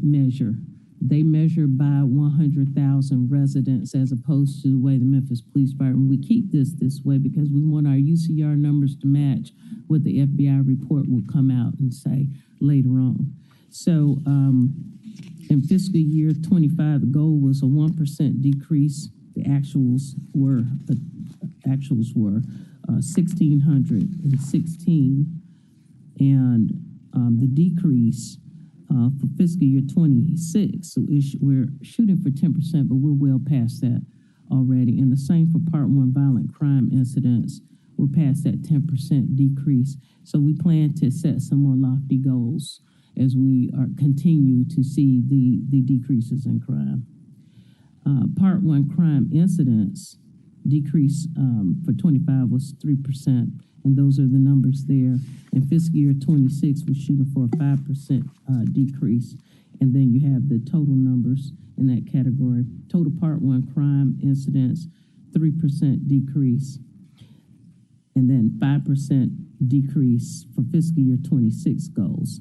measure. They measure by 100,000 residents as opposed to the way the Memphis Police Department. We keep this way because we want our UCR numbers to match what the FBI report will come out and say later on. So in fiscal year 25, the goal was a 1% decrease. The actuals were 1,616, and the decrease for fiscal year 26, so we're shooting for 10%, but we're well past that already. And the same for Part 1 violent crime incidents. We're past that 10% decrease. So we plan to set some more lofty goals as we continue to see the decreases in crime. Part 1 crime incidents decrease for 25 was 3%, and those are the numbers there. In fiscal year 26, we're shooting for a 5% decrease, and then you have the total numbers in that category. Total Part 1 crime incidents, 3% decrease, and then 5% decrease for fiscal year 26 goals,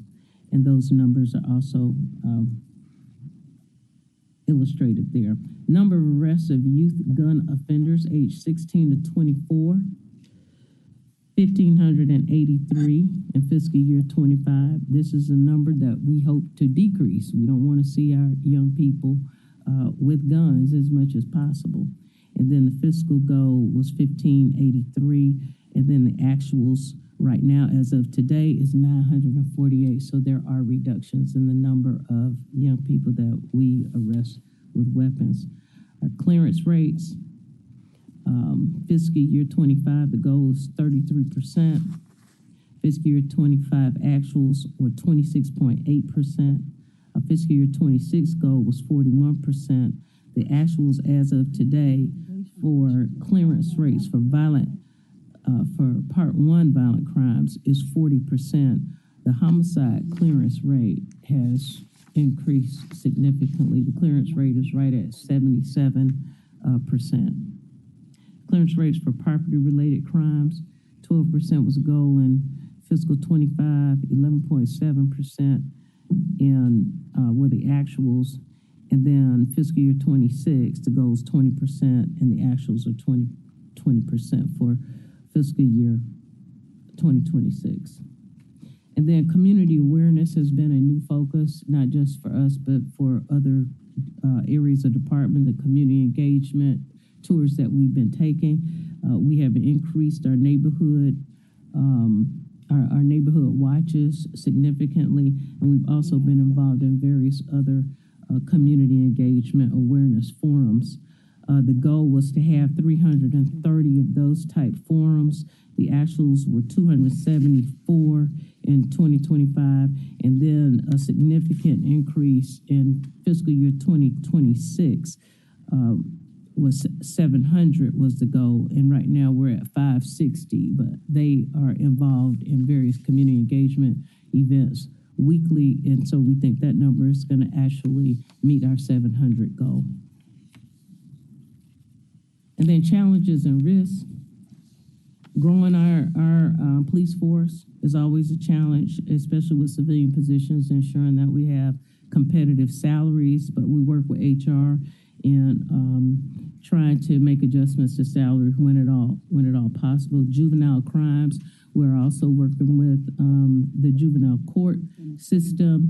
and those numbers are also illustrated there. Number of arrests of youth gun offenders aged 16 to 24, 1,583 in fiscal year 25. This is a number that we hope to decrease. We don't want to see our young people with guns as much as possible. And then the fiscal goal was 1,583, and then the actuals right now as of today is 948. So there are reductions in the number of young people that we arrest with weapons. Our clearance rates, fiscal year 25, the goal is 33%. Fiscal year 25 actuals were 26.8%. Our fiscal year 26 goal was 41%. The actuals as of today for clearance rates for for Part 1 violent crimes is 40%. The homicide clearance rate has increased significantly. The clearance rate is right at 77%. Clearance rates for property-related crimes, 12% was a goal in fiscal 25, 11.7% were the actuals. And then fiscal year 26, the goal is 20%, and the actuals are 20% for fiscal year 2026. And then community awareness has been a new focus, not just for us, but for other areas of department, the community engagement tours that we've been taking. We have increased our neighborhood our neighborhood watches significantly, and we've also been involved in various other community engagement awareness forums. The goal was to have 330 of those type forums. The actuals were 274 in 2025, and then a significant increase in fiscal year 2026 was 700 was the goal, and right now we're at 560, but they are involved in various community engagement events weekly, and so we think that number is going to actually meet our 700 goal. And then challenges and risks. Growing our police force is always a challenge, especially with civilian positions, ensuring that we have competitive salaries, but we work with HR and trying to make adjustments to salary when at all possible. Juvenile crimes, we're also working with the juvenile court system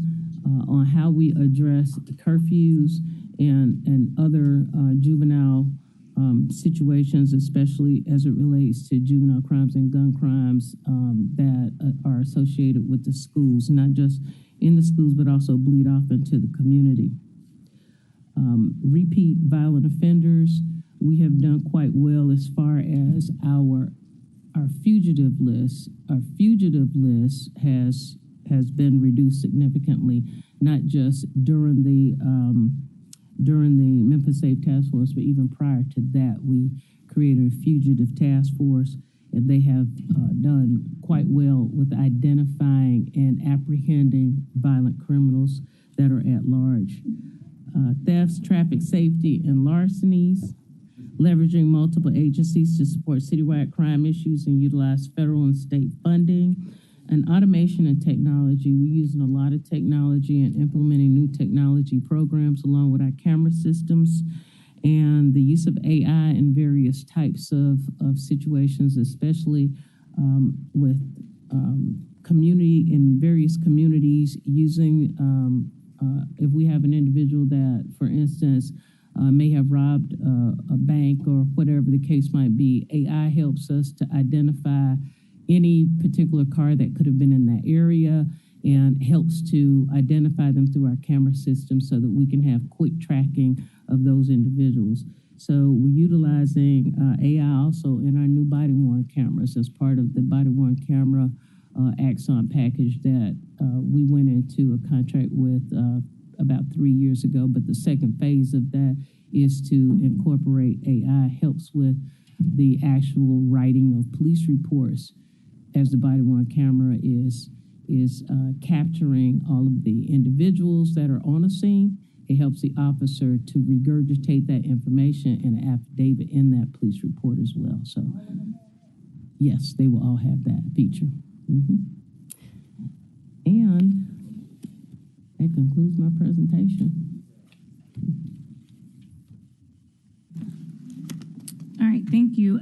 on how we address the curfews and other juvenile situations, especially as it relates to juvenile crimes and gun crimes that are associated with the schools, not just in the schools, but also bleed off into the community. Repeat violent offenders, we have done quite well as far as our fugitive list. Our fugitive list has been reduced significantly, not just during the Memphis Safe Task Force, but even prior to that, we created a fugitive task force, and they have done quite well with identifying and apprehending violent criminals that are at large. Thefts, traffic safety, and larcenies, leveraging multiple agencies to support citywide crime issues and utilize federal and state funding. And automation and technology, we're using a lot of technology and implementing new technology programs along with our camera systems and the use of AI in various types of situations, especially with community in various communities using, if we have an individual that, for instance, may have robbed a bank or whatever the case might be, AI helps us to identify any particular car that could have been in that area and helps to identify them through our camera system so that we can have quick tracking of those individuals. So we're utilizing AI also in our new body-worn cameras as part of the body-worn camera Axon package that we went into a contract with about 3 years ago. But the second phase of that is to incorporate AI, helps with the actual writing of police reports as the body-worn camera is capturing all of the individuals that are on a scene. It helps the officer to regurgitate that information in an affidavit in that police report as well. So, yes, they will all have that feature. And that concludes my presentation. All right, thank you.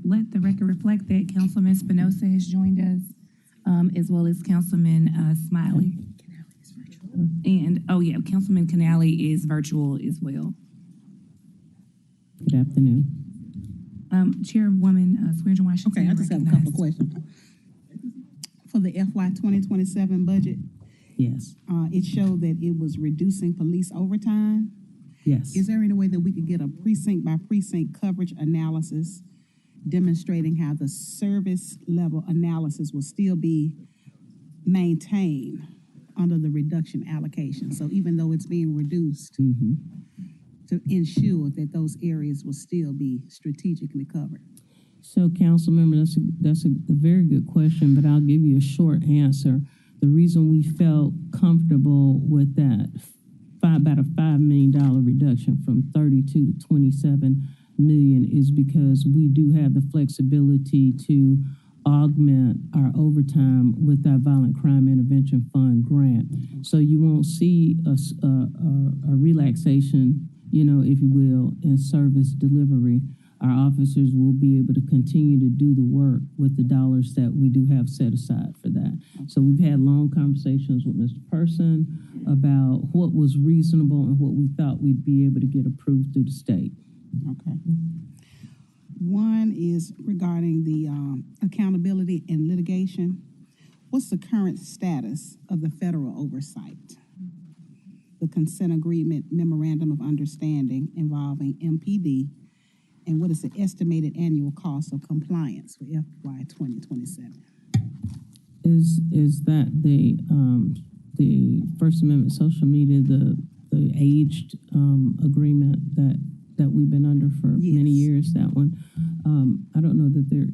Let the record reflect that Councilman Espinosa has joined us, as well as Councilman Smiley. And, oh yeah, Councilman Canale is virtual as well. Good afternoon. Chairwoman Swearingen Washington. Okay, I just have a couple of questions. For the FY 2027 budget, yes, it showed that it was reducing police overtime. Yes. Is there any way that we could get a precinct by precinct coverage analysis demonstrating how the service level analysis will still be maintained under the reduction allocation? So even though it's being reduced, to ensure that those areas will still be strategically covered. So, council member, that's a very good question, but I'll give you a short answer. The reason we felt comfortable with that about a $5 million reduction from 32 to 27 million is because we do have the flexibility to augment our overtime with our Violent Crime Intervention Fund grant. So you won't see a relaxation, if you will, in service delivery. Our officers will be able to continue to do the work with the dollars that we do have set aside for that. So we've had long conversations with Mr. Person about what was reasonable and what we thought we'd be able to get approved through the state. Okay. One is regarding the accountability in litigation. What's the current status of the federal oversight? The consent agreement memorandum of understanding involving MPD, and what is the estimated annual cost of compliance for FY 2027? Is that the First Amendment social media, the aged agreement that we've been under for many years? That one, I don't know that there.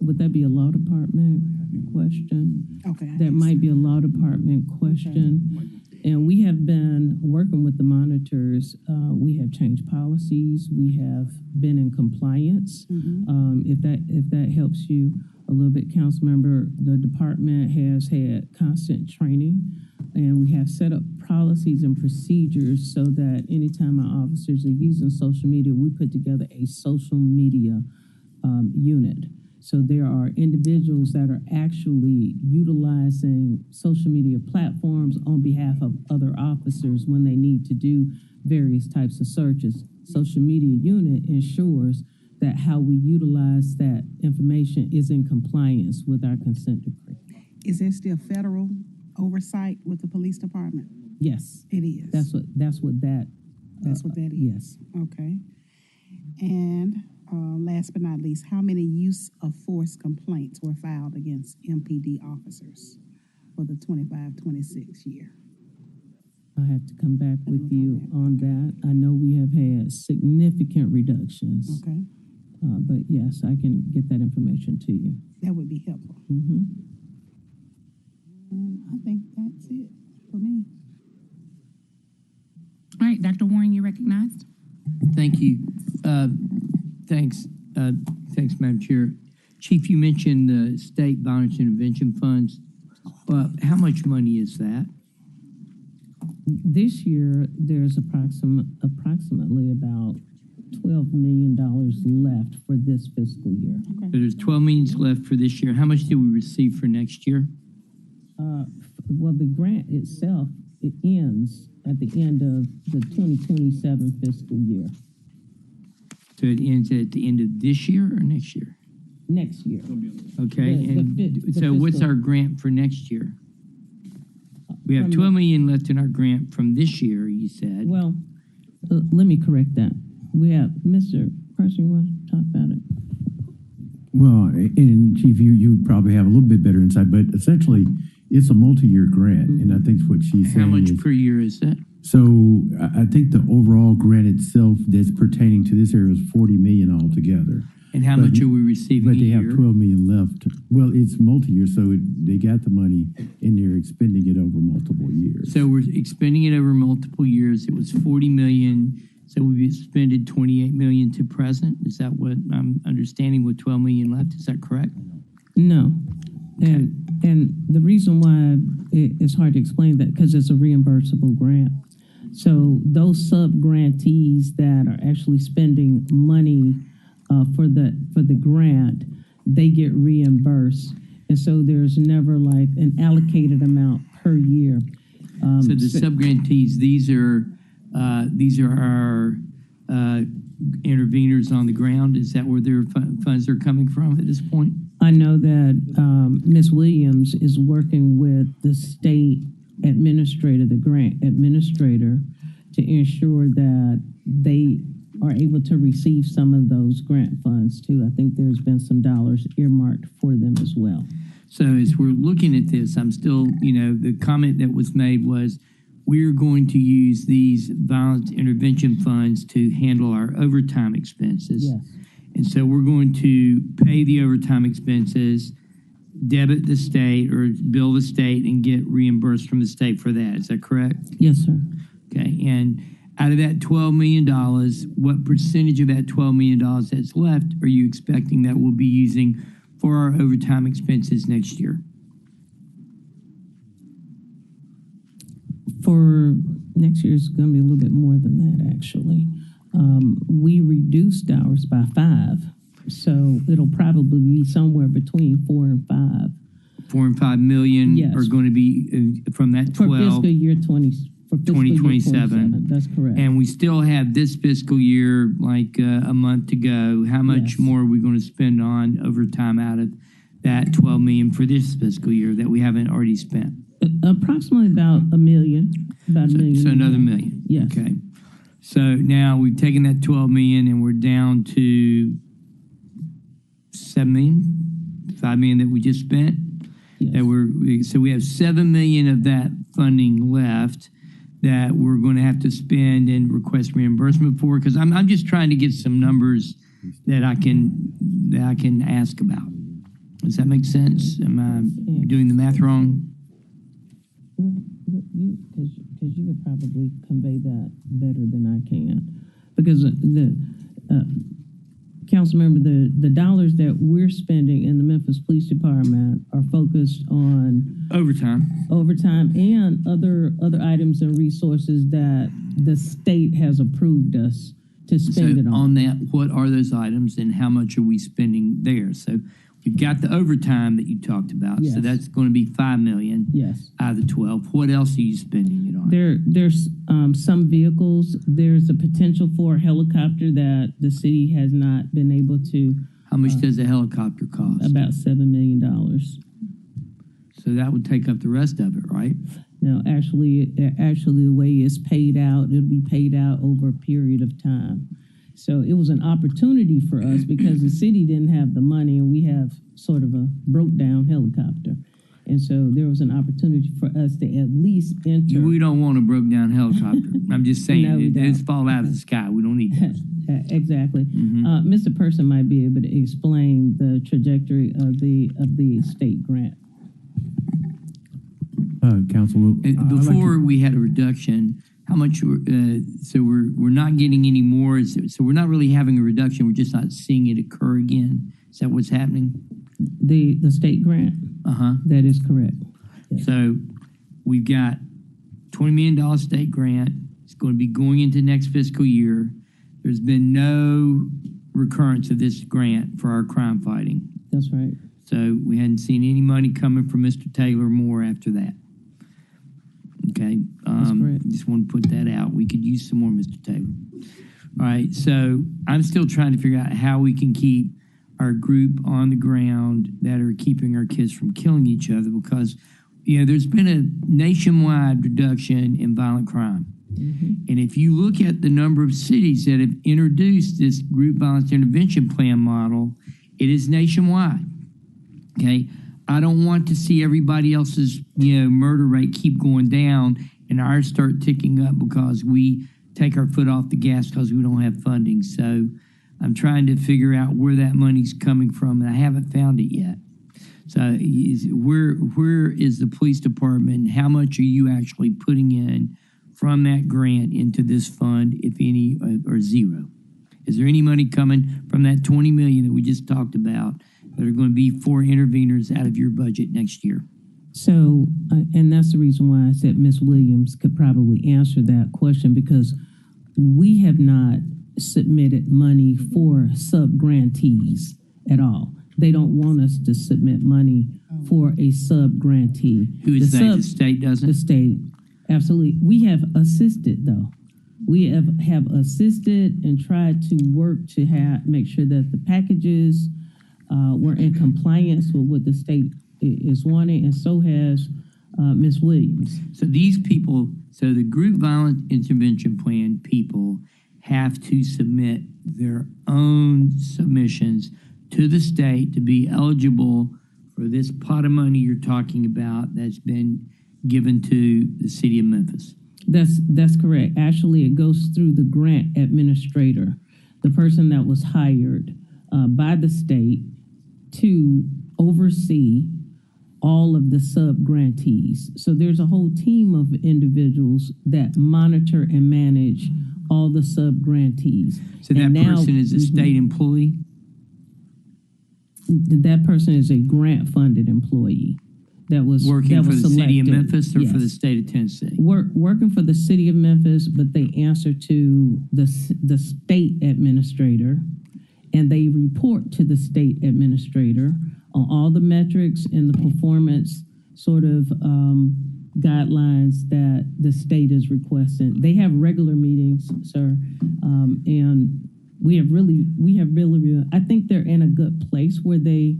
Would that be a law department question? Okay. That might be a law department question. Okay. And we have been working with the monitors. We have changed policies. We have been in compliance. If that helps you a little bit, council member, the department has had constant training, and we have set up policies and procedures so that anytime our officers are using social media, we put together a social media unit. So there are individuals that are actually utilizing social media platforms on behalf of other officers when they need to do various types of searches. Social media unit ensures that how we utilize that information is in compliance with our consent decree. Is there still federal oversight with the police department? Yes. It is. That's what that is. Yes. Okay. And last but not least, how many use of force complaints were filed against MPD officers for the 25-26 year? I have to come back with you on that. I know we have had significant reductions. Okay. But yes, I can get that information to you. That would be helpful. I think that's it for me. All right, Dr. Warren, you're recognized. Thank you. Thanks, Madam Chair. Chief, you mentioned the state violence intervention funds. How much money is that? This year, there's approximately about $12 million left for this fiscal year. Okay. So there's $12 million left for this year. How much did we receive for next year? Well, the grant itself, it ends at the end of the 2027 fiscal year. So it ends at the end of this year or next year? Next year. Okay, so what's our grant for next year? We have $12 million left in our grant from this year, you said. Well, let me correct that. We have, Mr. Person, you want to talk about it? Well, and Chief, you probably have a little bit better insight, but essentially, it's a multi-year grant, and I think what she's saying How much per year is that? So I think the overall grant itself that's pertaining to this area is $40 million altogether. And how much are we receiving But they a have year? $12 million left. Well, it's multi-year, so they got the money, and they're expending it over multiple years. So we're expending it over multiple years. It was $40 million. So we've expended $28 million to present. Is that what I'm understanding with $12 million left? Is that correct? No. Okay. And the reason why it's hard to explain that, because it's a reimbursable grant. So those sub-grantees that are actually spending money for the grant, they get reimbursed. And so there's never like an allocated amount per year. So the sub-grantees, these are our interveners on the ground. Is that where their funds are coming from at this point? I know that Ms. Williams is working with the state administrator, the grant administrator, to ensure that they are able to receive some of those grant funds too. I think there's been some dollars earmarked for them as well. So as we're looking at this, I'm still, the comment that was made was, we're going to use these violence intervention funds to handle our overtime expenses. Yes. And so we're going to pay the overtime expenses, debit the state or bill the state, and get reimbursed from the state for that. Is that correct? Yes, sir. Okay. And out of that $12 million, what percentage of that $12 million that's left are you expecting that we'll be using for our overtime expenses next year? For next year, it's going to be a little bit more than that, actually. We reduced ours by 5, so it'll probably be somewhere between 4 and 5. 4 and 5 million Yes. are going to be from that 12. For fiscal year 20. For fiscal year 2027. That's correct. And we still have this fiscal year, like a month to go. How much Yes. more are we going to spend on overtime out of that 12 million for this fiscal year that we haven't already spent? Approximately about $1 million. About $1 million. So another $1 million. Yes. Okay. So now we've taken that 12 million and we're down to 7 million, 5 million that we just spent. Yes. So we have 7 million of that funding left that we're going to have to spend and request reimbursement for. Because I'm just trying to get some numbers that I can ask about. Does that make sense? Am I doing the math wrong? Well, because you could probably convey that better than I can. Because the council member, the dollars that we're spending in the Memphis Police Department are focused on overtime and other items and resources that the state has approved us to spend it on. On that, what are those items and how much are we spending there? So we've got the overtime that you talked about. Yes. So that's going to be 5 million Yes. out of the 12. What else are you spending it on? There's some vehicles. There's a potential for a helicopter that the city has not been able to. How much does a helicopter cost? About $7 million. So that would take up the rest of it, right? No, actually, the way it's paid out, it'll be paid out over a period of time. So it was an opportunity for us because the city didn't have the money and we have sort of a broke down helicopter. And so there was an opportunity for us to at least enter. We don't want a broke down helicopter. I'm just saying, No, we it's don't. fall out of the sky. We don't need that. Exactly. Mm-hmm. Mr. Person might be able to explain the trajectory of the state grant. Council. Before we had a reduction, how much? So we're not getting any more. So we're not really having a reduction. We're just not seeing it occur again. Is that what's happening? The state grant. That is correct. Yes. So we've got $20 million state grant. It's going to be going into next fiscal year. There's been no recurrence of this grant for our crime fighting. That's right. So we hadn't seen any money coming from Mr. Taylor more after that. Okay. That's correct. Just want to put that out. We could use some more, Mr. Taylor. All right. So I'm still trying to figure out how we can keep our group on the ground that are keeping our kids from killing each other because, there's been a nationwide reduction in violent crime. Mm-hmm. And if you look at the number of cities that have introduced this group violence intervention plan model, it is nationwide. Okay. I don't want to see everybody else's, murder rate keep going down and ours start ticking up because we take our foot off the gas because we don't have funding. So I'm trying to figure out where that money's coming from, and I haven't found it yet. So where is the police department? How much are you actually putting in from that grant into this fund, if any, or zero? Is there any money coming from that $20 million that we just talked about that are going to be for interveners out of your budget next year? So, and that's the reason why I said Ms. Williams could probably answer that question because we have not submitted money for sub-grantees at all. They don't want us to submit money for a sub-grantee. Who is that? The state doesn't? The state, absolutely. We have assisted, though. We have assisted and tried to work to make sure that the packages were in compliance with what the state is wanting, and so has Ms. Williams. So these people, so the group violence intervention plan people have to submit their own submissions to the state to be eligible for this pot of money you're talking about that's been given to the city of Memphis. That's correct. Actually, it goes through the grant administrator, the person that was hired by the state to oversee all of the sub-grantees. So there's a whole team of individuals that monitor and manage all the sub-grantees. So that person is a state employee? That person is a grant-funded employee that was working for the selected. city of Memphis or Yes. for the state of Tennessee? Working for the city of Memphis, but they answer to the state administrator, and they report to the state administrator on all the metrics and the performance sort of guidelines that the state is requesting. They have regular meetings, sir, and we have really, I think they're in a good place where they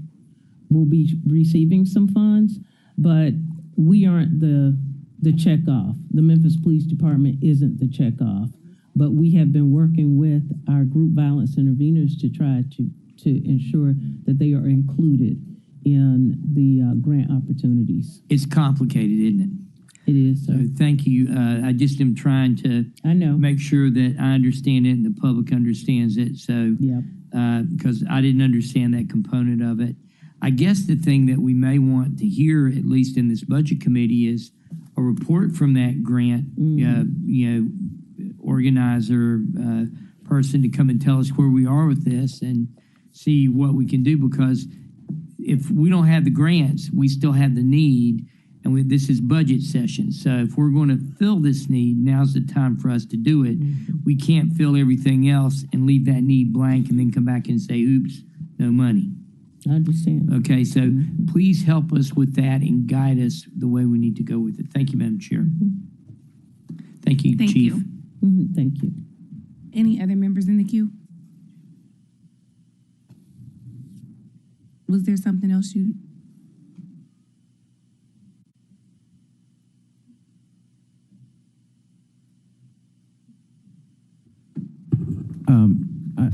will be receiving some funds, but we aren't the checkoff. The Memphis Police Department isn't the checkoff, but we have been working with our group violence interveners to try to ensure that they are included in the grant opportunities. It's complicated, isn't it? It is, sir. So thank you. I just am trying to make sure that I understand it and the public understands it. So, because I didn't understand that component of it. I guess the thing that we may want to hear, at least in this budget committee, is a report from that grant, organizer person to come and tell us where we are with this and see what we can do. Because if we don't have the grants, we still have the need. And this is budget session. So if we're going to fill this need, now's the time for us to do it. We can't fill everything else and leave that need blank and then come back and say, oops, no money. I understand. Okay, so please help us with that and guide us the way we need to go with it. Thank you, Madam Chair. Thank you, Thank Chief. you. Thank you. Any other members in the queue? Was there something else you...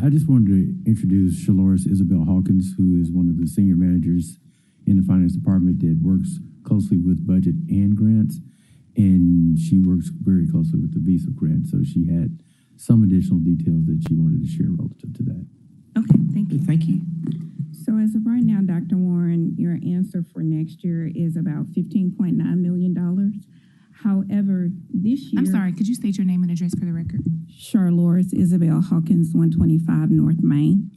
I just wanted to introduce Shalores Isabel Hawkins, who is one of the senior managers in the finance department that works closely with budget and grants, and she works very closely with the Visa grant, so she had some additional details that she wanted to share relative to that. Okay, thank you. Thank you. So as of right now, Dr. Warren, your answer for next year is about $15.9 million. However, this year... I'm sorry, could you state your name and address for the record? Charlotte Isabel Hawkins, 125 North Main.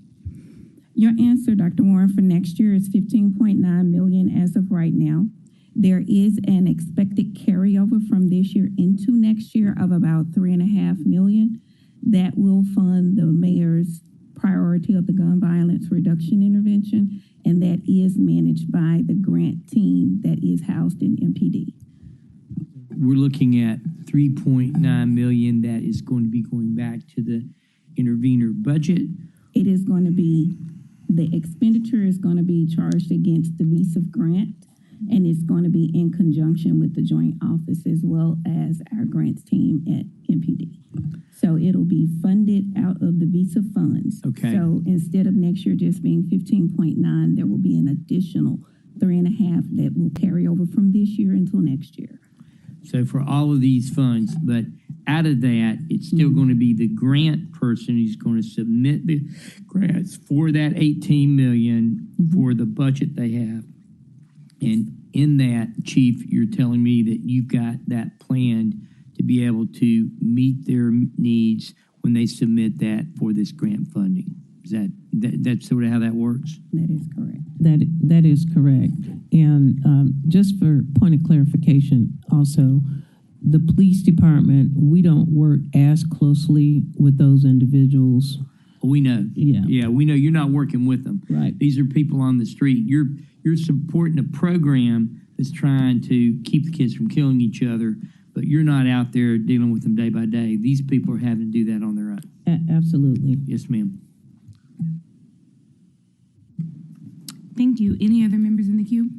Your answer, Dr. Warren, for next year is $15.9 million as of right now. There is an expected carryover from this year into next year of about $3.5 million that will fund the mayor's priority of the gun violence reduction intervention, and that is managed by the grant team that is housed in MPD. We're looking at $3.9 million that is going to be going back to the intervener budget. It is going to be, the expenditure is going to be charged against the Visa grant, and it's going to be in conjunction with the joint office as well as our grants team at MPD. So it'll be funded out of the Visa funds. Okay. So instead of next year just being 15.9, there will be an additional 3.5 that will carry over from this year until next year. So for all of these funds, but out of that, it's still going to be the grant person who's going to submit the grants for that $18 million for the budget they have. And in that, Chief, you're telling me that you've got that planned to be able to meet their needs when they submit that for this grant funding. Is that's sort of how that works? That is correct. That is correct. And just for point of clarification, also, the police department, we don't work as closely with those individuals. We know. Yeah. Yeah, we know you're not working with them. Right. These are people on the street. You're supporting a program that's trying to keep the kids from killing each other, but you're not out there dealing with them day by day. These people are having to do that on their own. Absolutely. Yes, ma'am. Thank you. Any other members in the queue?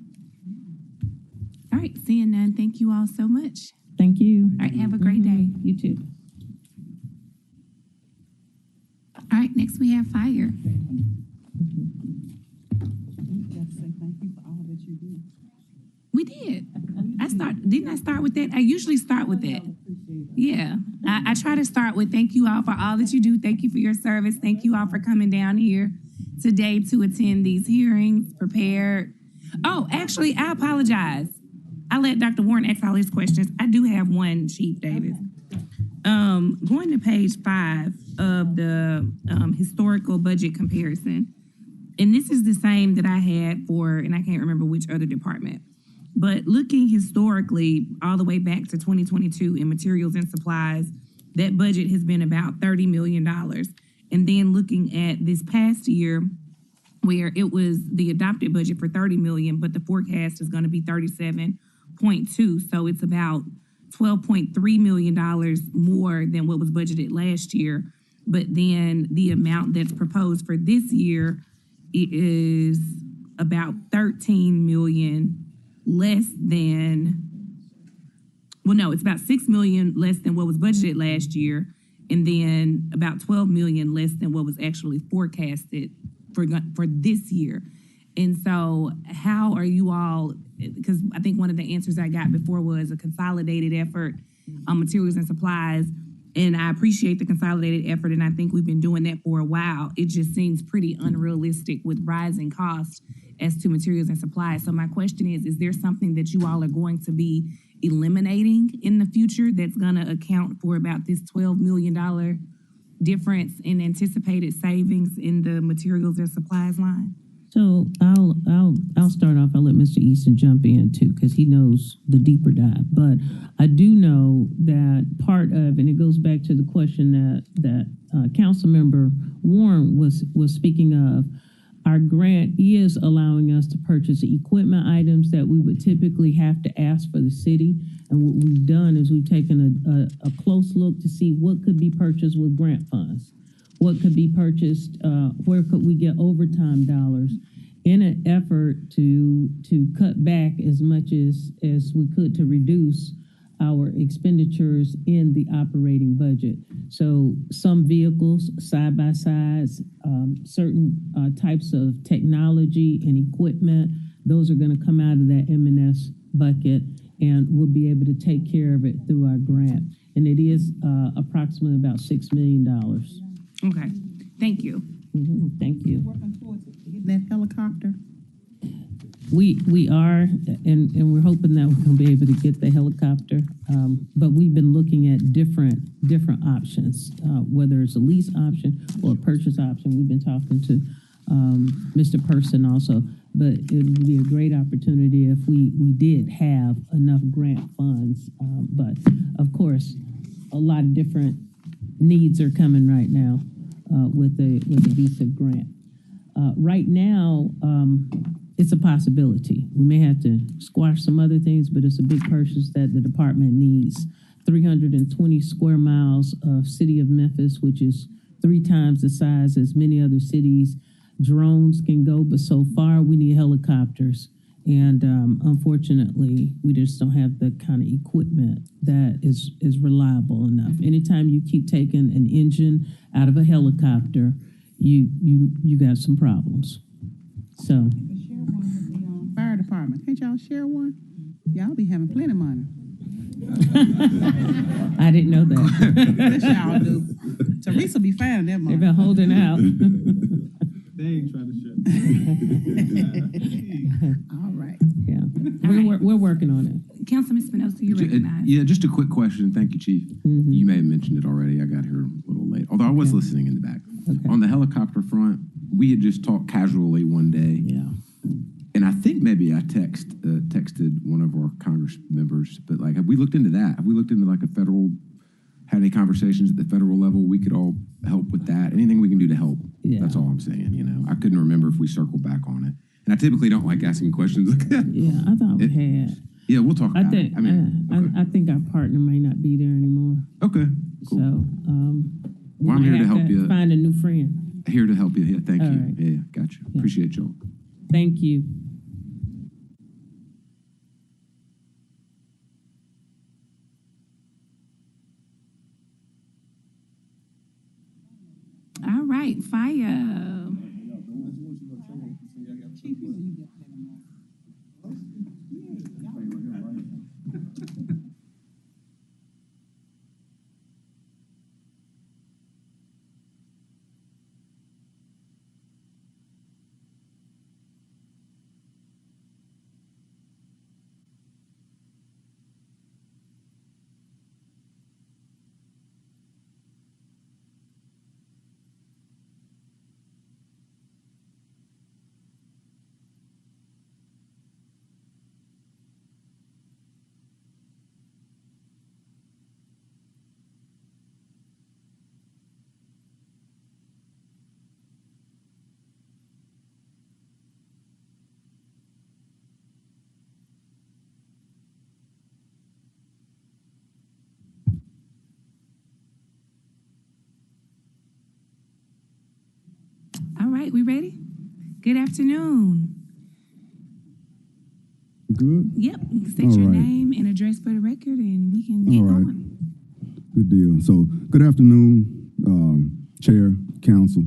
All right, seeing none, thank you all so much. Thank you. All right, have a great day. You too. All right, next we have fire. We did. Didn't I start with that? I usually start with that. Yeah. I try to start with thank you all for all that you do. Thank you for your service. Thank you all for coming down here today to attend these hearings, prepared. Oh, actually, I apologize. I let Dr. Warren ask all his questions. I do have one, Chief Davis. Going to page 5 of the historical budget comparison, and this is the same that I had for, and I can't remember which other department, but looking historically all the way back to 2022 in materials and supplies, that budget has been about $30 million. And then looking at this past year, where it was the adopted budget for $30 million, but the forecast is going to be $37.5 12.2, so it's about $12.3 million more than what was budgeted last year. But then the amount that's proposed for this year is about 13 million less than, well, no, it's about 6 million less than what was budgeted last year, and then about 12 million less than what was actually forecasted for this year. And so how are you all, because I think one of the answers I got before was a consolidated effort on materials and supplies, and I appreciate the consolidated effort, and I think we've been doing that for a while. It just seems pretty unrealistic with rising costs as to materials and supplies. So my question is there something that you all are going to be eliminating in the future that's going to account for about this $12 million difference in anticipated savings in the materials and supplies line? So I'll start off. I'll let Mr. Easton jump in too, because he knows the deeper dive. But I do know that part of, and it goes back to the question that Councilmember Warren was speaking of. Our grant is allowing us to purchase equipment items that we would typically have to ask for the city. And what we've done is we've taken a close look to see what could be purchased with grant funds. What could be purchased, where could we get overtime dollars in an effort to cut back as much as we could to reduce our expenditures in the operating budget. So some vehicles, side-by-sides, certain types of technology and equipment, those are gonna come out of that M&S bucket, and we'll be able to take care of it through our grant. And it is approximately about $6 million. Okay, thank you. Mm-hmm. Thank you. Working towards getting that helicopter. We are, and we're hoping that we're gonna be able to get the helicopter. But we've been looking at different options, whether it's a lease option or a purchase option. We've been talking to Mr. Person also, but it would be a great opportunity if we did have enough grant funds. But of course, a lot of different needs are coming right now with the visa grant. Right now, it's a possibility. We may have to squash some other things, but it's a big purchase that the department needs. 320 square miles of city of Memphis, which is 3 times the size as many other cities. Drones can go, but so far we need helicopters. And unfortunately, we just don't have the kind of equipment that is reliable enough. Anytime you keep taking an engine out of a helicopter, you got some problems. So. Fire department. Can't y'all share one? Y'all be having plenty of money. I didn't know that. Yes, y'all do. Teresa be finding that money. They've been holding out. They ain't trying to shut. All right. Yeah. We're working on it. Councilman Spinoza, you recognize. Yeah, just a quick question. Thank you, Chief. Mm-hmm. You may have mentioned it already. I got here a little late, although I was listening in the back. Okay. On the helicopter front, we had just talked casually one day. Yeah. And I think maybe I texted one of our Congress members, but like, have we looked into that? Have we looked into like had any conversations at the federal level? We could all help with that. Anything we can do to help. Yeah. That's all I'm saying, I couldn't remember if we circled back on it. And I typically don't like asking questions like that. Yeah, I thought we had. Yeah, we'll talk about it. I think our partner may not be there anymore. Okay, cool. So, Well, I'm here to help you. Find a new friend. Here to help you. Yeah, thank All you. right. Yeah, gotcha. Yeah. Appreciate y'all. Thank you. All right, fire. right, we ready? Good afternoon. Good? Yep, state All your right. name and address for the record, and we can get All right. going. Good deal. So, good afternoon, Chair, Council,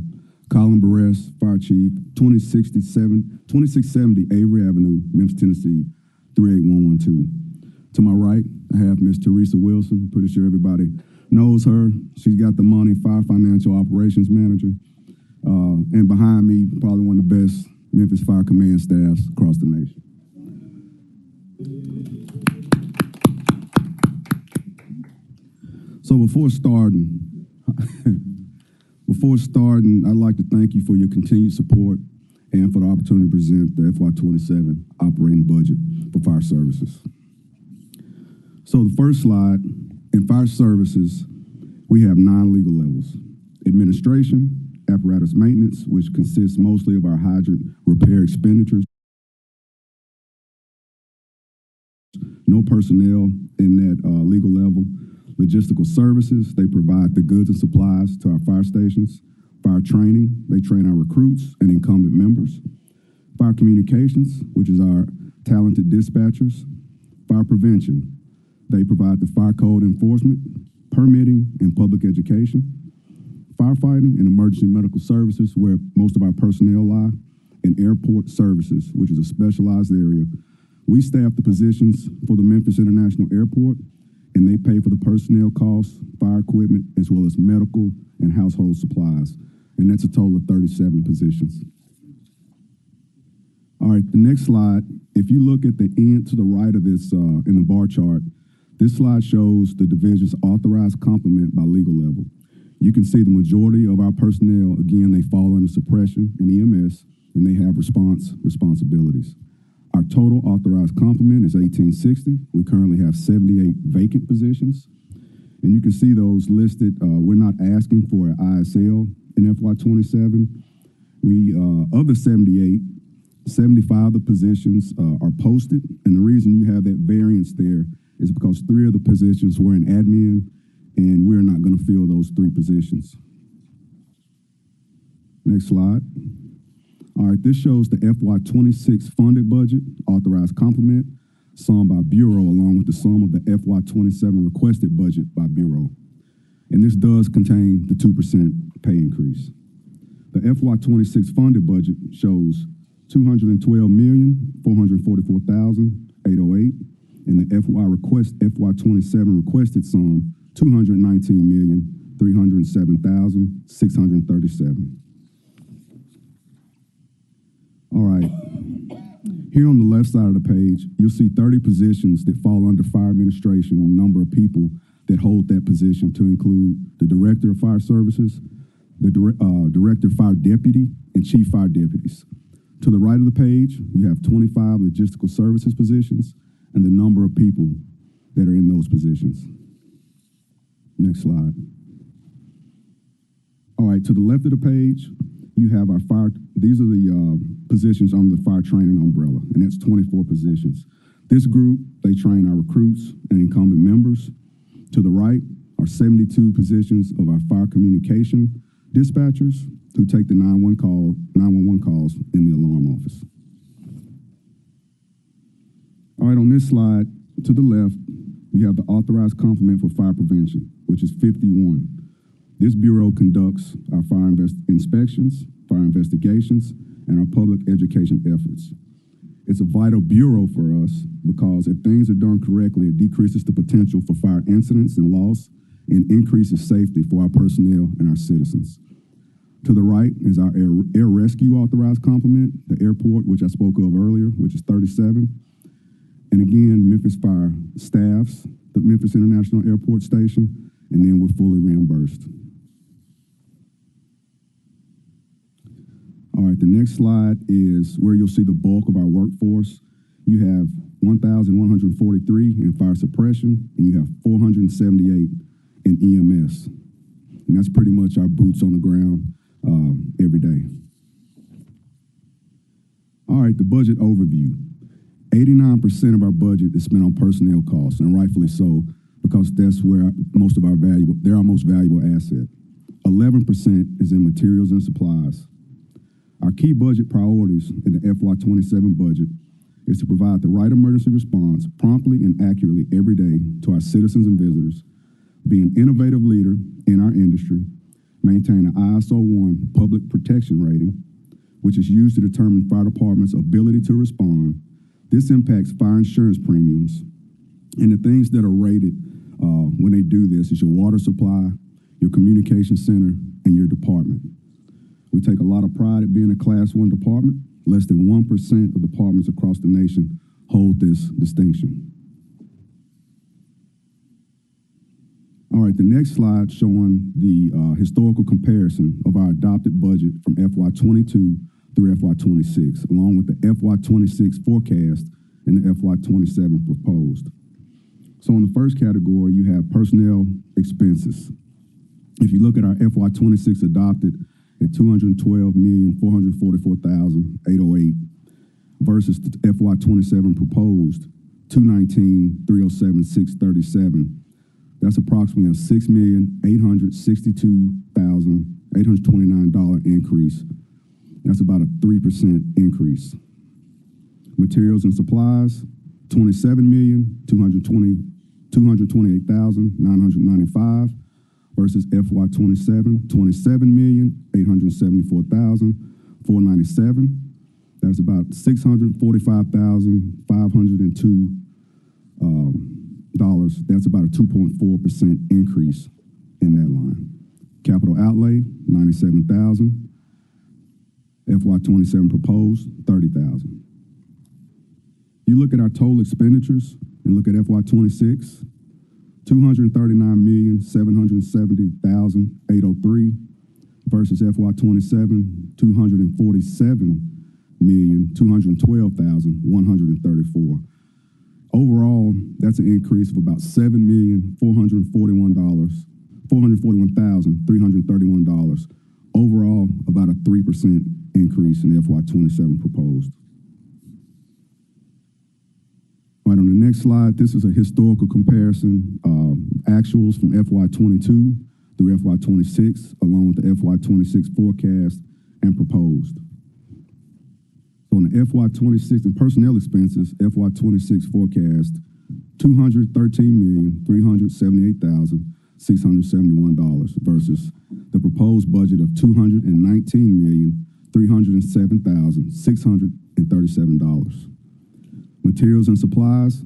Colin Barres, Fire Chief, 2670 Avery Avenue, Memphis, Tennessee, 38112. To my right, I have Miss Teresa Wilson. Pretty sure everybody knows her. She's got the money, Fire Financial Operations Manager. And behind me, probably one of the best Memphis Fire Command staffs across the nation. So before starting, I'd like to thank you for your continued support and for the opportunity to present the FY27 operating budget for fire services. So the first slide, in fire services, we have 9 legal levels: administration, apparatus maintenance, which consists mostly of our hydrant repair expenditures. No personnel in that legal level. Logistical services, they provide the goods and supplies to our fire stations. Fire training, they train our recruits and incumbent members. Fire communications, which is our talented dispatchers. Fire prevention, they provide the fire code enforcement, permitting, and public education. Firefighting and emergency medical services, where most of our personnel lie. And airport services, which is a specialized area. We staff the positions for the Memphis International Airport, and they pay for the personnel costs, fire equipment, as well as medical and household supplies. And that's a total of 37 positions. All right, the next slide, if you look at the end to the right of this in the bar chart, this slide shows the division's authorized complement by legal level. You can see the majority of our personnel, again, they fall under suppression and EMS, and they have responsibilities. Our total authorized complement is 1860. We currently have 78 vacant positions. And you can see those listed. We're not asking for an ISL in FY27. Of the 78, 75 of the positions are posted. And the reason you have that variance there is because 3 of the positions were in admin, and we're not going to fill those 3 positions. Next slide. All right, this shows the FY26 funded budget, authorized complement, sum by bureau, along with the sum of the FY27 requested budget by bureau. And this does contain the 2% pay increase. The FY26 funded budget shows $212,444,808, and the FY27 requested sum, $219,307,637. All right, here on the left side of the page, you'll see 30 positions that fall under fire administration and a number of people that hold that position, to include the Director of Fire Services, the Director of Fire Deputy, and Chief Fire Deputies. To the right of the page, you have 25 logistical services positions and the number of people that are in those positions. Next slide. All right, to the left of the page, you have our fire, these are the positions under the fire training umbrella, and that's 24 positions. This group, they train our recruits and incumbent members. To the right are 72 positions of our fire communication dispatchers who take the 911 calls in the alarm office. All right, on this slide, to the left, you have the authorized complement for fire prevention, which is 51. This bureau conducts our fire inspections, fire investigations, and our public education efforts. It's a vital bureau for us because if things are done correctly, it decreases the potential for fire incidents and loss and increases safety for our personnel and our citizens. To the right is our air rescue authorized complement, the airport, which I spoke of earlier, which is 37. And again, Memphis Fire staffs the Memphis International Airport Station, and then we're fully reimbursed. All right, the next slide is where you'll see the bulk of our workforce. You have 1,143 in fire suppression, and you have 478 in EMS. And that's pretty much our boots on the ground every day. All right, the budget overview. 89% of our budget is spent on personnel costs, and rightfully so, because that's where they're our most valuable asset. 11% is in materials and supplies. Our key budget priorities in the FY27 budget is to provide the right emergency response promptly and accurately every day to our citizens and visitors, be an innovative leader in our industry, maintain an ISO 1 public protection rating, which is used to determine fire departments' ability to respond. This impacts fire insurance premiums, and the things that are rated when they do this is your water supply, your communication center, and your department. We take a lot of pride at being a Class 1 department. Less than 1% of departments across the nation hold this distinction. All right, the next slide showing the historical comparison of our adopted budget from FY22 through FY26, along with the FY26 forecast and the FY27 proposed. So in the first category, you have personnel expenses. If you look at our FY26 adopted at $212,444,808 versus the FY27 proposed $219,307,637, that's approximately a $6,862,829 increase. That's about a 3% increase. Materials and supplies, $27,228,995 versus FY27, $27,874,497. That's about $645,502. That's about a 2.4% increase in that line. Capital outlay, $97,000. FY27 proposed, $30,000. You look at our total expenditures and look at FY26, $239,770,803 versus FY27, $247,212,134. Overall, that's an increase of about $441,331. Overall, about a 3% increase in the FY27 proposed. Right, on the next slide, this is a historical comparison, actuals from FY22 through FY26, along with the FY26 forecast and proposed. So on the FY26 and personnel expenses, FY26 forecast, $213,378,671 versus the proposed budget of $219,307,637. Materials and supplies,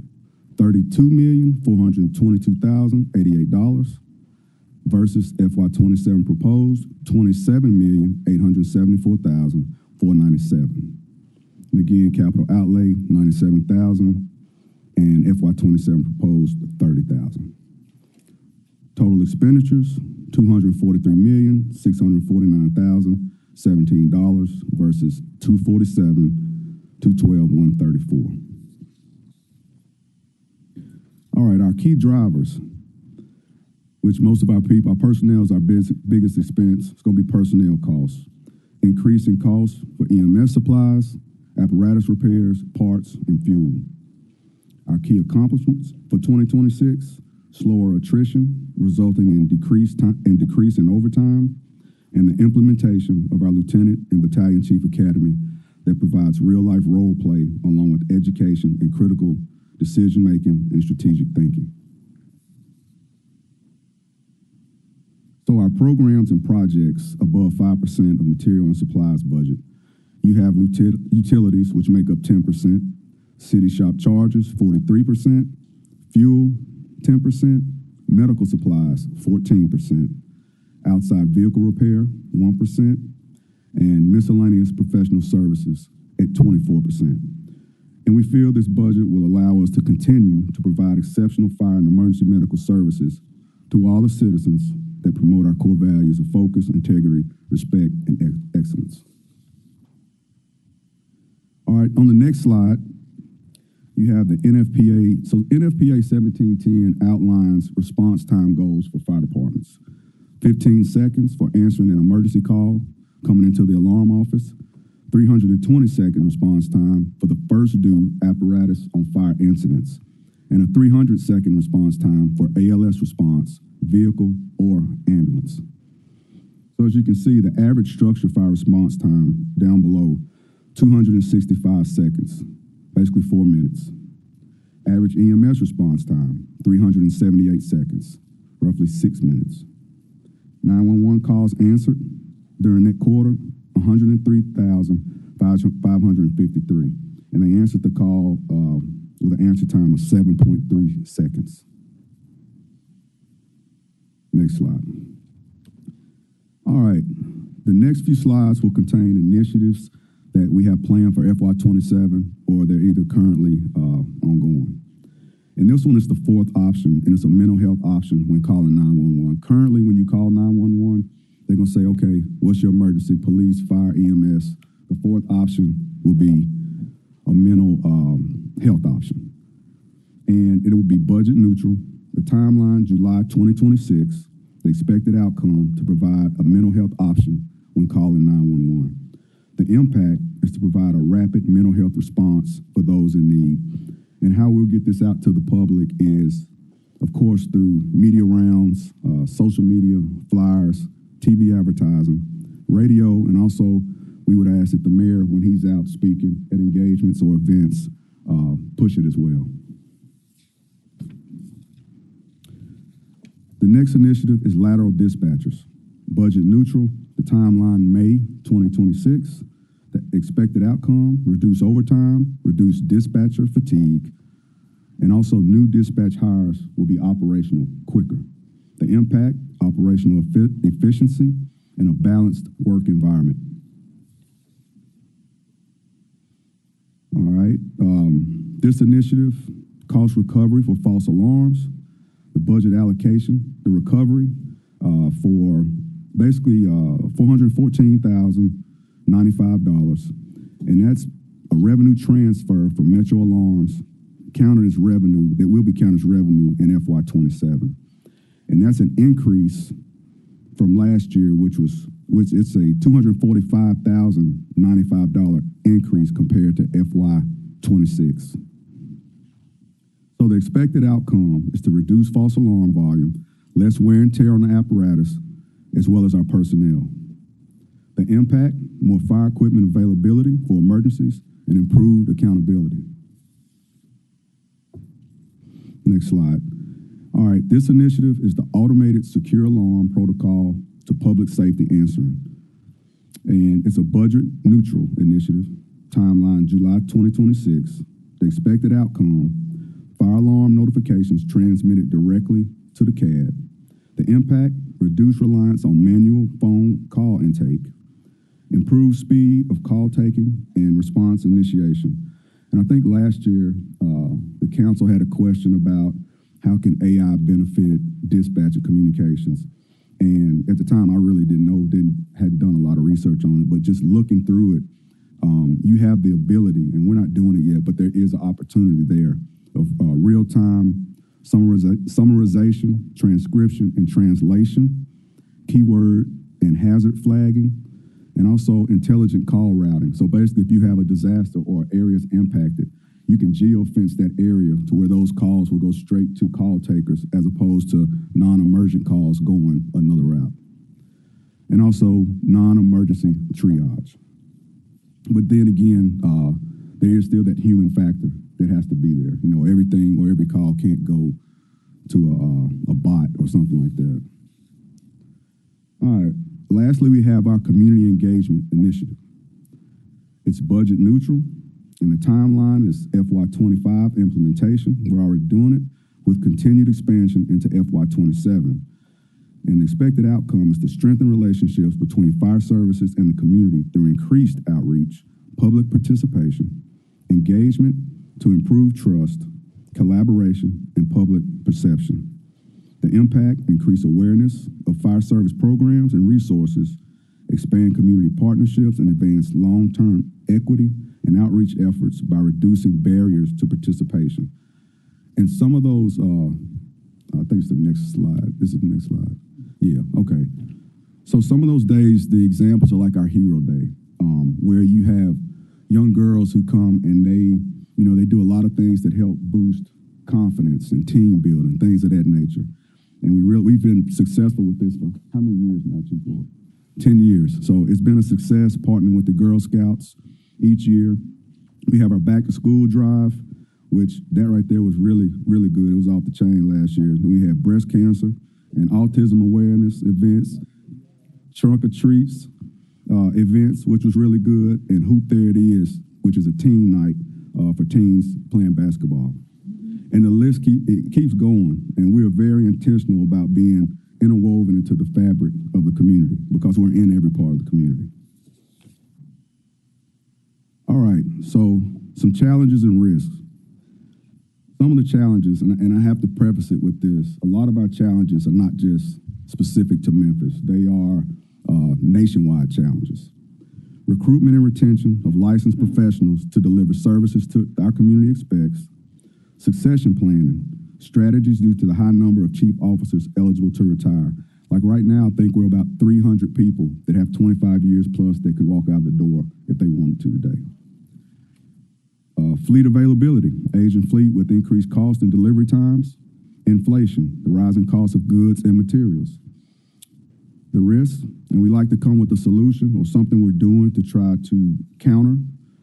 $32,422,088 versus FY27 proposed $27,874,497. And again, capital outlay, $97,000, and FY27 proposed $30,000. Total expenditures, $243,649,017 versus $247,212,134. All right, our key drivers, which most of our people, our personnel is our biggest expense. It's going to be personnel costs. Increasing costs for EMS supplies, apparatus repairs, parts, and fuel. Our key accomplishments for 2026, slower attrition, resulting in decrease in overtime, and the implementation of our Lieutenant and Battalion Chief Academy that provides real-life role play along with education and critical decision-making and strategic thinking. So our programs and projects above 5% of material and supplies budget. You have utilities, which make up 10%, city shop charges, 43%, fuel, 10%, medical supplies, 14%, outside vehicle repair, 1%, and miscellaneous professional services at 24%. And we feel this budget will allow us to continue to provide exceptional fire and emergency medical services to all the citizens that promote our core values of focus, integrity, respect, and excellence. All right, on the next slide, you have the NFPA. So NFPA 1710 outlines response time goals for fire departments. 15 seconds for answering an emergency call coming into the alarm office. 320-second response time for the first due apparatus on fire incidents. And a 300-second response time for ALS response, vehicle or ambulance. So as you can see, the average structure fire response time down below, 265 seconds, basically 4 minutes. Average EMS response time, 378 seconds, roughly 6 minutes. 911 calls answered during that quarter, 103,553. And they answered the call with an answer time of 7.3 seconds. Next slide. All right, the next few slides will contain initiatives that we have planned for FY27 or they're either currently ongoing. And this one is the fourth option, and it's a mental health option when calling 911. Currently, when you call 911, they're gonna say, okay, what's your emergency? Police, fire, EMS. The fourth option will be a mental health option. And it will be budget neutral. The timeline, July 2026. The expected outcome to provide a mental health option when calling 911. The impact is to provide a rapid mental health response for those in need. And how we'll get this out to the public is, of course, through media rounds, social media, flyers, TV advertising, radio, and also we would ask that the mayor, when he's out speaking at engagements or events, push it as well. The next initiative is lateral dispatchers. Budget neutral, the timeline May 2026. The expected outcome, reduce overtime, reduce dispatcher fatigue, and also new dispatch hires will be operational quicker. The impact, operational efficiency, and a balanced work environment. All right, this initiative, cost recovery for false alarms, the budget allocation, the recovery for basically $414,095, and that's a revenue transfer for Metro Alarms counted as revenue, that will be counted as revenue in FY27. And that's an increase from last year, which it's a $245,095 increase compared to FY26. So the expected outcome is to reduce false alarm volume, less wear and tear on the apparatus, as well as our personnel. The impact, more fire equipment availability for emergencies, and improved accountability. Next slide. All right, this initiative is the automated secure alarm protocol to public safety answering. And it's a budget neutral initiative, timeline July 2026. The expected outcome, fire alarm notifications transmitted directly to the CAD. The impact, reduced reliance on manual phone call intake, improved speed of call taking and response initiation. And I think last year, the council had a question about how can AI benefit dispatcher communications. And at the time, I really didn't know, hadn't done a lot of research on it, but just looking through it, you have the ability, and we're not doing it yet, but there is an opportunity there of real-time summarization, transcription, and translation, keyword and hazard flagging, and also intelligent call routing. So basically, if you have a disaster or areas impacted, you can geofence that area to where those calls will go straight to call takers as opposed to non-emergent calls going another route. And also non-emergency triage. But then again, there is still that human factor that has to be there. You know, everything or every call can't go to a bot or something like that. All right. Lastly, we have our community engagement initiative. It's budget neutral, and the timeline is FY25 implementation. We're already doing it with continued expansion into FY27. And the expected outcome is to strengthen relationships between fire services and the community through increased outreach, public participation, engagement to improve trust, collaboration, and public perception. The impact, increase awareness of fire service programs and resources, expand community partnerships, and advance long-term equity and outreach efforts by reducing barriers to participation. And some of those, I think it's the next slide. This is the next slide. Yeah, okay. So some of those days, the examples are like our Hero Day, where you have young girls who come and they do a lot of things that help boost confidence and team building, things of that nature. And we've been successful with this for how many years now, Chief Lord? 10 years. So it's been a success partnering with the Girl Scouts each year. We have our back to school drive, which that right there was really, really good. It was off the chain last year. Then we had breast cancer and autism awareness events, trunk or treats events, which was really good, and Hoop There It Is, which is a teen night for teens playing basketball. And the list keeps going, and we're very intentional about being interwoven into the fabric of the community because we're in every part of the community. All right, so some challenges and risks. Some of the challenges, and I have to preface it with this, a lot of our challenges are not just specific to Memphis. They are nationwide challenges. Recruitment and retention of licensed professionals to deliver services to our community expects. Succession planning, strategies due to the high number of chief officers eligible to retire. Like right now, I think we're about 300 people that have 25 years plus that could walk out the door if they wanted to today. Fleet availability, aging fleet with increased cost and delivery times. Inflation, the rising cost of goods and materials. The risks, and we like to come with a solution or something we're doing to try to counter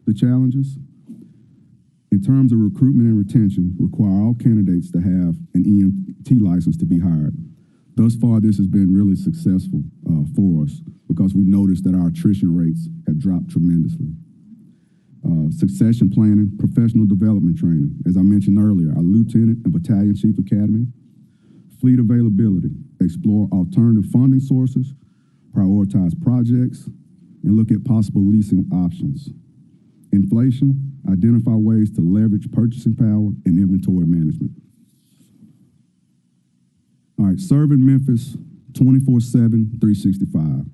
the challenges. In terms of recruitment and retention, require all candidates to have an EMT license to be hired. Thus far, this has been really successful for us because we noticed that our attrition rates have dropped tremendously. Succession planning, professional development training. As I mentioned earlier, our Lieutenant and Battalion Chief Academy. Fleet availability, explore alternative funding sources, prioritize projects, and look at possible leasing options. Inflation, identify ways to leverage purchasing power and inventory management. All right, serving Memphis 24/7, 365.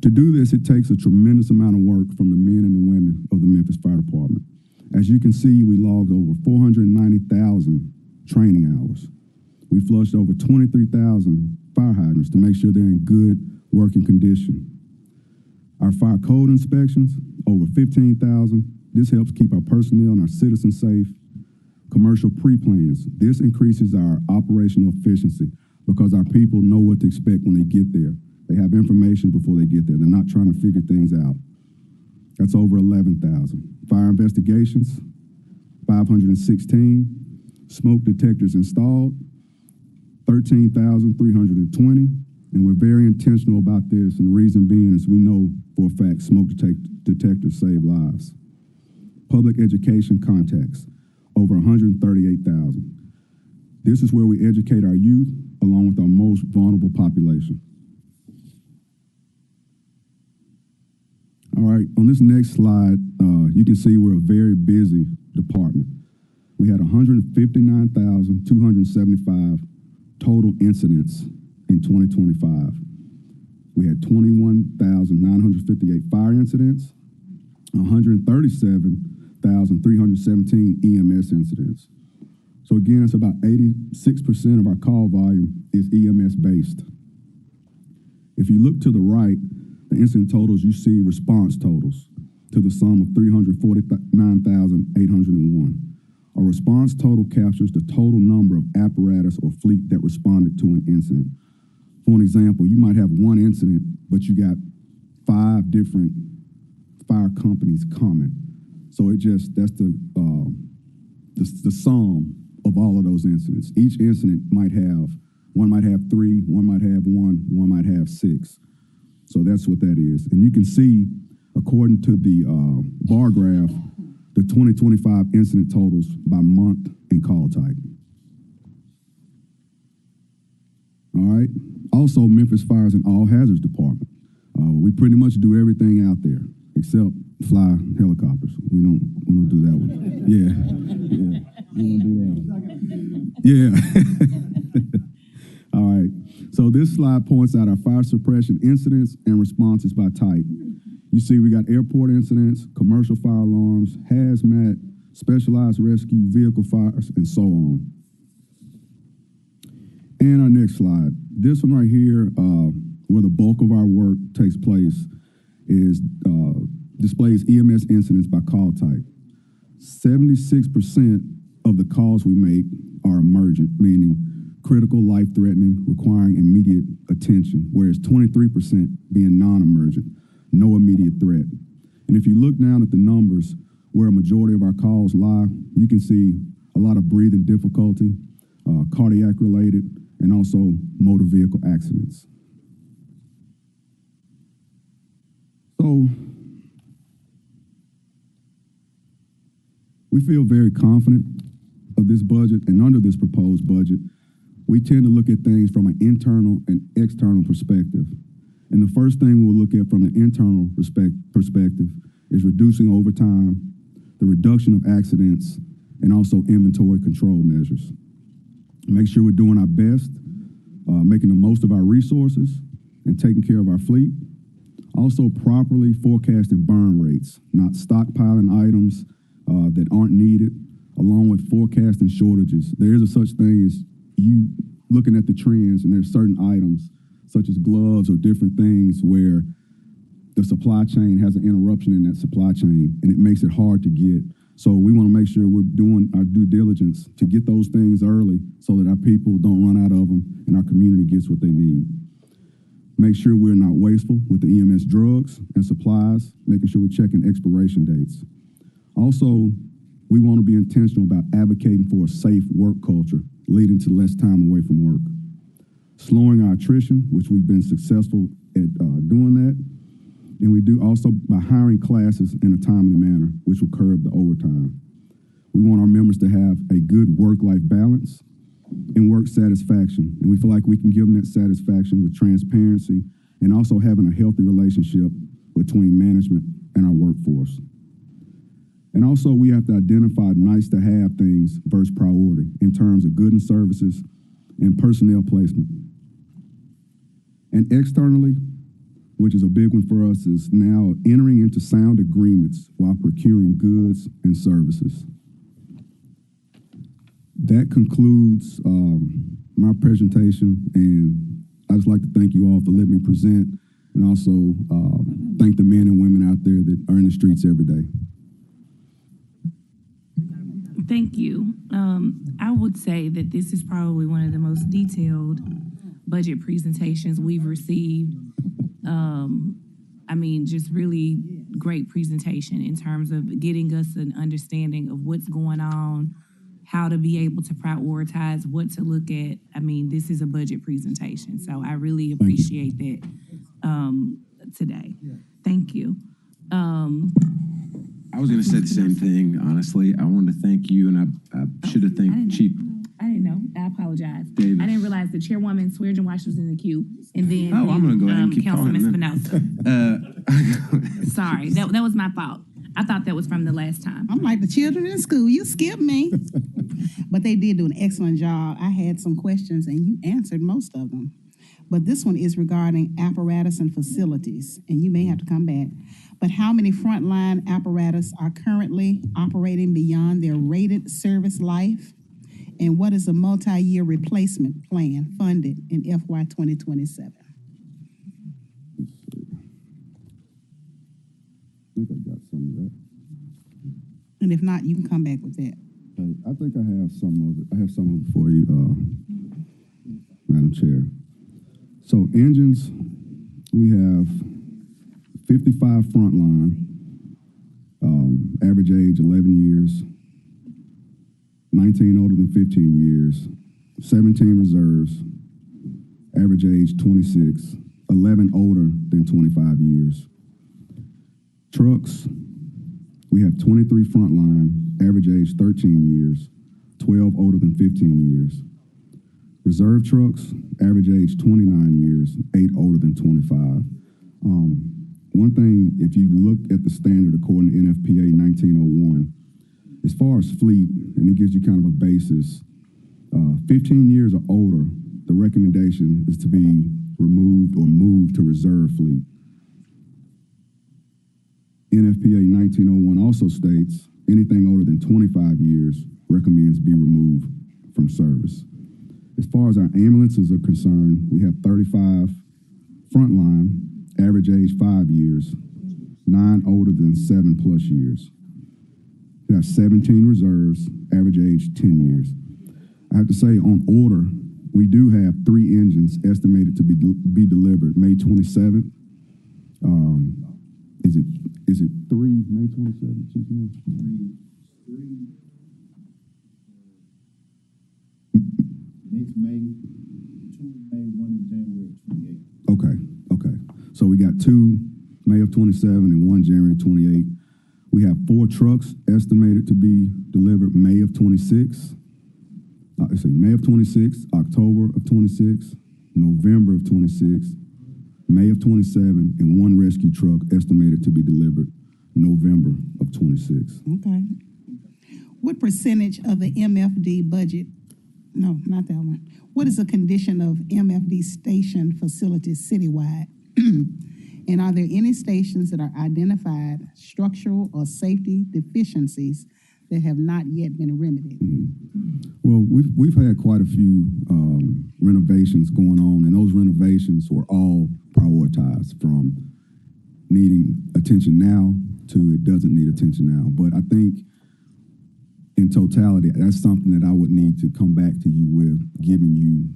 To do this, it takes a tremendous amount of work from the men and the women of the Memphis Fire Department. As you can see, we logged over 490,000 training hours. We flushed over 23,000 fire hydrants to make sure they're in good working condition. Our fire code inspections, over 15,000. This helps keep our personnel and our citizens safe. Commercial pre-plans. This increases our operational efficiency because our people know what to expect when they get there. They have information before they get there. They're not trying to figure things out. That's over 11,000. Fire investigations, 516. Smoke detectors installed, 13,320. And we're very intentional about this. And the reason being is we know for a fact smoke detectors save lives. Public education contacts, over 138,000. This is where we educate our youth along with our most vulnerable population. All right, on this next slide, you can see we're a very busy department. We had 159,275 total incidents in 2025. We had 21,958 fire incidents, 137,317 EMS incidents. So again, it's about 86% of our call volume is EMS based. If you look to the right, the incident totals, you see response totals to the sum of 349,801. A response total captures the total number of apparatus or fleet that responded to an incident. For an example, you might have one incident, but you got 5 different fire companies coming. So that's the sum of all of those incidents. Each incident one might have 3, one might have 1, one might have 6. So that's what that is. And you can see, according to the bar graph, the 2025 incident totals by month and call type. All right. Also, Memphis Fire is an all hazards department. We pretty much do everything out there except fly helicopters. We don't do that one. Yeah. We don't do that one. Yeah. All right. So this slide points out our fire suppression incidents and responses by type. You see we got airport incidents, commercial fire alarms, hazmat, specialized rescue, vehicle fires, and so on. And our next slide. This one right here, where the bulk of our work takes place, is displays EMS incidents by call type. 76% of the calls we make are emergent, meaning critical, life-threatening, requiring immediate attention, whereas 23% being non-emergent, no immediate threat. And if you look down at the numbers where a majority of our calls lie, you can see a lot of breathing difficulty, cardiac-related, and also motor vehicle accidents. So we feel very confident of this budget, and under this proposed budget, we tend to look at things from an internal and external perspective. And the first thing we'll look at from the internal perspective is reducing overtime, the reduction of accidents, and also inventory control measures. Make sure we're doing our best, making the most of our resources, and taking care of our fleet. Also properly forecasting burn rates, not stockpiling items that aren't needed, along with forecasting shortages. There is a such thing as you looking at the trends, and there's certain items, such as gloves or different things, where the supply chain has an interruption in that supply chain, and it makes it hard to get. So we want to make sure we're doing our due diligence to get those things early so that our people don't run out of them and our community gets what they need. Make sure we're not wasteful with the EMS drugs and supplies, making sure we're checking expiration dates. Also, we want to be intentional about advocating for a safe work culture, leading to less time away from work. Slowing our attrition, which we've been successful at doing that. And we do also by hiring classes in a timely manner, which will curb the overtime. We want our members to have a good work-life balance and work satisfaction. And we feel like we can give them that satisfaction with transparency and also having a healthy relationship between management and our workforce. And also we have to identify nice to have things versus priority in terms of goods and services and personnel placement. And externally, which is a big one for us, is now entering into sound agreements while procuring goods and services. That concludes my presentation, and I'd just like to thank you all for letting me present, and also thank the men and women out there that are in the streets every day. Thank you. I would say that this is probably one of the most detailed budget presentations we've received. I mean, just really great presentation in terms of getting us an understanding of what's going on, how to be able to prioritize, what to look at. I mean, this is a budget presentation, so I really appreciate that today. Thank you. I was going to say the same thing, honestly. I wanted to thank you, and I should have thanked Chief. I didn't know. I apologize. Davis. I didn't realize the chairwoman Sweargen Wash was in the queue, and then I'm going to go ahead and keep Councilman calling Espinosa. Sorry, that was my fault. I thought that was from the last time. I'm like the children in school. You skipped me. But they did do an excellent job. I had some questions, and you answered most of them. But this one is regarding apparatus and facilities, and you may have to come back. But how many frontline apparatus are currently operating beyond their rated service life? And what is the multi-year replacement plan funded in FY 2027? I think I got some of that. And if not, you can come back with that. I think I have some of it. I have some of it for you, Madam Chair. So engines, we have 55 frontline, average age 11 years, 19 older than 15 years, 17 reserves, average age 26, 11 older than 25 years. Trucks, we have 23 frontline, average age 13 years, 12 older than 15 years. Reserve trucks, average age 29 years, 8 older than 25. One thing, if you look at the standard according to NFPA 1901, as far as fleet, and it gives you kind of a basis, 15 years or older, the recommendation is to be removed or moved to reserve fleet. NFPA 1901 also states anything older than 25 years recommends be removed from service. As far as our ambulances are concerned, we have 35 frontline, average age 5 years, 9 older than 7+ years. We have 17 reserves, average age 10 years. I have to say, on order, We do have 3 engines estimated to be delivered May 27th. Is it 3 May 27th? Next May, 2 May, 1 in January 28th. Okay. So we got 2 May of 27 and 1 January 28. We have 4 trucks estimated to be delivered May of 26. Let's see, May of 26, October of 26, November of 26, May of 27, and 1 rescue truck estimated to be delivered November of 26. Okay. What percentage of the MFD budget? No, not that one. What is the condition of MFD station facilities citywide? And are there any stations that are identified structural or safety deficiencies that have not yet been remedied? Well, we've had quite a few renovations going on, and those renovations were all prioritized from needing attention now to it doesn't need attention now. But I think in totality, that's something that I would need to come back to you with, giving you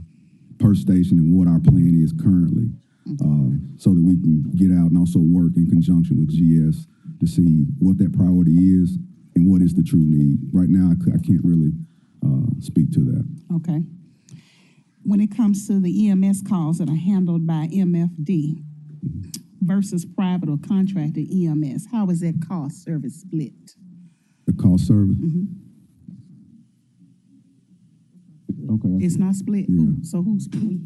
per station and what our plan is currently, so that we can get out and also work in conjunction with GS to see what that priority is and what is the true need. Right now, I can't really speak to that. Okay. When it comes to the EMS calls that are handled by MFD versus private or contracted EMS, how is that cost service split? The cost service? Okay. It's not split? Yeah. So who's split?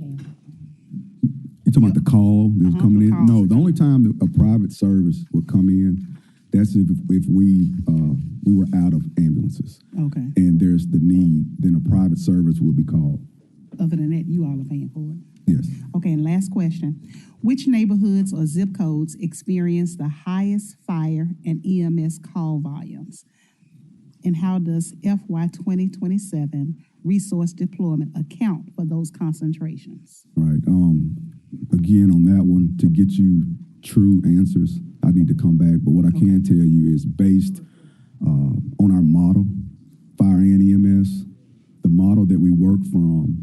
You talking about the call that's coming in? calls. No, the only time that a private service would come in, that's if we were out of ambulances. Okay. And there's the need, then a private service would be called. Other than that, you all are paying for it? Yes. Okay, and last question. Which neighborhoods or zip codes experience the highest fire and EMS call volumes? And how does FY 2027 resource deployment account for those concentrations? Right. Again, on that one, to get you true answers, I need to come back. But what I can tell you is based on our model, fire and EMS, the model that we work from,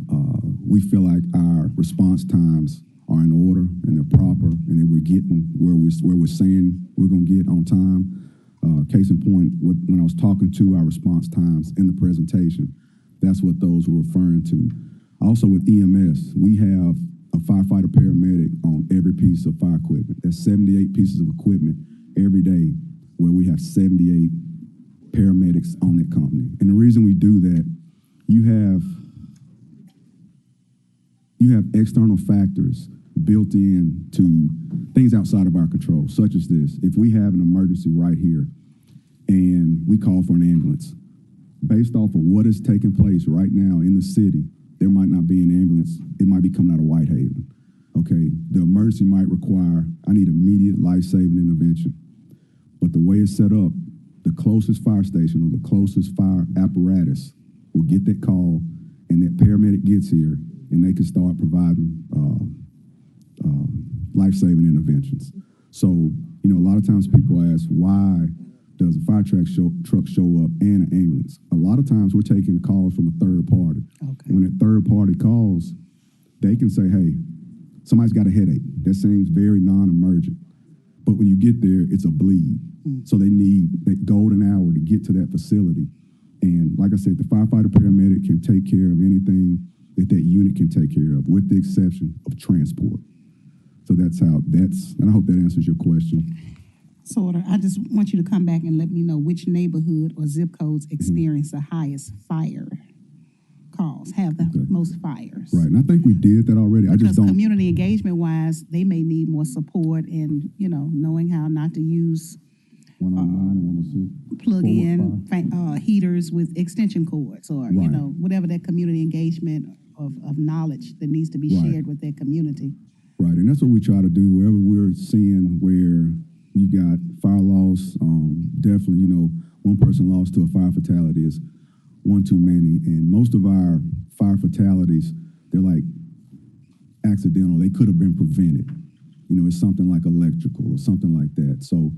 we feel like our response times are in order and they're proper, and that we're getting where we're saying we're going to get on time. Case in point, when I was talking to our response times in the presentation, that's what those were referring to. Also with EMS, we have a firefighter paramedic on every piece of fire equipment. That's 78 pieces of equipment every day, where we have 78 paramedics on that company. And the reason we do that, you have external factors built in to things outside of our control, such as this. If we have an emergency right here and we call for an ambulance, based off of what is taking place right now in the city, there might not be an ambulance. It might be coming out of Whitehaven. Okay, the emergency might require, I need immediate life-saving intervention. But the way it's set up, the closest fire station or the closest fire apparatus will get that call, and that paramedic gets here, and they can start providing life-saving interventions. So, a lot of times people ask, why does a fire truck show up and an ambulance? A lot of times we're taking calls from a third party. Okay. When that third party calls, they can say, hey, somebody's got a headache. That seems very non-emergent. But when you get there, it's a bleed. So they need that golden hour to get to that facility. And like I said, the firefighter paramedic can take care of anything that unit can take care of, with the exception of transport. So and I hope that answers your question. Sort of. I just want you to come back and let me know which neighborhood or zip codes experience the highest fire calls, have the most fires. Right, and I think we did that already. Because I just don't. Community engagement wise, they may need more support and, knowing how not to use 109 and 106. plug in heaters with extension cords, or, whatever that community engagement of knowledge that needs to be shared with that community. Right, and that's what we try to do wherever we're seeing where you got fire loss. Definitely, one person lost to a fire fatality is one too many. And most of our fire fatalities, they're like accidental. They could have been prevented. It's something like electrical or something like that. So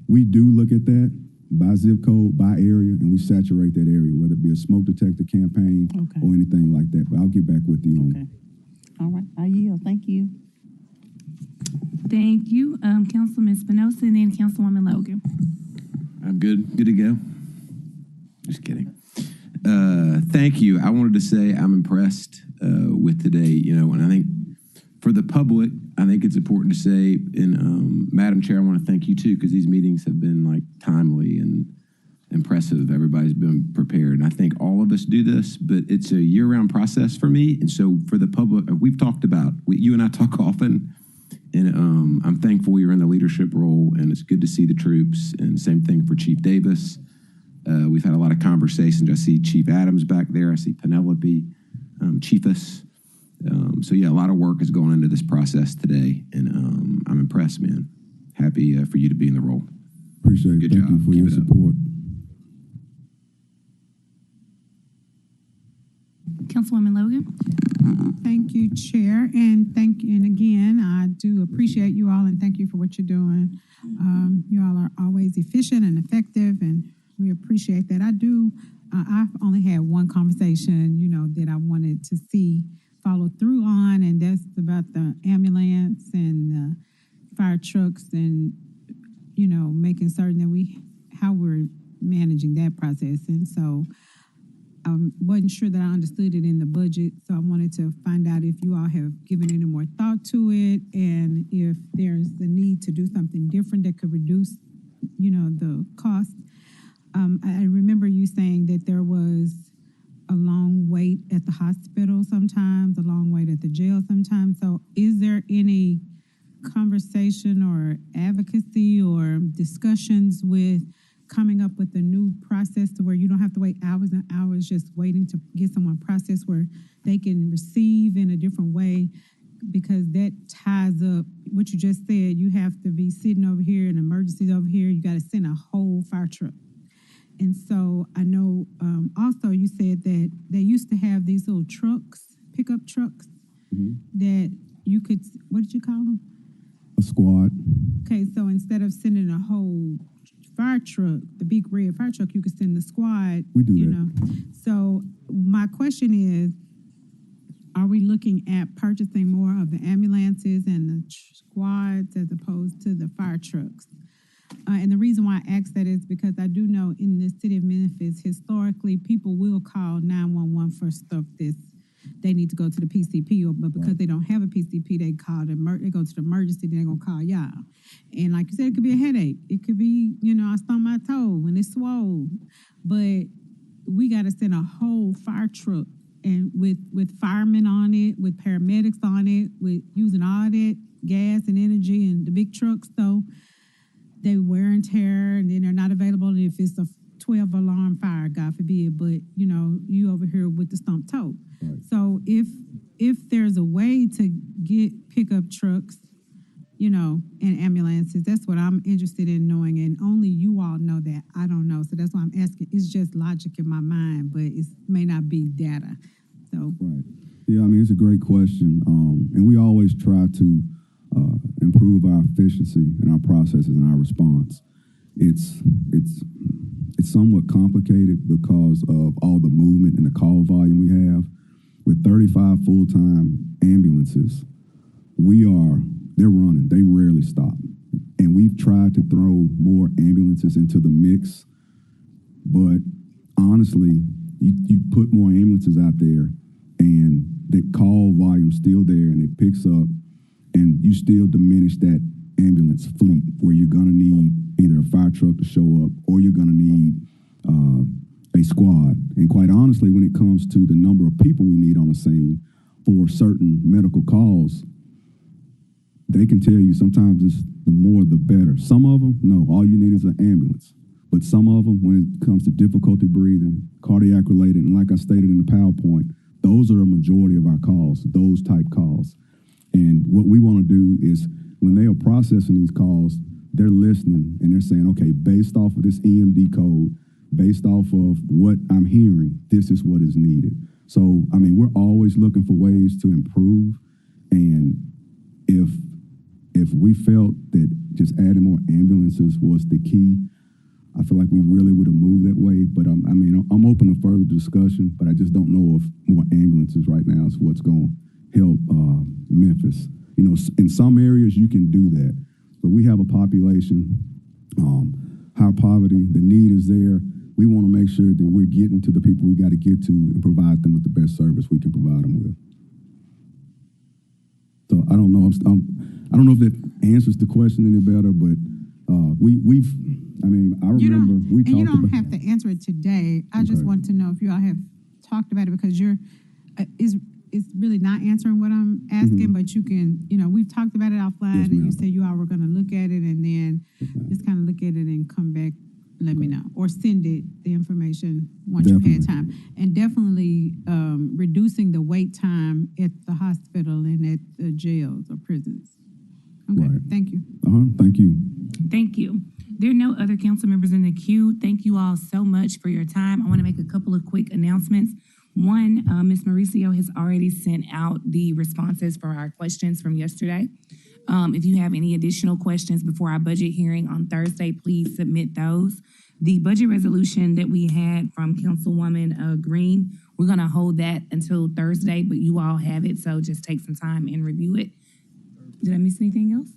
we do look at that, by zip code, by area, and we saturate that area, whether it be a smoke detector campaign or anything like that. But I'll get back with you on it. All right, I yield. Thank you. Thank you, Councilman Spinoza, and then Councilwoman Logan. I'm good. Good to go. Just kidding. Thank you. I wanted to say I'm impressed with today, and I think for the public, I think it's important to say, and Madam Chair, I want to thank you too, because these meetings have been like timely and impressive. Everybody's been prepared. And I think all of us do this, but it's a year-round process for me. And so for the public, we've talked about, you and I talk often, and I'm thankful you're in the leadership role, and it's good to see the troops. And same thing for Chief Davis. We've had a lot of conversations. I see Chief Adams back there. I see Penelope, Chiefess. So yeah, a lot of work is going into this process today, and I'm impressed, man. Happy for you to be in the role. Appreciate it. Thank you for your support. Councilwoman Logan. Thank you, Chair, and again, I do appreciate you all and thank you for what you're doing. You all are always efficient and effective, and we appreciate that. I've only had one conversation, that I wanted to see follow through on, and that's about the ambulance and the fire trucks and, making certain that how we're managing that process. And so I wasn't sure that I understood it in the budget, so I wanted to find out if you all have given any more thought to it and if there's the need to do something different that could reduce, the cost. I remember you saying that there was a long wait at the hospital sometimes, a long wait at the jail sometimes. So is there any conversation or advocacy or discussions with coming up with a new process to where you don't have to wait hours and hours just waiting to get someone processed where they can receive in a different way? Because that ties up what you just said. You have to be sitting over here and emergencies over here. You got to send a whole fire truck. And so I know also you said that they used to have these little trucks, pickup trucks, that you could, what did you call them? A squad. Okay, so instead of sending a whole fire truck, the big red fire truck, you could send the squad. We do that. So my question is, are we looking at purchasing more of the ambulances and the squads as opposed to the fire trucks? And the reason why I ask that is because I do know in the city of Memphis, historically, people will call 911 for stuff they need to go to the PCP, but because they don't have a PCP, they go to the emergency, then they're going to call y'all. And like you said, it could be a headache. It could be, I stumped my toe when it's swole. But we got to send a whole fire truck and with firemen on it, with paramedics on it, with using all that gas and energy and the big trucks. So they wear and tear, and then they're not available if it's a 12 alarm fire, God forbid, but you over here with the stumped toe. Right. So if there's a way to get pickup trucks, and ambulances, that's what I'm interested in knowing, and only you all know that. I don't know, so that's why I'm asking. It's just logic in my mind, but it may not be data. So right, yeah, it's a great question, and we always try to improve our efficiency and our processes and our response. It's somewhat complicated because of all the movement and the call volume we have. With 35 full-time ambulances, they're running. They rarely stop. And we've tried to throw more ambulances into the mix, but honestly, you put more ambulances out there and the call volume's still there and it picks up, and you still diminish that ambulance fleet where you're going to need either a fire truck to show up or you're going to need a squad. And quite honestly, when it comes to the number of people we need on a scene for certain medical calls, they can tell you sometimes it's the more the better. Some of them, no, all you need is an ambulance. But some of them, when it comes to difficulty breathing, cardiac related, and like I stated in the PowerPoint, those are a majority of our calls, those type calls. And what we want to do is when they are processing these calls, they're listening and they're saying, okay, based off of this EMD code, based off of what I'm hearing, this is what is needed. So, we're always looking for ways to improve. And if we felt that just adding more ambulances was the key, I feel like we really would have moved that way. But I mean, I'm open to further discussion, but I just don't know if more ambulances right now is what's going to help Memphis. You know, in some areas you can do that, but we have a population, high poverty, the need is there. We want to make sure that we're getting to the people we got to get to and provide them with the best service we can provide them with. So I don't know. I don't know if that answers the question any better, but we've. I mean, I remember we talked about. You don't have to answer it today. I just want to know if you all have talked about it, because you're it's really not answering what I'm asking, but you can, you know, we've talked about it offline, Yes, and you ma'am. said you all were going to look at it and then just kind of look at it and come back, let me know, or send it, the information, once you've had time. And definitely reducing the wait time at the hospital and at the jails or prisons. Okay, Right. thank you. Thank you. Thank you. There are no other council members in the queue. Thank you all so much for your time. I want to make a couple of quick announcements. One, Ms. Mauricio has already sent out the responses for our questions from yesterday. If you have any additional questions before our budget hearing on Thursday, please submit those. The budget resolution that we had from Councilwoman Green, we're going to hold that until Thursday, but you all have it, so just take some time and review it. Did I miss anything else?